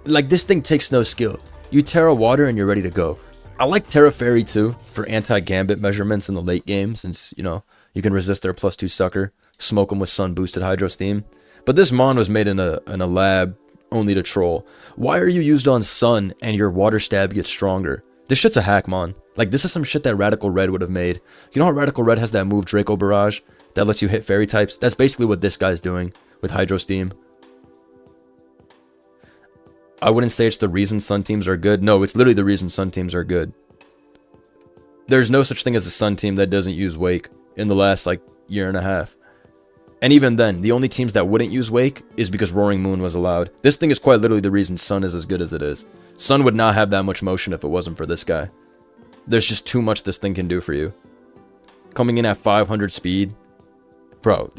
like, this thing takes no skill. You Terra Water and you're ready to go. I like Terra Fairy too for anti-gambit measurements in the late game, since, you know, you can resist their +2 sucker. Smoke them with Sun boosted Hydro Steam. But this mon was made in a lab only to troll. Why are you used on Sun and your water stab gets stronger? This shit's a hack mon. Like, this is some shit that Radical Red would have made. You know how Radical Red has that move Draco Barrage that lets you hit fairy types? That's basically what this guy's doing with Hydro Steam. I wouldn't say it's the reason Sun teams are good. No, it's literally the reason Sun teams are good. There's no such thing as a Sun team that doesn't use Wake in the last, like, year and a half. And even then, the only teams that wouldn't use Wake is because Roaring Moon was allowed. This thing is quite literally the reason Sun is as good as it is. Sun would not have that much motion if it wasn't for this guy. There's just too much this thing can do for you. Coming in at 500 speed. Bro,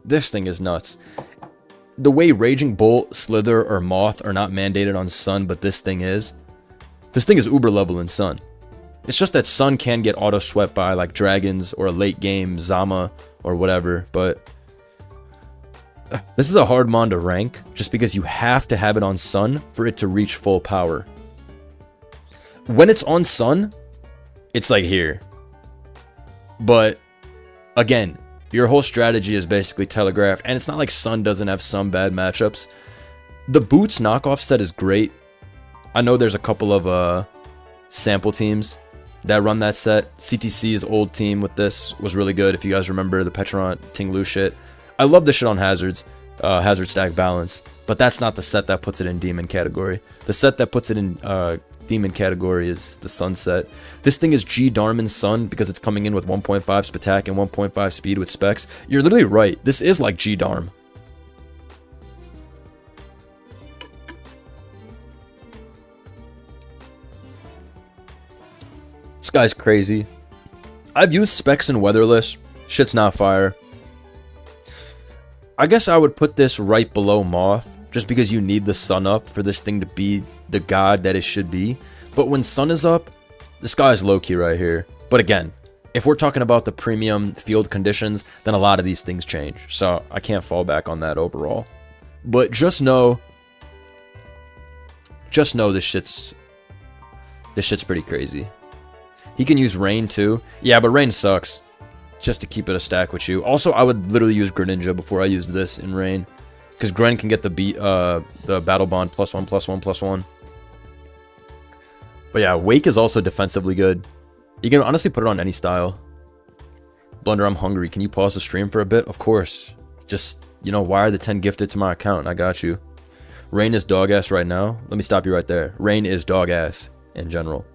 this thing is nuts. The way Raging Bolt, Slither, or Moth are not mandated on Sun, but this thing is uber level in Sun. It's just that Sun can get auto-swept by like Dragons or a late game Zama or whatever, but this is a hard mon to rank just because you have to have it on Sun for it to reach full power. When it's on Sun, it's like here. But again, your whole strategy is basically telegraphed, and it's not like Sun doesn't have some bad matchups. The Boots knockoff set is great. I know there's a couple of sample teams that run that set. CTC's old team with this was really good, if you guys remember the Petront Tinglu shit. I love this shit on Hazards, Hazard Stack Balance, but that's not the set that puts it in Demon category. The set that puts it in Demon category is the Sunset. This thing is G Darman Sun because it's coming in with 1.5 Spatak and 1.5 speed with specs. You're literally right. This is like G Darm. This guy's crazy. I've used specs and Weatherless. Shit's not fire. I guess I would put this right below Moth, just because you need the Sun up for this thing to be the god that it should be. But when Sun is up, this guy's low-key right here. But again, if we're talking about the premium field conditions, then a lot of these things change. So I can't fall back on that overall. But just know this shit's pretty crazy. He can use Rain too. Yeah, but Rain sucks. Just to keep it a stack with you. Also, I would literally use Greninja before I used this in Rain, because Gren can get the Battle Bond +1/+1/+1. But yeah, Wake is also defensively good. You can honestly put it on any style. Blunder, I'm hungry. Can you pause the stream for a bit? Of course. Just, you know, wire the 10 gifted to my account. I got you. Rain is dog ass right now. Let me stop you right there. Rain is dog ass in general.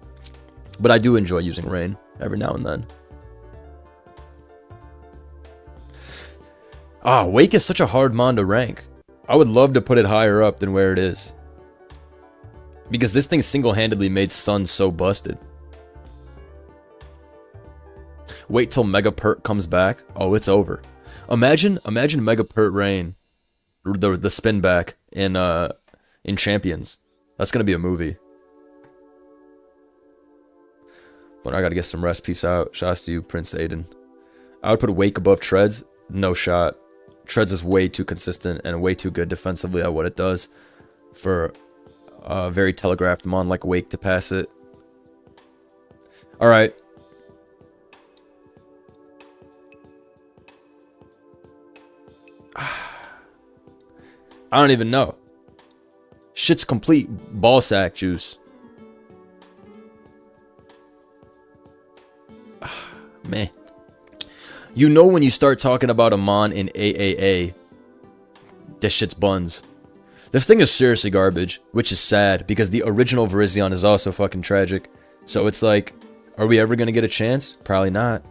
But I do enjoy using Rain every now and then. Wake is such a hard mon to rank. I would love to put it higher up than where it is, because this thing single-handedly made Sun so busted. Wait till Mega Pert comes back. Oh, it's over. Imagine Mega Pert Rain, the spin back in Champions. That's gonna be a movie. But I gotta get some rest. Peace out. Shouts to you, Prince Aiden. I would put Wake above Treads. No shot. Treads is way too consistent and way too good defensively at what it does for a very telegraphed mon like Wake to pass it. Alright. I don't even know. Shit's complete ball sack juice. Man. You know when you start talking about a mon in AAA, this shit's buns. This thing is seriously garbage, which is sad, because the original Virizion is also fucking tragic. So it's like, are we ever gonna get a chance? Probably not.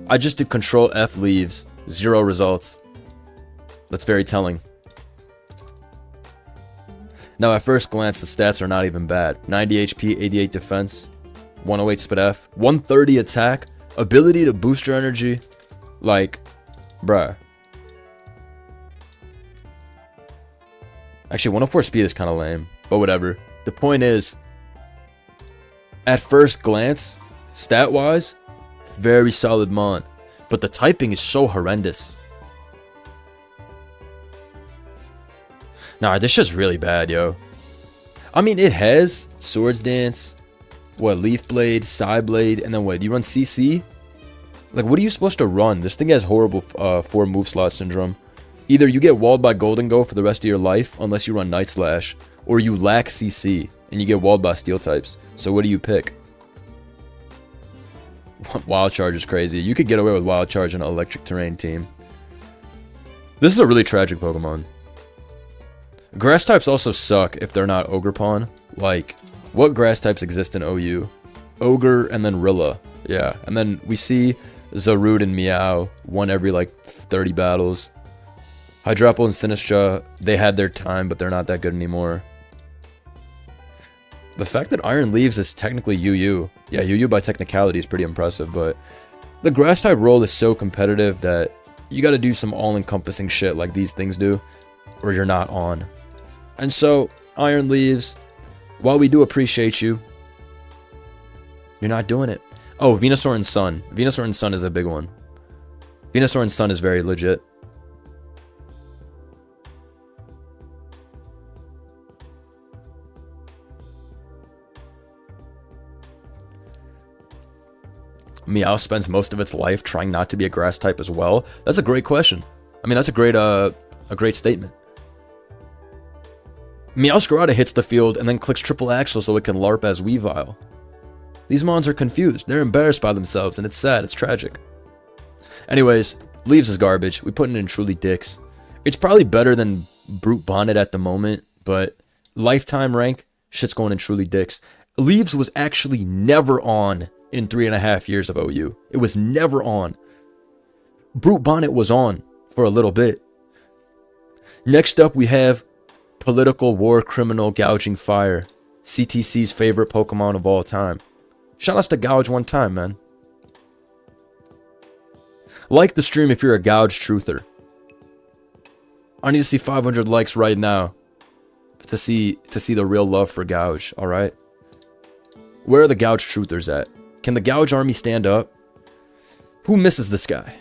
I just did Control F leaves, 0 results. That's very telling. Now at first glance, the stats are not even bad. 90 HP, 88 defense. 108 spit F, 130 attack, ability to boost your energy, like, bruh. Actually, 104 speed is kind of lame, but whatever. The point is, at first glance, stat-wise, very solid mon, but the typing is so horrendous. Nah, this shit's really bad, yo. I mean, it has Swords Dance, what, Leaf Blade, Psy Blade, and then what, do you run CC? Like, what are you supposed to run? This thing has horrible 4 move slot syndrome. Either you get walled by Golden Go for the rest of your life, unless you run Night Slash, or you lack CC, and you get walled by Steel types. So what do you pick? Wild Charge is crazy. You could get away with Wild Charge in an Electric Terrain team. This is a really tragic Pokemon. Grass types also suck if they're not Ogerpon. Like, what grass types exist in OU? Ogre and then Rilla. Yeah, and then we see Zarude and Meow won every like 30 battles. Hydropple and Sinistra, they had their time, but they're not that good anymore. The fact that Iron Leaves is technically UU. Yeah, UU by technicality is pretty impressive, but the grass type role is so competitive that you gotta do some all-encompassing shit like these things do, or you're not on. And so, Iron Leaves, while we do appreciate you, you're not doing it. Oh, Venusaur and Sun. Venusaur and Sun is a big one. Venusaur and Sun is very legit. Meow spends most of its life trying not to be a grass type as well. That's a great question. I mean, that's a great statement. Meowscarada hits the field and then clicks triple axle so it can LARP as Weavile. These mons are confused. They're embarrassed by themselves, and it's sad. It's tragic. Anyways, Leaves is garbage. We put it in Truly Dicks. It's probably better than Brute Bonnet at the moment, but lifetime rank, shit's going in Truly Dicks. Leaves was actually never on in 3.5 years of OU. It was never on. Brute Bonnet was on for a little bit. Next up, we have Political War Criminal Gouging Fire, CTC's favorite Pokemon of all time. Shout outs to Gouge one time, man. Like the stream if you're a Gouge truther. I need to see 500 likes right now to see the real love for Gouge, alright? Where are the Gouge truthers at? Can the Gouge army stand up? Who misses this guy?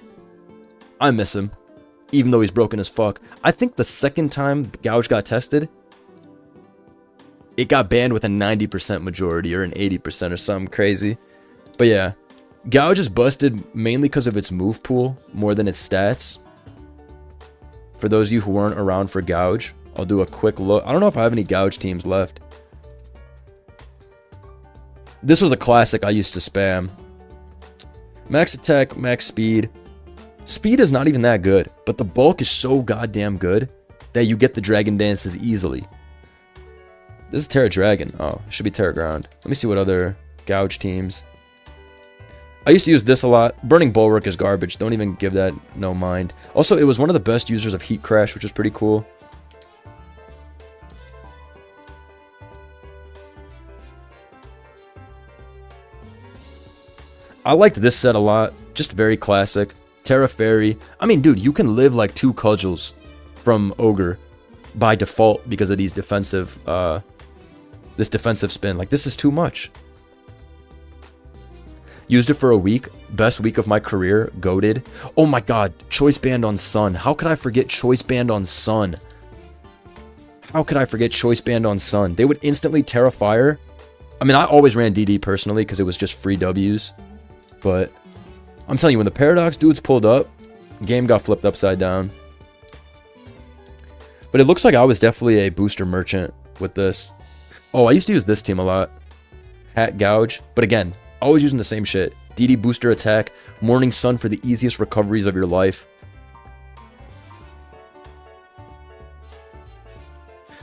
I miss him, even though he's broken as fuck. I think the second time Gouge got tested, it got banned with a 90% majority or an 80% or something crazy. But yeah, Gouge is busted mainly because of its move pool more than its stats. For those of you who weren't around for Gouge, I'll do a quick look. I don't know if I have any Gouge teams left. This was a classic I used to spam. Max attack, max speed. Speed is not even that good, but the bulk is so goddamn good that you get the Dragon Dances easily. This is Terra Dragon. Oh, it should be Terra Ground. Let me see what other Gouge teams. I used to use this a lot. Burning Bulwark is garbage. Don't even give that no mind. Also, it was one of the best users of Heat Crash, which is pretty cool. I liked this set a lot. Just very classic. Terra Fairy. I mean, dude, you can live like 2 Cudgels from Ogre by default because of these defensive, this defensive spin. Like, this is too much. Used it for a week. Best week of my career. Goated. Oh my god. Choice Band on Sun. How could I forget Choice Band on Sun? How could I forget Choice Band on Sun? They would instantly Terra Fire. I mean, I always ran DD personally because it was just free Ws. But I'm telling you, when the Paradox dudes pulled up, game got flipped upside down. But it looks like I was definitely a booster merchant with this. Oh, I used to use this team a lot. Hat Gouge. But again, always using the same shit. DD booster attack. Morning Sun for the easiest recoveries of your life.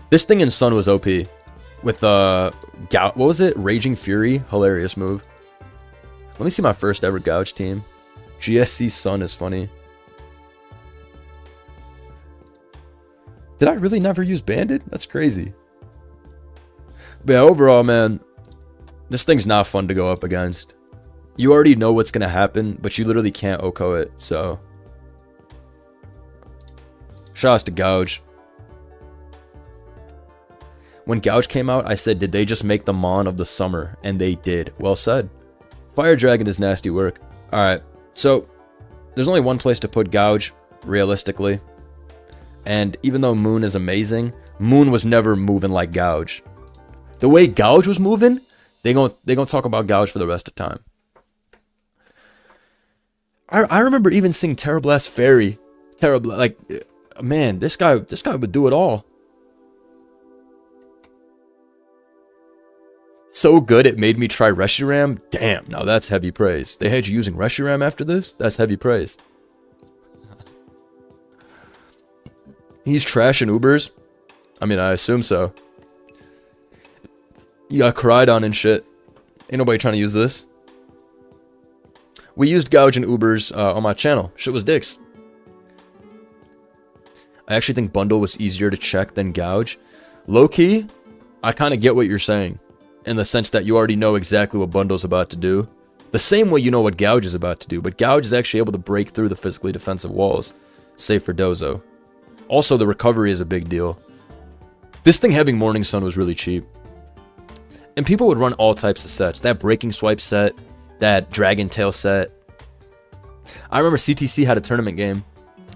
This thing in Sun was OP. With, what was it? Raging Fury? Hilarious move. Let me see my first ever Gouge team. GSC Sun is funny. Did I really never use Bandit? That's crazy. But yeah, overall, man, this thing's not fun to go up against. You already know what's going to happen, but you literally can't OHKO it, so. Shoutouts to Gouge. When Gouge came out, I said, did they just make the Mon of the summer? And they did. Well said. Fire Dragon is nasty work. Alright, so there's only one place to put Gouge, realistically. And even though Moon is amazing, Moon was never moving like Gouge. The way Gouge was moving, they gonna talk about Gouge for the rest of the time. I remember even seeing Terra Blast Fairy. Like, man, this guy would do it all. So good it made me try Reshiram. Damn, now that's heavy praise. They had you using Reshiram after this? That's heavy praise. He's trash in Ubers? I mean, I assume so. You got Koraidon and shit. Ain't nobody trying to use this. We used Gouge and Ubers on my channel. Shit was dicks. I actually think Bundle was easier to check than Gouge. Low-key, I kind of get what you're saying, in the sense that you already know exactly what Bundle's about to do. The same way you know what Gouge is about to do, but Gouge is actually able to break through the physically defensive walls, save for Dozo. Also, the recovery is a big deal. This thing having Morning Sun was really cheap. And people would run all types of sets. That Breaking Swipe set, that Dragon Tail set. I remember CTC had a tournament game,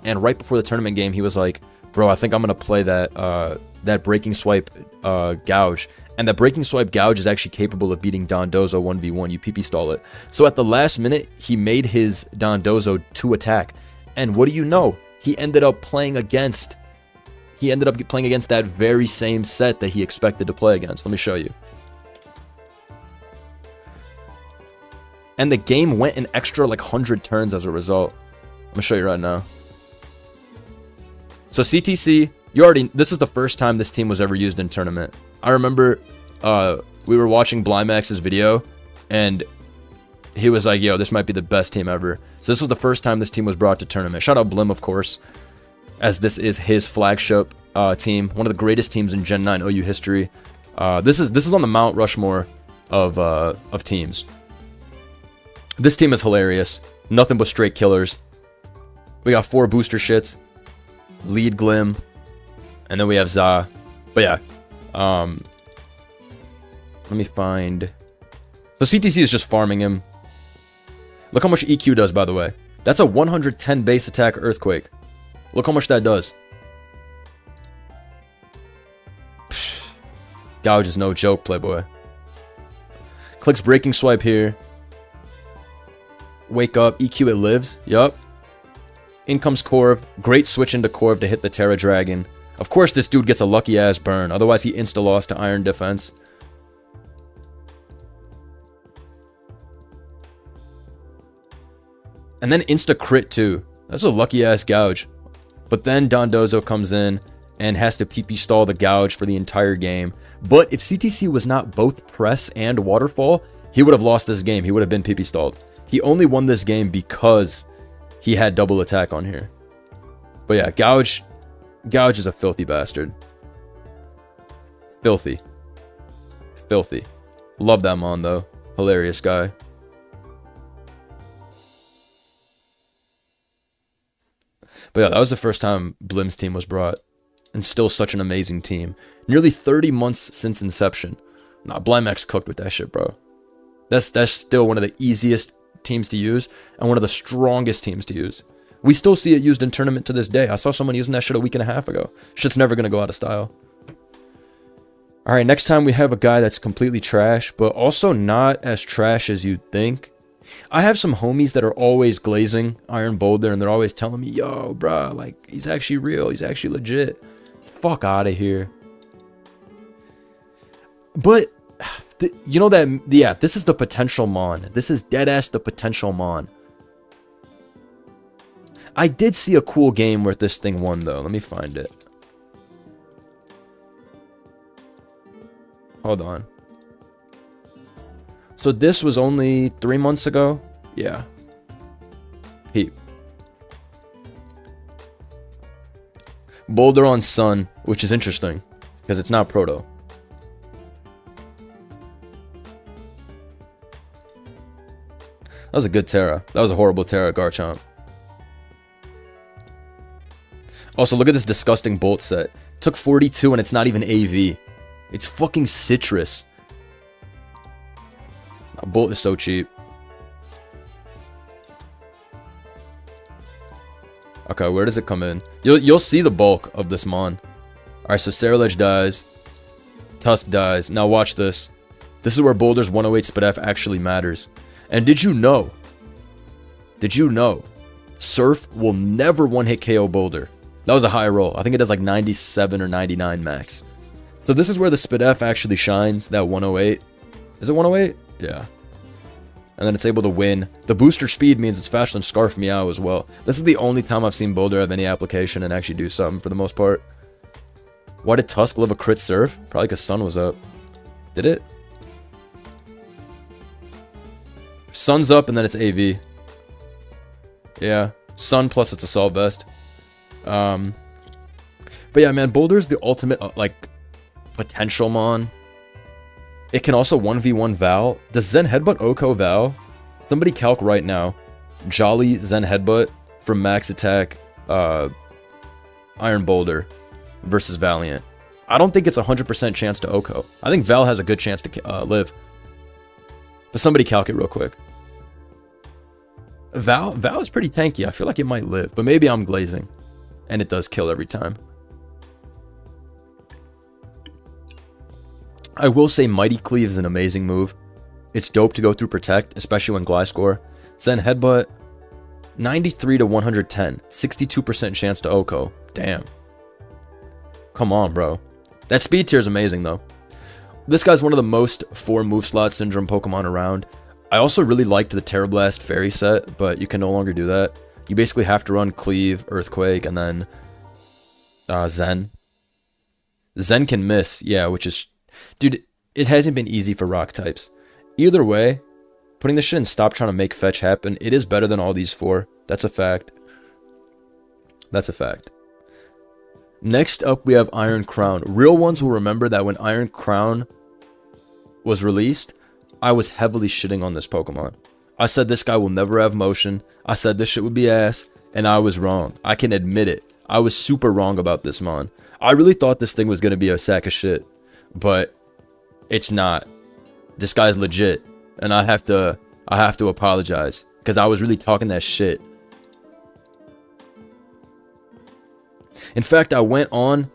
and right before the tournament game, he was like, bro, I think I'm going to play that Breaking Swipe Gouge. And that Breaking Swipe Gouge is actually capable of beating Dondozo 1v1. You PP stall it. So at the last minute, he made his Dondozo to attack. And what do you know? He ended up playing against that very same set that he expected to play against. Let me show you. And the game went an extra like 100 turns as a result. I'm gonna show you right now. So CTC, this is the first time this team was ever used in tournament. I remember we were watching Blymax's video, and he was like, yo, this might be the best team ever. So this was the first time this team was brought to tournament. Shout out Blim, of course, as this is his flagship team, one of the greatest teams in Gen 9 OU history. This is on the Mount Rushmore of teams. This team is hilarious. Nothing but straight killers. We got 4 booster shits, lead Glim, and then we have Za. But yeah, let me find. So CTC is just farming him. Look how much EQ does, by the way. That's a 110 base attack Earthquake. Look how much that does. Psh, Gouge is no joke, playboy. Clicks Breaking Swipe here. Wake up, EQ it lives. Yup. In comes Corv. Great switch into Corv to hit the Terra Dragon. Of course, this dude gets a lucky ass burn. Otherwise, he insta-lost to Iron Defense. And then insta-crit too. That's a lucky ass Gouge. But then Dondozo comes in and has to PP stall the Gouge for the entire game. But if CTC was not both press and waterfall, he would have lost this game. He would have been PP stalled. He only won this game because he had double attack on here. But yeah, Gouge is a filthy bastard. Filthy. Filthy. Love that Mon though. Hilarious guy. But yeah, that was the first time Blim's team was brought. And still such an amazing team. Nearly 30 months since inception. Nah, Blymax cooked with that shit, bro. That's still one of the easiest teams to use and one of the strongest teams to use. We still see it used in tournament to this day. I saw someone using that shit a week and a half ago. Shit's never gonna go out of style. Alright, next time we have a guy that's completely trash, but also not as trash as you'd think. I have some homies that are always glazing Iron Boulder, and they're always telling me, yo, bruh, like, he's actually real, he's actually legit. Fuck out of here. But you know that, yeah, this is the potential Mon. This is deadass the potential Mon. I did see a cool game where this thing won, though. Let me find it. Hold on. So this was only 3 months ago? Yeah. Peep. Boulder on Sun, which is interesting, because it's not Proto. That was a good Terra. That was a horrible Terra, Garchomp. Also, look at this disgusting Bolt set. Took 42 and it's not even AV. It's fucking Citrus. Bolt is so cheap. Okay, where does it come in? You'll see the bulk of this Mon. Alright, so Ceruledge dies. Tusk dies. Now watch this. This is where Boulder's 108 SpDef actually matters. And did you know? Surf will never one-hit KO Boulder. That was a high roll. I think it does like 97 or 99 max. So this is where the SpDef actually shines, that 108. Is it 108? Yeah. And then it's able to win. The booster speed means it's faster than Scarf Meow as well. This is the only time I've seen Boulder have any application and actually do something for the most part. Why did Tusk live a crit serve? Probably because Sun was up. Did it? Sun's up and then it's AV. Yeah, Sun plus its Assault Vest. But yeah, man, Boulder's the ultimate, like, potential Mon. It can also 1v1 Val. Does Zen Headbutt Oko Val? Somebody calc right now. Jolly Zen Headbutt from Max Attack, Iron Boulder versus Valiant. I don't think it's a 100% chance to Oko. I think Val has a good chance to live. But somebody calc it real quick. Val is pretty tanky. I feel like it might live, but maybe I'm glazing. And it does kill every time. I will say Mighty Cleave is an amazing move. It's dope to go through Protect, especially when Gliscor. Zen Headbutt, 93 to 110. 62% chance to Oko. Damn. Come on, bro. That speed tier is amazing, though. This guy's one of the most 4 move slot syndrome Pokemon around. I also really liked the Terra Blast Fairy set, but you can no longer do that. You basically have to run Cleave, Earthquake, and then Zen. Zen can miss, yeah, which is... Dude, it hasn't been easy for rock types. Either way, putting this shit in Stop Trying to Make Fetch happen, it is better than all these 4. That's a fact. That's a fact. Next up, we have Iron Crown. Real ones will remember that when Iron Crown was released, I was heavily shitting on this Pokemon. I said this guy will never have motion. I said this shit would be ass, and I was wrong. I can admit it. I was super wrong about this Mon. I really thought this thing was going to be a sack of shit, but it's not. This guy's legit, and I have to apologize, because I was really talking that shit. In fact, I went on.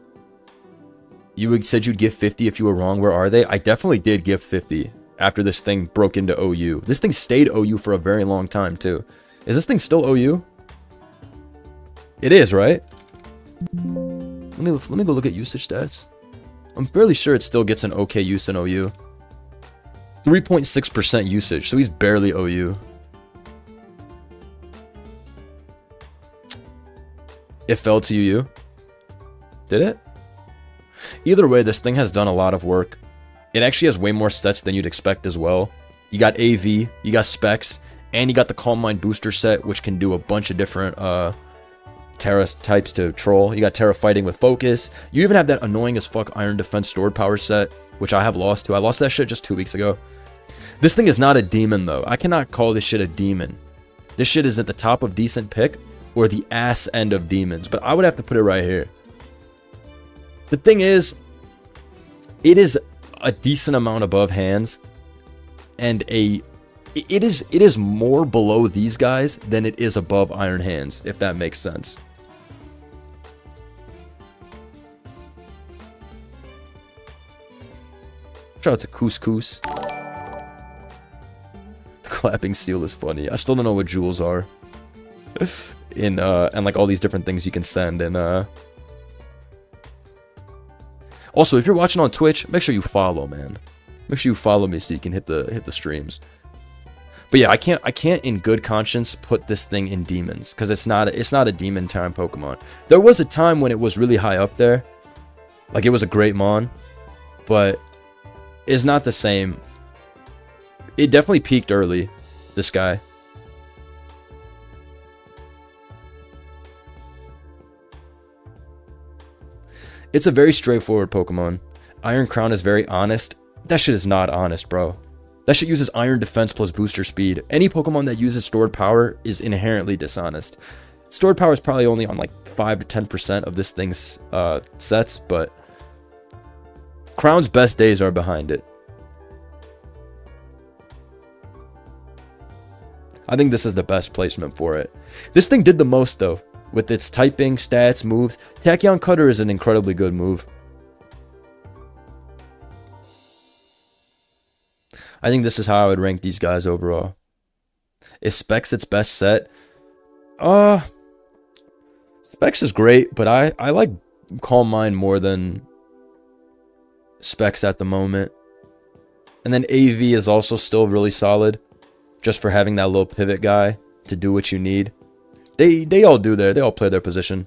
You said you'd give 50 if you were wrong. Where are they? I definitely did give 50 after this thing broke into OU. This thing stayed OU for a very long time, too. Is this thing still OU? It is, right? Let me go look at usage stats. I'm fairly sure it still gets an okay use in OU. 3.6% usage, so he's barely OU. It fell to UU. Did it? Either way, this thing has done a lot of work. It actually has way more stats than you'd expect as well. You got AV, you got Specs, and you got the Calm Mind booster set, which can do a bunch of different Terra types to troll. You got Terra Fighting with Focus. You even have that annoying as fuck Iron Defense Stored Power set, which I have lost to. I lost that shit just 2 weeks ago. This thing is not a demon, though. I cannot call this shit a demon. This shit is at the top of decent pick, or the ass end of demons, but I would have to put it right here. The thing is, it is a decent amount above hands, and it is more below these guys than it is above Iron Hands, if that makes sense. Shout out to Couscous. The clapping seal is funny. I still don't know what jewels are. And like all these different things you can send, and also, if you're watching on Twitch, make sure you follow, man. Make sure you follow me so you can hit the streams. But yeah, I can't in good conscience put this thing in demons, because it's not a demon time Pokemon. There was a time when it was really high up there, like it was a great Mon, but it's not the same. It definitely peaked early, this guy. It's a very straightforward Pokemon. Iron Crown is very honest. That shit is not honest, bro. That shit uses Iron Defense plus Booster Speed. Any Pokemon that uses Stored Power is inherently dishonest. Stored Power is probably only on like 5 to 10% of this thing's sets, but Crown's best days are behind it. I think this is the best placement for it. This thing did the most, though. With its typing, stats, moves, Tachyon Cutter is an incredibly good move. I think this is how I would rank these guys overall. Is Specs its best set? Specs is great, but I like Calm Mind more than Specs at the moment. And then AV is also still really solid, just for having that little pivot guy to do what you need. They all do they all play their position.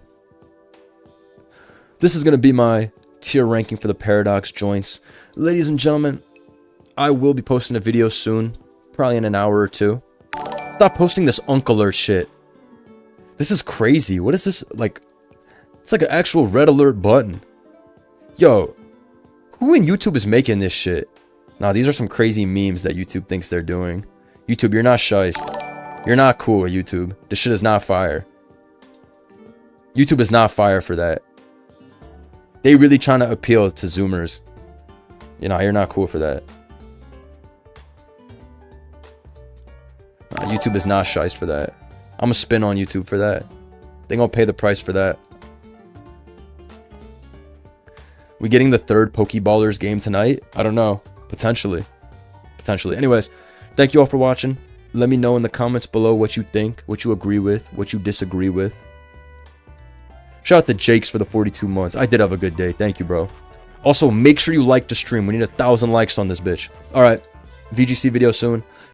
This is going to be my tier ranking for the Paradox joints. Ladies and gentlemen, I will be posting a video soon, probably in an hour or two. Stop posting this Unc Alert shit. This is crazy. What is this? Like, it's like an actual red alert button. Yo, who in YouTube is making this shit? Nah, these are some crazy memes that YouTube thinks they're doing. YouTube, you're not shiced. You're not cool, YouTube. This shit is not fire. YouTube is not fire for that. They really trying to appeal to Zoomers. You know, you're not cool for that. Nah, YouTube is not shiced for that. I'm gonna spin on YouTube for that. They gonna pay the price for that. We getting the third Pokeballers game tonight? I don't know. Potentially. Potentially. Anyways, thank you all for watching. Let me know in the comments below what you think, what you agree with, what you disagree with. Shout out to Jakes for the 42 months. I did have a good day. Thank you, bro. Also, make sure you like the stream. We need 1,000 likes on this bitch. Alright. VGC video soon.